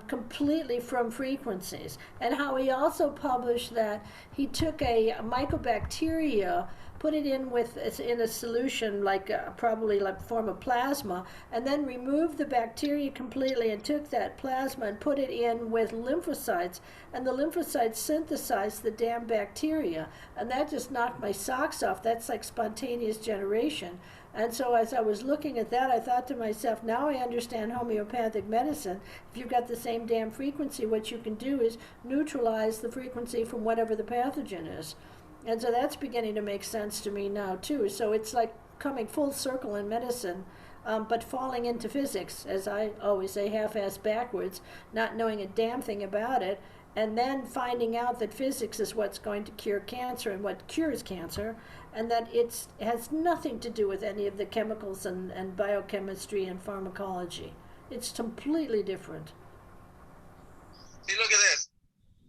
completely from frequencies. And how he also published that he took a mycobacteria, put it in with in a solution like probably like form of plasma, and then removed the bacteria completely and took that plasma and put it in with lymphocytes, and the lymphocytes synthesized the damn bacteria, and that just knocked my socks off. That's like spontaneous generation. And so as I was looking at that, I thought to myself, now I understand homeopathic medicine. If you've got the same damn frequency, what you can do is neutralize the frequency from whatever the pathogen is. And so that's beginning to make sense to me now, too. So it's like coming full circle in medicine, but falling into physics, as I always say, half-ass backwards, not knowing a damn thing about it, and then finding out that physics is what's going to cure cancer and what cures cancer, and that it has nothing to do with any of the chemicals and biochemistry and pharmacology. It's completely different. See, look at this.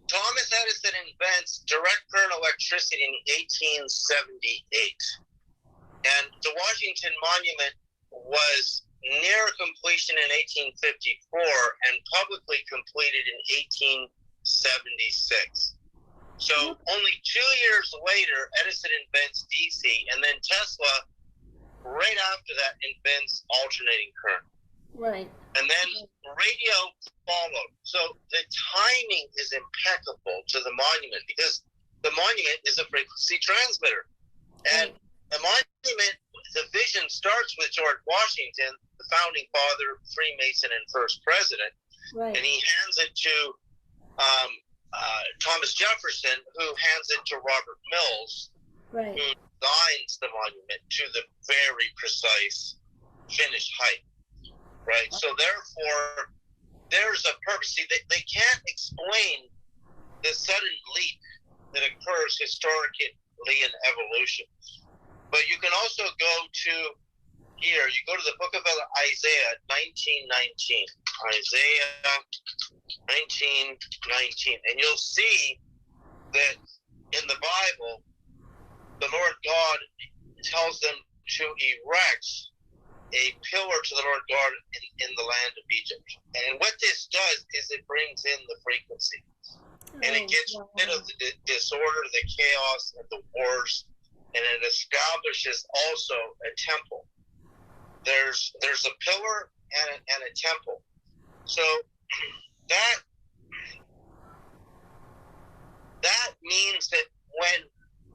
Thomas Edison invents direct current electricity in 1878. And the Washington Monument was near completion in 1854 and publicly completed in 1876. So only 2 years later, Edison invents DC, and then Tesla, right after that, invents alternating current. Right. And then radio followed. So the timing is impeccable to the monument because the monument is a frequency transmitter. And the monument, the vision starts with George Washington, the founding father, Freemason, and first president. Right. And he hands it to Thomas Jefferson, who hands it to Robert Mills, right, who designs the monument to the very precise finished height. Right? So therefore, there's a purpose. See, they can't explain the sudden leap that occurs historically in evolution. But you can also go to here. You go to the book of Isaiah 19:19. Isaiah 19:19. And you'll see that in the Bible, the Lord God tells them to erect a pillar to the Lord God in the land of Egypt. And what this does is it brings in the frequency. And it gets rid of the disorder, the chaos, and the wars, and it establishes also a temple. There's a pillar and a temple. So that means that when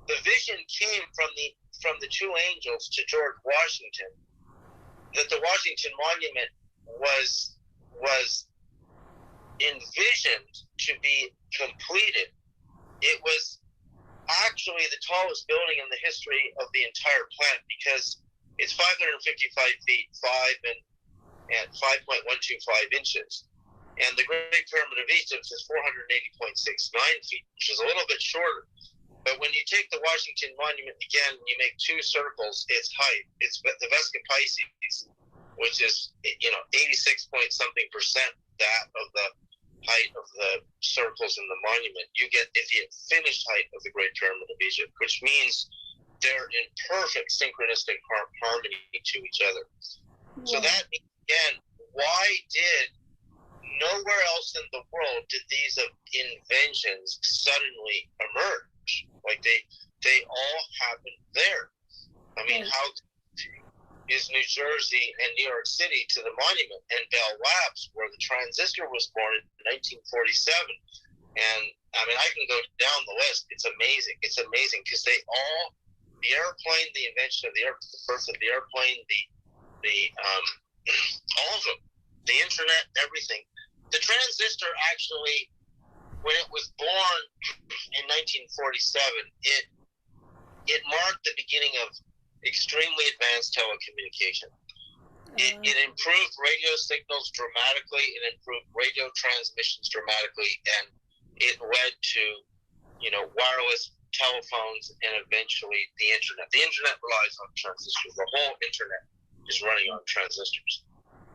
the vision came from the two angels to George Washington, that the Washington Monument was envisioned to be completed. It was actually the tallest building in the history of the entire planet because it's 555 feet, 5 and 5.125 inches. And the Great Pyramid of Egypt is 480.69 feet, which is a little bit shorter. But when you take the Washington Monument again, you make two circles, its height, it's the Vesica Pisces, which is 86 point something percent that of the height of the circles in the monument. You get the finished height of the Great Pyramid of Egypt, which means they're in perfect synchronistic harmony to each other. Yeah. So that means, again, why did nowhere else in the world did these inventions suddenly emerge? Like they all happened there. I mean, how is New Jersey and New York City to the monument, and Bell Labs, where the transistor was born in 1947? And I mean, I can go down the list. It's amazing. It's amazing because the airplane, the invention of the birth of the airplane, all of them, the internet, everything. The transistor actually, when it was born in 1947, it marked the beginning of extremely advanced telecommunication. It improved radio signals dramatically. It improved radio transmissions dramatically, and it led to, wireless telephones and eventually the internet. The internet relies on transistors. The whole internet is running on transistors.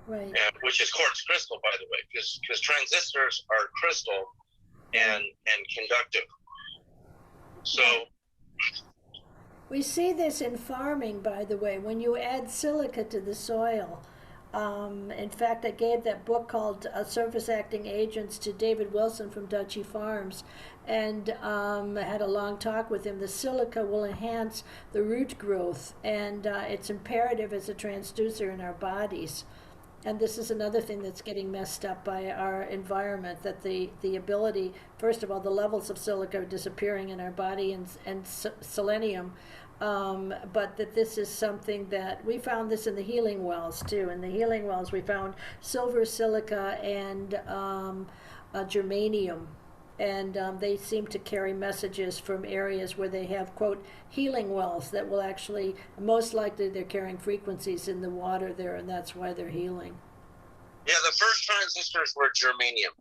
Right. and which is quartz crystal, by the way, because transistors are crystal and conductive. So we see this in farming, by the way, when you add silica to the soil. In fact, I gave that book called Surface Acting Agents to David Wilson from Dutchy Farms, and I had a long talk with him. The silica will enhance the root growth, and it's imperative as a transducer in our bodies. And this is another thing that's getting messed up by our environment, that the ability, first of all, the levels of silica are disappearing in our body, and selenium, but that this is something that we found this in the healing wells too. In the healing wells, we found silver, silica, and germanium. And they seem to carry messages from areas where they have, quote, healing wells that will actually, most likely they're carrying frequencies in the water there, and that's why they're healing. yeah, the first transistors were germanium,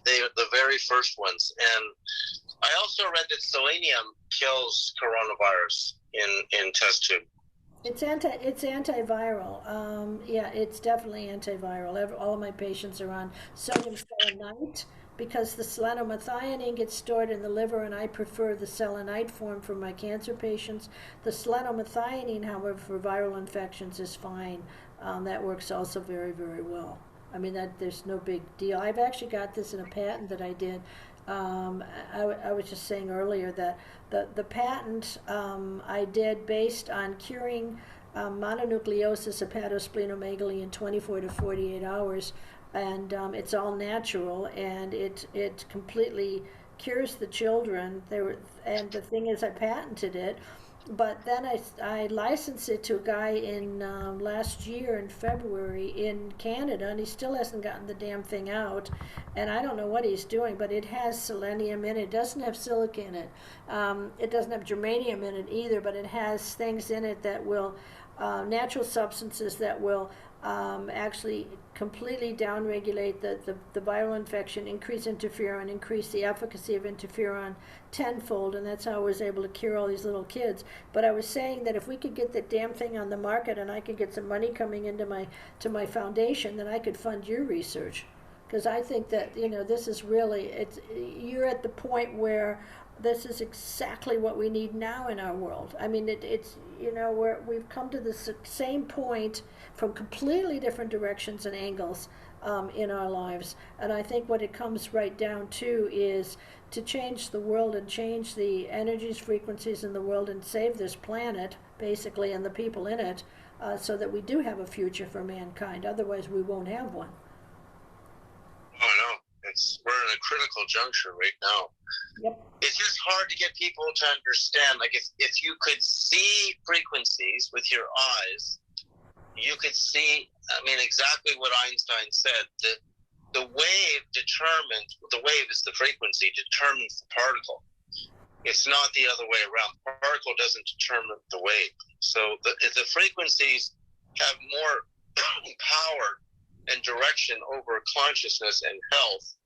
the very first ones. And I also read that selenium kills coronavirus in test tube. It's antiviral. Yeah, it's definitely antiviral. All of my patients are on sodium selenite because the selenomethionine gets stored in the liver, and I prefer the selenite form for my cancer patients. The selenomethionine, however, for viral infections is fine. That works also very, very well. I mean, there's no big deal. I've actually got this in a patent that I did. I was just saying earlier that the patent I did based on curing mononucleosis hepatosplenomegaly in 24 to 48 hours, and it's all natural, and it completely cures the children. And the thing is, I patented it, but then I licensed it to a guy in last year in February in Canada, and he still hasn't gotten the damn thing out, and I don't know what he's doing, but it has selenium in it. It doesn't have silica in it. It doesn't have germanium in it either, but it has things in it that will, natural substances that will actually completely downregulate the viral infection, increase interferon, increase the efficacy of interferon tenfold, and that's how I was able to cure all these little kids. But I was saying that if we could get the damn thing on the market and I could get some money coming into my foundation, then I could fund your research. Because I think that, this is really, you're at the point where this is exactly what we need now in our world. I mean, it's we've come to the same point from completely different directions and angles in our lives. And I think what it comes right down to is to change the world and change the energies, frequencies in the world, and save this planet, basically, and the people in it, so that we do have a future for mankind. Otherwise, we won't have one. Oh, no. We're in a critical juncture right now. Yep. It's just hard to get people to understand. Like, if you could see frequencies with your eyes, you could see, exactly what Einstein said. The wave is the frequency, determines the particle. It's not the other way around. The particle doesn't determine the wave. So the frequencies have more power and direction over consciousness and health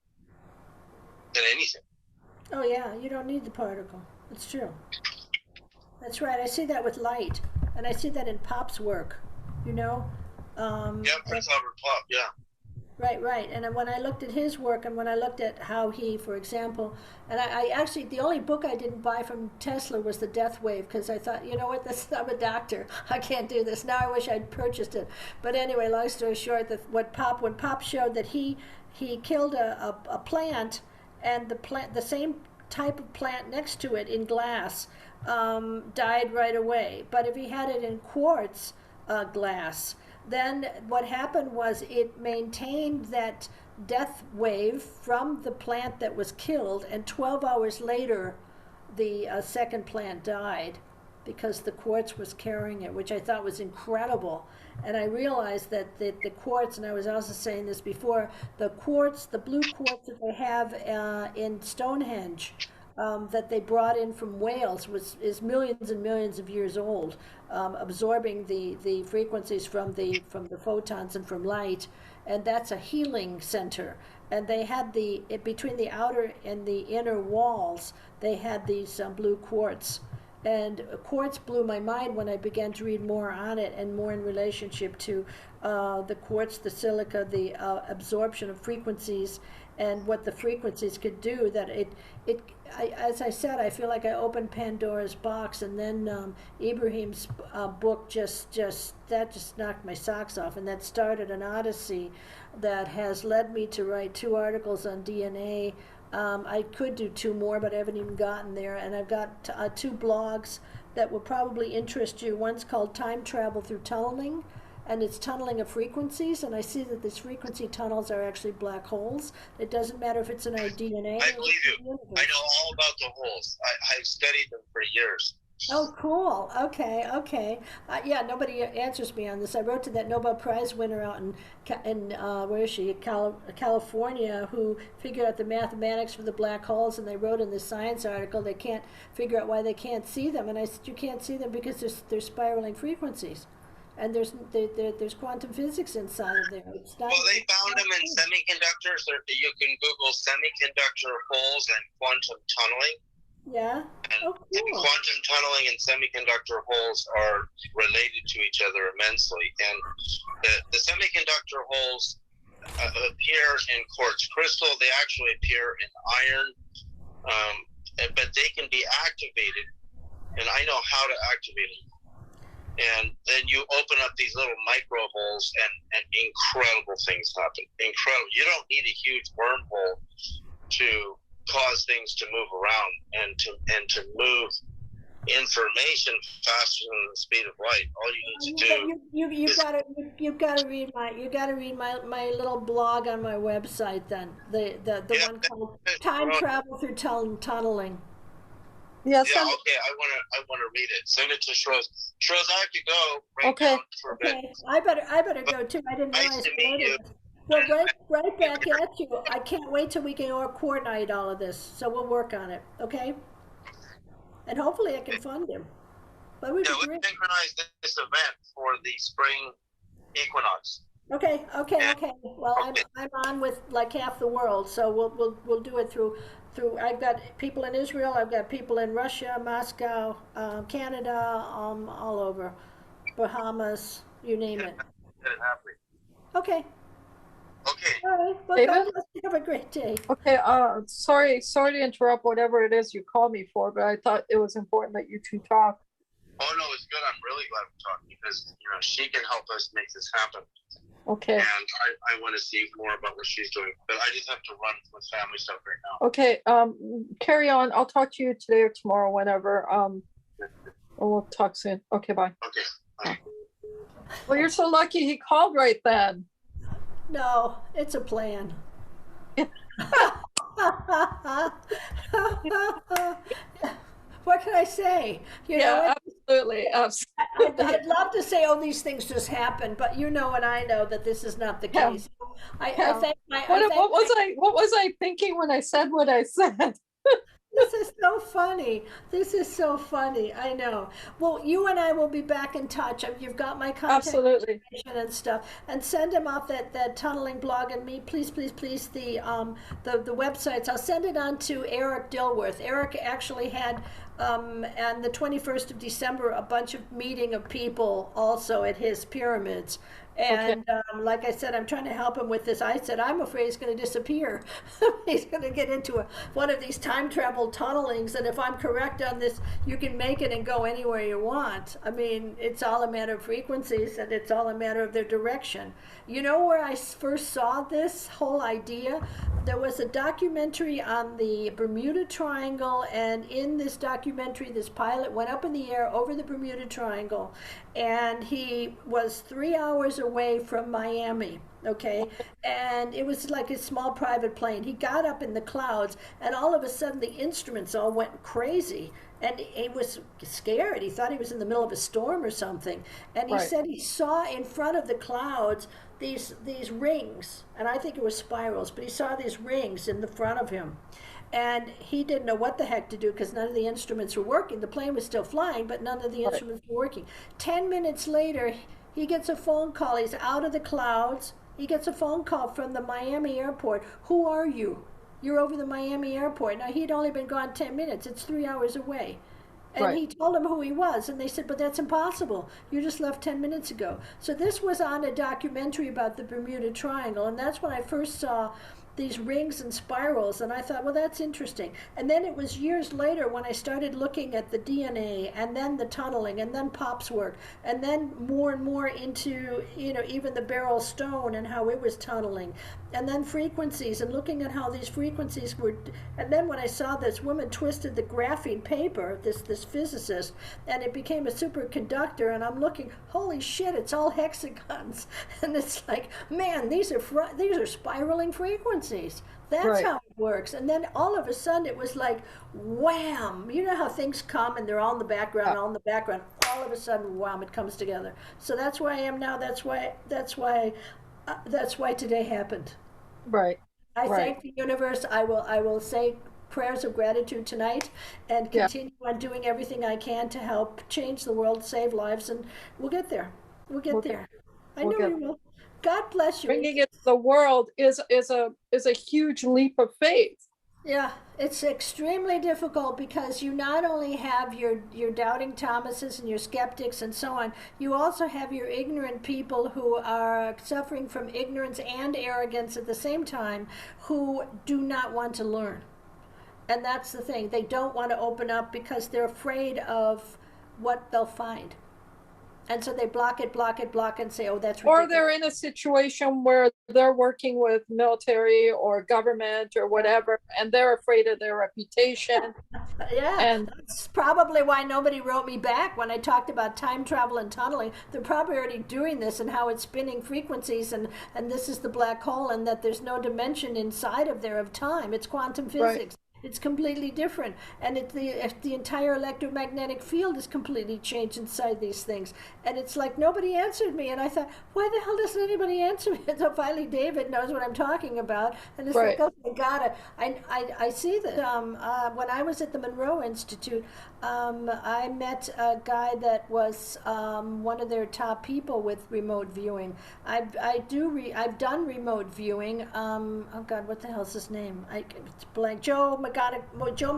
than anything. Oh yeah, you don't need the particle. It's true. That's right. I see that with light, and I see that in Pop's work. Prince Albert Pop. Yeah. Right. And when I looked at his work, and when I looked at how he, for example, and I actually, the only book I didn't buy from Tesla was The Death Wave, because I thought, I'm a doctor. I can't do this. Now I wish I'd purchased it. But anyway, long story short, when Pop showed that he killed a plant, and the same type of plant next to it in glass died right away. But if he had it in quartz glass, then what happened was it maintained that death wave from the plant that was killed, and 12 hours later the second plant died because the quartz was carrying it, which I thought was incredible. And I realized that the quartz, and I was also saying this before, the blue quartz that they have in Stonehenge, that they brought in from Wales is millions and millions of years old, absorbing the frequencies from the photons and from light, and that's a healing center. And they had between the outer and the inner walls, they had these blue quartz, And quartz blew my mind when I began to read more on it and more in relationship to the quartz, the silica, the absorption of frequencies, and what the frequencies could do. That as I said, I feel like I opened Pandora's box, and then Ibrahim's book just knocked my socks off, and that started an odyssey that has led me to write 2 articles on DNA. I could do 2 more, but I haven't even gotten there. And I've got 2 blogs that will probably interest you. One's called Time Travel Through Tunneling, and it's tunneling of frequencies. And I see that these frequency tunnels are actually black holes. It doesn't matter if it's in our DNA. I believe you. I know all about the holes. I've studied them for years. Oh, cool. Okay, okay. Yeah, nobody answers me on this. I wrote to that Nobel Prize winner out in where is she? California, who figured out the mathematics for the black holes, and they wrote in this science article they can't figure out why they can't see them. And I said, you can't see them because there's spiraling frequencies, and there's quantum physics inside of there. It's not, well, they found them in semiconductors. You can Google semiconductor holes and quantum tunneling. Yeah. And quantum tunneling and semiconductor holes are related to each other immensely. And the semiconductor holes appear in quartz crystal. They actually appear in iron, but they can be activated, and I know how to activate them. And then you open up these little micro holes, and incredible things happen. Incredible. You don't need a huge wormhole to cause things to move around and to move information faster than the speed of light. All you need to do you've got to read my little blog on my website then, the one called Time Travel Through Tunneling. Yes. Yeah, okay. I want to read it. Send it to Schroes. Schroes, I have to go right now for a bit. Okay. I better go too. I didn't Nice realize. to meet you. Well, right back at you. I can't wait till we can all coordinate all of this. So we'll work on it, okay? And hopefully I can fund him. But let's synchronize this event for the spring equinox. Okay. Well, I'm on with like half the world, so we'll do it through. I've got people in Israel. I've got people in Russia, Moscow, Canada, all over, Bahamas, you name it. Okay. Okay. All right. Well, David? God bless you. Have a great day. Okay, sorry to interrupt whatever it is you called me for, but I thought it was important that you two talk. Oh no, it's good. I'm really glad we talked because she can help us make this happen. Okay. And I want to see more about what she's doing, but I just have to run with family stuff right now. Okay, carry on. I'll talk to you today or tomorrow, whenever. We'll talk soon. Okay, bye. Okay. Bye. Well, you're so lucky he called right then. No, it's a plan. What can I say? Absolutely. I'd love to say, oh, these things just happen, but you know and I know that this is not the case. What was I thinking when I said what I said? This is so funny. This is so funny. I know. Well, you and I will be back in touch. You've got my contact information and stuff. And send him off that tunneling blog and me, please, the websites. I'll send it on to Eric Dilworth. Eric actually had on the 21st of December a bunch of meeting of people also at his pyramids. And like I said, I'm trying to help him with this. I said, I'm afraid he's going to disappear. He's going to get into one of these time travel tunnelings. And if I'm correct on this, you can make it and go anywhere you want. I mean, it's all a matter of frequencies and it's all a matter of their direction. You know where I first saw this whole idea? There was a documentary on the Bermuda Triangle. And in this documentary, this pilot went up in the air over the Bermuda Triangle. And he was 3 hours away from Miami, okay? And it was like a small private plane. He got up in the clouds, and all of a sudden the instruments all went crazy. And he was scared. He thought he was in the middle of a storm or something. And he said he saw in front of the clouds these rings, and I think it was spirals, but he saw these rings in the front of him. And he didn't know what the heck to do because none of the instruments were working. The plane was still flying, but none of the instruments were working. 10 minutes later, he gets a phone call. He's out of the clouds. He gets a phone call from the Miami airport. Who are you? You're over the Miami airport. Now, he'd only been gone 10 minutes. It's 3 hours away. And Right. he told them who he was, and they said, but that's impossible. You just left 10 minutes ago. So this was on a documentary about the Bermuda Triangle, and that's when I first saw these rings and spirals, and I thought, well, that's interesting. And then it was years later when I started looking at the DNA, and then the tunneling, and then Pop's work, and then more and more into, even the beryl stone and how it was tunneling, and then frequencies, and looking at how these frequencies were. And then when I saw this woman twisted the graphene paper, this physicist, and it became a superconductor, and I'm looking, holy shit, it's all hexagons. And it's like, man, these are spiraling frequencies. That's Right. how it works. And then all of a sudden it was like, wham! You know how things come and they're all in the background, Yeah. all in the background. All of a sudden, wham! It comes together. So that's where I am now. That's why today happened. Right. I Right. thank the universe. I will say prayers of gratitude tonight, and Yeah. continue on doing everything I can to help change the world, save lives, and we'll get there. We'll get We'll there. I we'll know get we will. God bless you. bringing it to the world is a huge leap of faith. Yeah, it's extremely difficult because you not only have your doubting Thomases and your skeptics and so on, you also have your ignorant people who are suffering from ignorance and arrogance at the same time, who do not want to learn. And that's the thing. They don't want to open up because they're afraid of what they'll find. And so they block it, block it, block it, and say, oh, that's ridiculous. Or they're in a situation where they're working with military or government or whatever, and they're afraid of their reputation. Yeah, And that's probably why nobody wrote me back when I talked about time travel and tunneling. They're probably already doing this and how it's spinning frequencies, and this is the black hole, and that there's no dimension inside of there of time. It's quantum Right. physics. It's completely different, and the entire electromagnetic field is completely changed inside these things. And it's like nobody answered me, and I thought, why the hell doesn't anybody answer me? So finally, David knows what I'm talking about, and it's Right. like, oh my God, I see this. When I was at the Monroe Institute, I met a guy that was one of their top people with remote viewing. I've done remote viewing. Oh God, what the hell's his name? It's blank. Joe McGonigal. Joe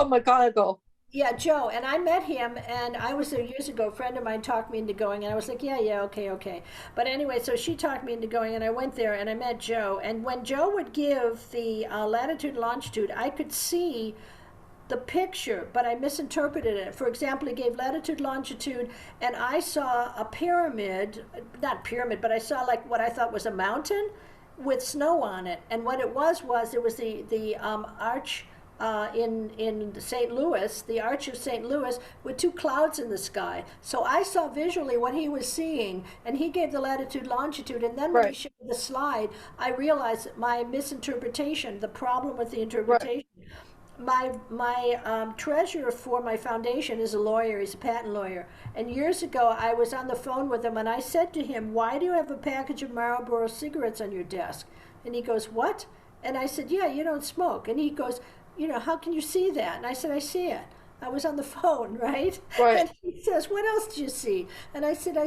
McGonigal. Yeah, Joe. And I met him, and I was there years ago. A friend of mine talked me into going, and I was like, yeah, okay. But anyway, so she talked me into going, and I went there, and I met Joe. And when Joe would give the latitude and longitude, I could see the picture, but I misinterpreted it. For example, he gave latitude, longitude, and I saw a pyramid, not pyramid, but I saw like what I thought was a mountain with snow on it. And what it was the arch in St. Louis, the Arch of St. Louis, with two clouds in the sky. So I saw visually what he was seeing, and he gave the latitude, longitude, and then when he Right. showed the slide, I realized my misinterpretation, the problem with the interpretation. My treasurer for my foundation is a lawyer. He's a patent lawyer. And years ago, I was on the phone with him, and I said to him, "Why do you have a package of Marlboro cigarettes on your desk?" And he goes, "What?" And I said, "Yeah, you don't smoke." And he goes, "How can you see that?" And I said, "I see it. I was on the phone, right?" Right. And he says, "What else do you see?" And I said, I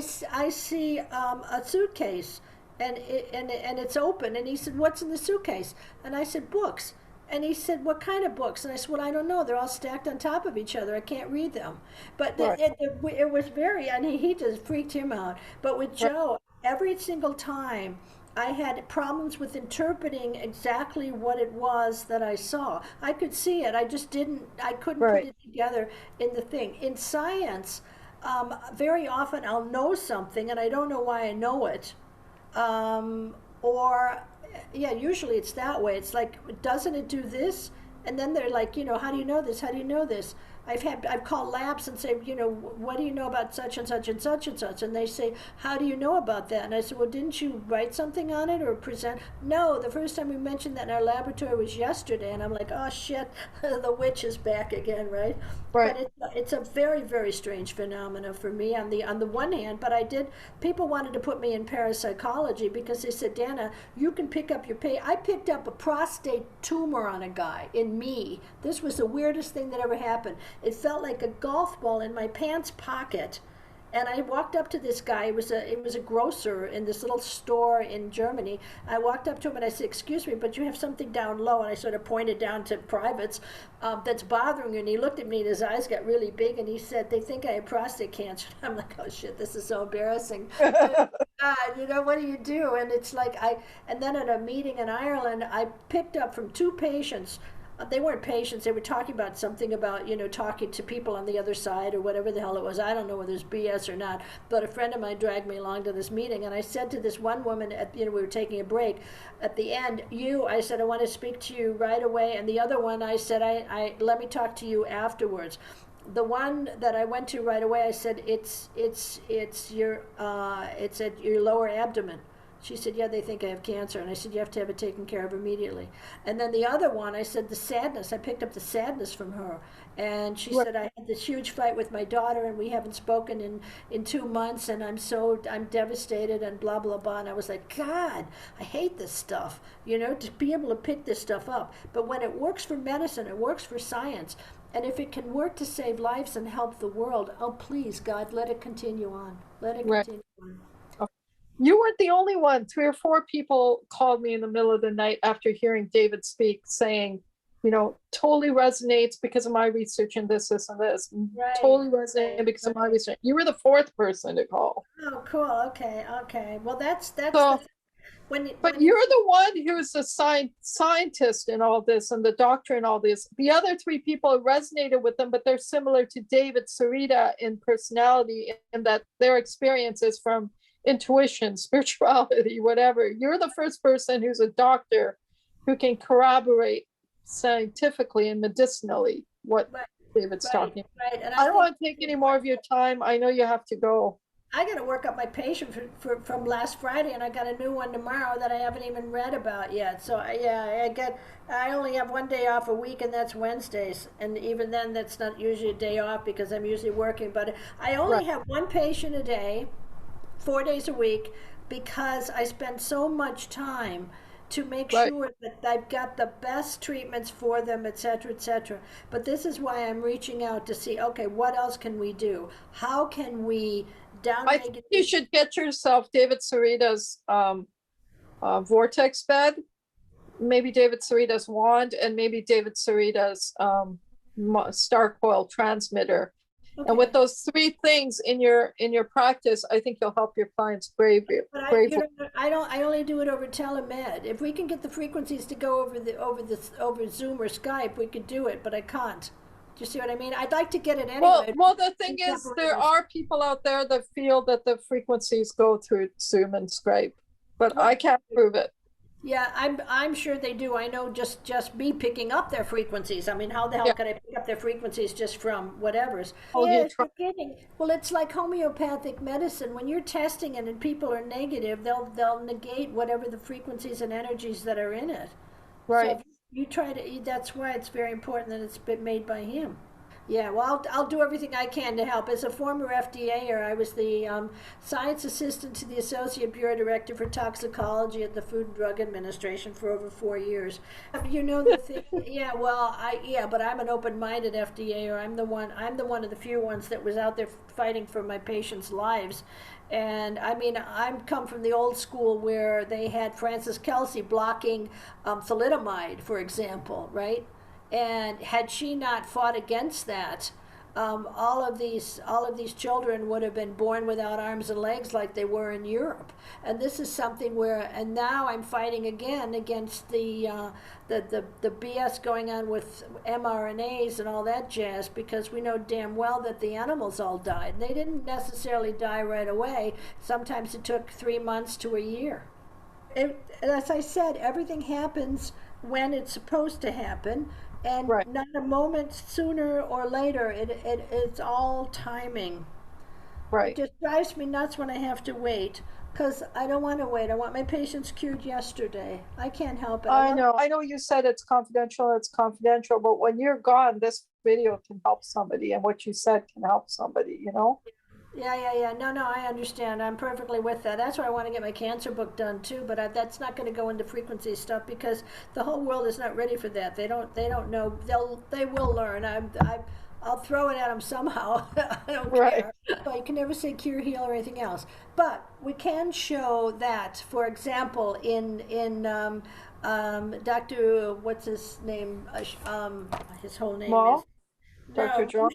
see a suitcase, and it's open." And he said, "What's in the suitcase?" And I said, "Books." And he said, "What kind of books?" And I said, "Well, I don't know. They're all stacked on top of each other. I can't read them." But Right. it was very, and he just freaked him out. But with Joe, every single time I had problems with interpreting exactly what it was that I saw. I could see it. I couldn't Right. put it together in the thing. In science, very often I'll know something and I don't know why I know it. Or yeah, usually it's that way. It's like, doesn't it do this? And then they're like, how do you know this? How do you know this? I've called labs and say, what do you know about such and such and such and such? And they say, how do you know about that? And I said, well, didn't you write something on it or present? No, the first time we mentioned that in our laboratory was yesterday. And I'm like, oh shit, the witch is back again, right? Right. But it's a very, very strange phenomena for me on the one hand. But people wanted to put me in parapsychology because they said, Dana, you can pick up I picked up a prostate tumor on a guy in me. This was the weirdest thing that ever happened. It felt like a golf ball in my pants pocket, And I walked up to this guy. It was a grocer in this little store in Germany. I walked up to him and I said, "Excuse me, but you have something down low." And I sort of pointed down to privates that's bothering you. And he looked at me and his eyes got really big and he said, "They think I have prostate cancer." I'm like, "Oh shit, this is so embarrassing." God, what do you do? And it's like and then at a meeting in Ireland, I picked up from two patients. They weren't patients. They were talking about something about, talking to people on the other side or whatever the hell it was. I don't know whether it's BS or not. But a friend of mine dragged me along to this meeting, and I said to this one woman, we were taking a break. At the end, I said, "I want to speak to you right away." And the other one, I said, I let me talk to you afterwards. The one that I went to right away, I said, it's at your lower abdomen. She said, "Yeah, they think I have cancer." And I said, "You have to have it taken care of immediately." And then the other one, I said, the sadness, I picked up the sadness from her. And she said, "I had this huge fight with my daughter and we haven't spoken in 2 months and I'm devastated and blah, blah, blah." And I was like, God, I hate this stuff, to be able to pick this stuff up. But when it works for medicine, it works for science. And if it can work to save lives and help the world, oh, please, God, let it continue on. Let it continue on. You weren't the only one. 3 or 4 people called me in the middle of the night after hearing David speak, saying, totally resonates because of my research in this, and this. Right. Totally resonates because of my research. You were the 4th person to call. Oh, cool. Okay. Well, that's So, but you're the one who's the scientist in all this and the doctor in all this. The other 3 people resonated with them, but they're similar to David Sarita in personality, in that their experience is from intuition, spirituality, whatever. You're the first person who's a doctor who can corroborate scientifically and medicinally what David's talking about. Right. And I don't want to take any more of your time. I know you have to go. I got to work up my patient from last Friday, and I got a new one tomorrow that I haven't even read about yet. So I only have one day off a week, and that's Wednesdays. And even then, that's not usually a day off because I'm usually working. But I only have one patient a day, 4 days a week, because I spend so much time to make sure that I've got the best treatments for them, et cetera, But this is why I'm reaching out to see, okay, what else can we do? How can we I think you should get yourself David Sarita's vortex bed, maybe David Sarita's wand, and maybe David Sarita's star coil transmitter. Okay. And with those 3 things in your practice, I think you'll help your clients gravely. But I only do it over telemed. If we can get the frequencies to go over Zoom or Skype, we could do it, but I can't. Do you see what I mean? I'd like to get it anyway. Well, the thing is, there are people out there that feel that the frequencies go through Zoom and Skype, but I can't prove it. Yeah, I'm sure they do. I know just me picking up their frequencies. I mean, how the hell could I pick up their frequencies just from whatever's? Oh, yeah, you're kidding. Well, it's like homeopathic medicine. When you're testing it and people are negative, they'll negate whatever the frequencies and energies that are in it. Right. So you try to. That's why it's very important that it's been made by him. Yeah, well, I'll do everything I can to help. As a former FDAer, I was the science assistant to the Associate Bureau Director for Toxicology at the Food and Drug Administration for over 4 years. You know the thing, yeah. Well, but I'm an open-minded FDAer. I'm the one of the few ones that was out there fighting for my patients' lives. And I mean, I'm come from the old school where they had Francis Kelsey blocking thalidomide, for example, right? And had she not fought against that, all of these children would have been born without arms and legs like they were in Europe. And this is something and now I'm fighting again against the BS going on with mRNAs and all that jazz, because we know damn well that the animals all died. They didn't necessarily die right away. Sometimes it took 3 months to a year. As I said, everything happens when it's supposed to happen. And not a moment sooner or later. It's all timing. Right. It just drives me nuts when I have to wait, because I don't want to wait. I want my patients cured yesterday. I can't help it. I know you said it's confidential, but when you're gone, this video can help somebody, and what you said can help somebody, Yeah. No, I understand. I'm perfectly with that. That's why I want to get my cancer book done too. But that's not going to go into frequency stuff, because the whole world is not ready for that. They don't know. They will learn. I'll throw it at them somehow. I don't Right. care. But you can never say cure, heal, or anything else. But we can show that, for example, in Dr. What's his name? His whole name is Well, Dr. no, John,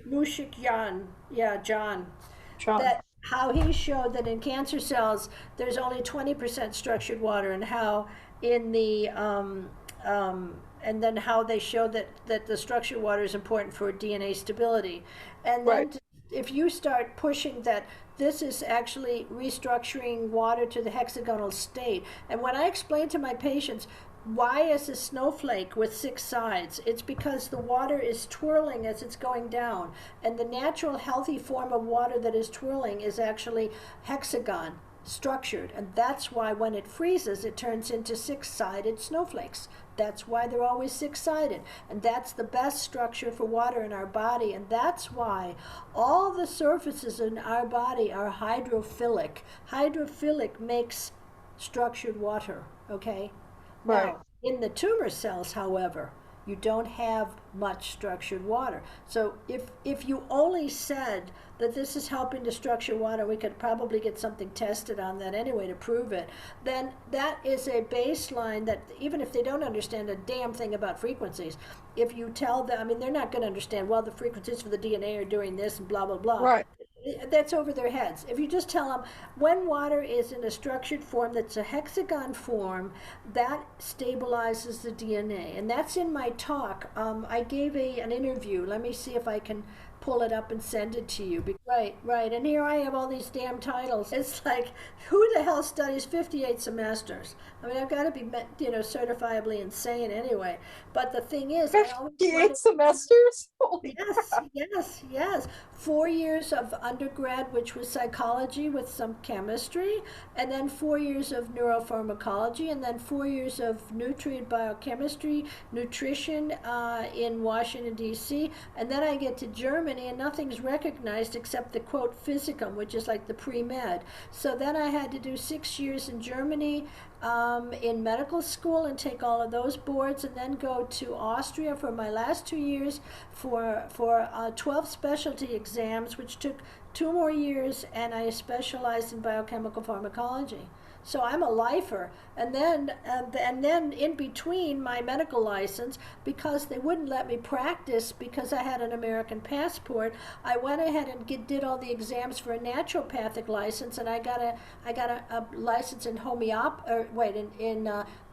Mushik Jan. Yeah, John. John. That how he showed that in cancer cells there's only 20% structured water, and how in the and then how they showed that the structured water is important for DNA stability. And then Right. if you start pushing that this is actually restructuring water to the hexagonal state. And when I explain to my patients, why is a snowflake with 6 sides? It's because the water is twirling as it's going down. And the natural healthy form of water that is twirling is actually hexagon structured. And that's why when it freezes, it turns into 6-sided snowflakes. That's why they're always 6-sided. And that's the best structure for water in our body. And that's why all the surfaces in our body are hydrophilic. Hydrophilic makes structured water, okay? Right. Now, in the tumor cells, however, you don't have much structured water. So if you only said that this is helping to structure water, we could probably get something tested on that anyway to prove it, then that is a baseline that even if they don't understand a damn thing about frequencies, if you tell them, I mean, they're not going to understand, well, the frequencies for the DNA are doing this and blah, blah, blah. Right. That's over their heads. If you just tell them when water is in a structured form that's a hexagon form, that stabilizes the DNA. And that's in my talk. I gave an interview. Let me see if I can pull it up and send it to you. Right. And here I have all these damn titles. It's like, who the hell studies 58 semesters? I mean, I've got to be, certifiably insane anyway. But the thing is, I always 58 semesters? Holy Yes. 4 years of undergrad, which was psychology with some chemistry, and then 4 years of neuropharmacology, and then 4 years of nutrient biochemistry, nutrition in Washington, D.C., and then I get to Germany, and nothing's recognized except the quote physicum, which is like the pre-med. So then I had to do 6 years in Germany in medical school and take all of those boards, and then go to Austria for my last 2 years for 12 specialty exams, which took 2 more years, and I specialized in biochemical pharmacology. So I'm a lifer. And then in between my medical license, because they wouldn't let me practice because I had an American passport, I went ahead and did all the exams for a naturopathic license, and I got a license in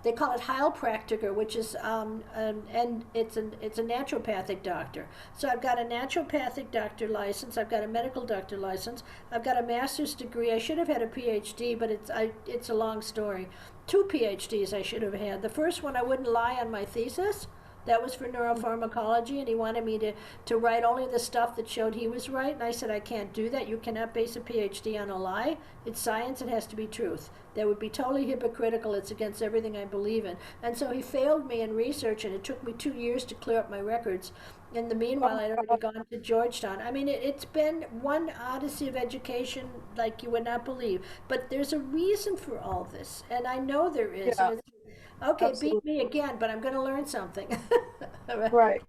they call it Heilpraktiker, which is and it's a naturopathic doctor. So I've got a naturopathic doctor license. I've got a medical doctor license. I've got a master's degree. I should have had a PhD, but it's a long story. 2 PhDs I should have had. The first one, I wouldn't lie on my thesis. That was for neuropharmacology, and he wanted me to write only the stuff that showed he was right. And I said, I can't do that. You cannot base a PhD on a lie. It's science. It has to be truth. That would be totally hypocritical. It's against everything I believe in. And so he failed me in research, and it took me 2 years to clear up my records. In the meanwhile, I'd already gone to Georgetown. I mean, it's been one odyssey of education like you would not believe. But there's a reason for all this, and I know there is. Yeah. Okay, Absolutely. beat me again, but I'm going to learn something. Right.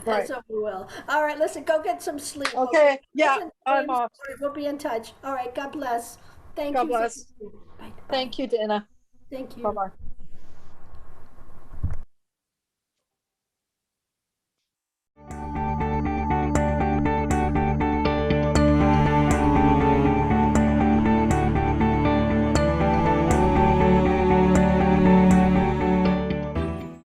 That's what we will. All right, listen, go get some sleep. Okay. Yeah, Listen, I'm James, off. we'll be in touch. All right, God bless. Thank God you. bless. Bye. Thank you, Dana. Thank you. Bye-bye.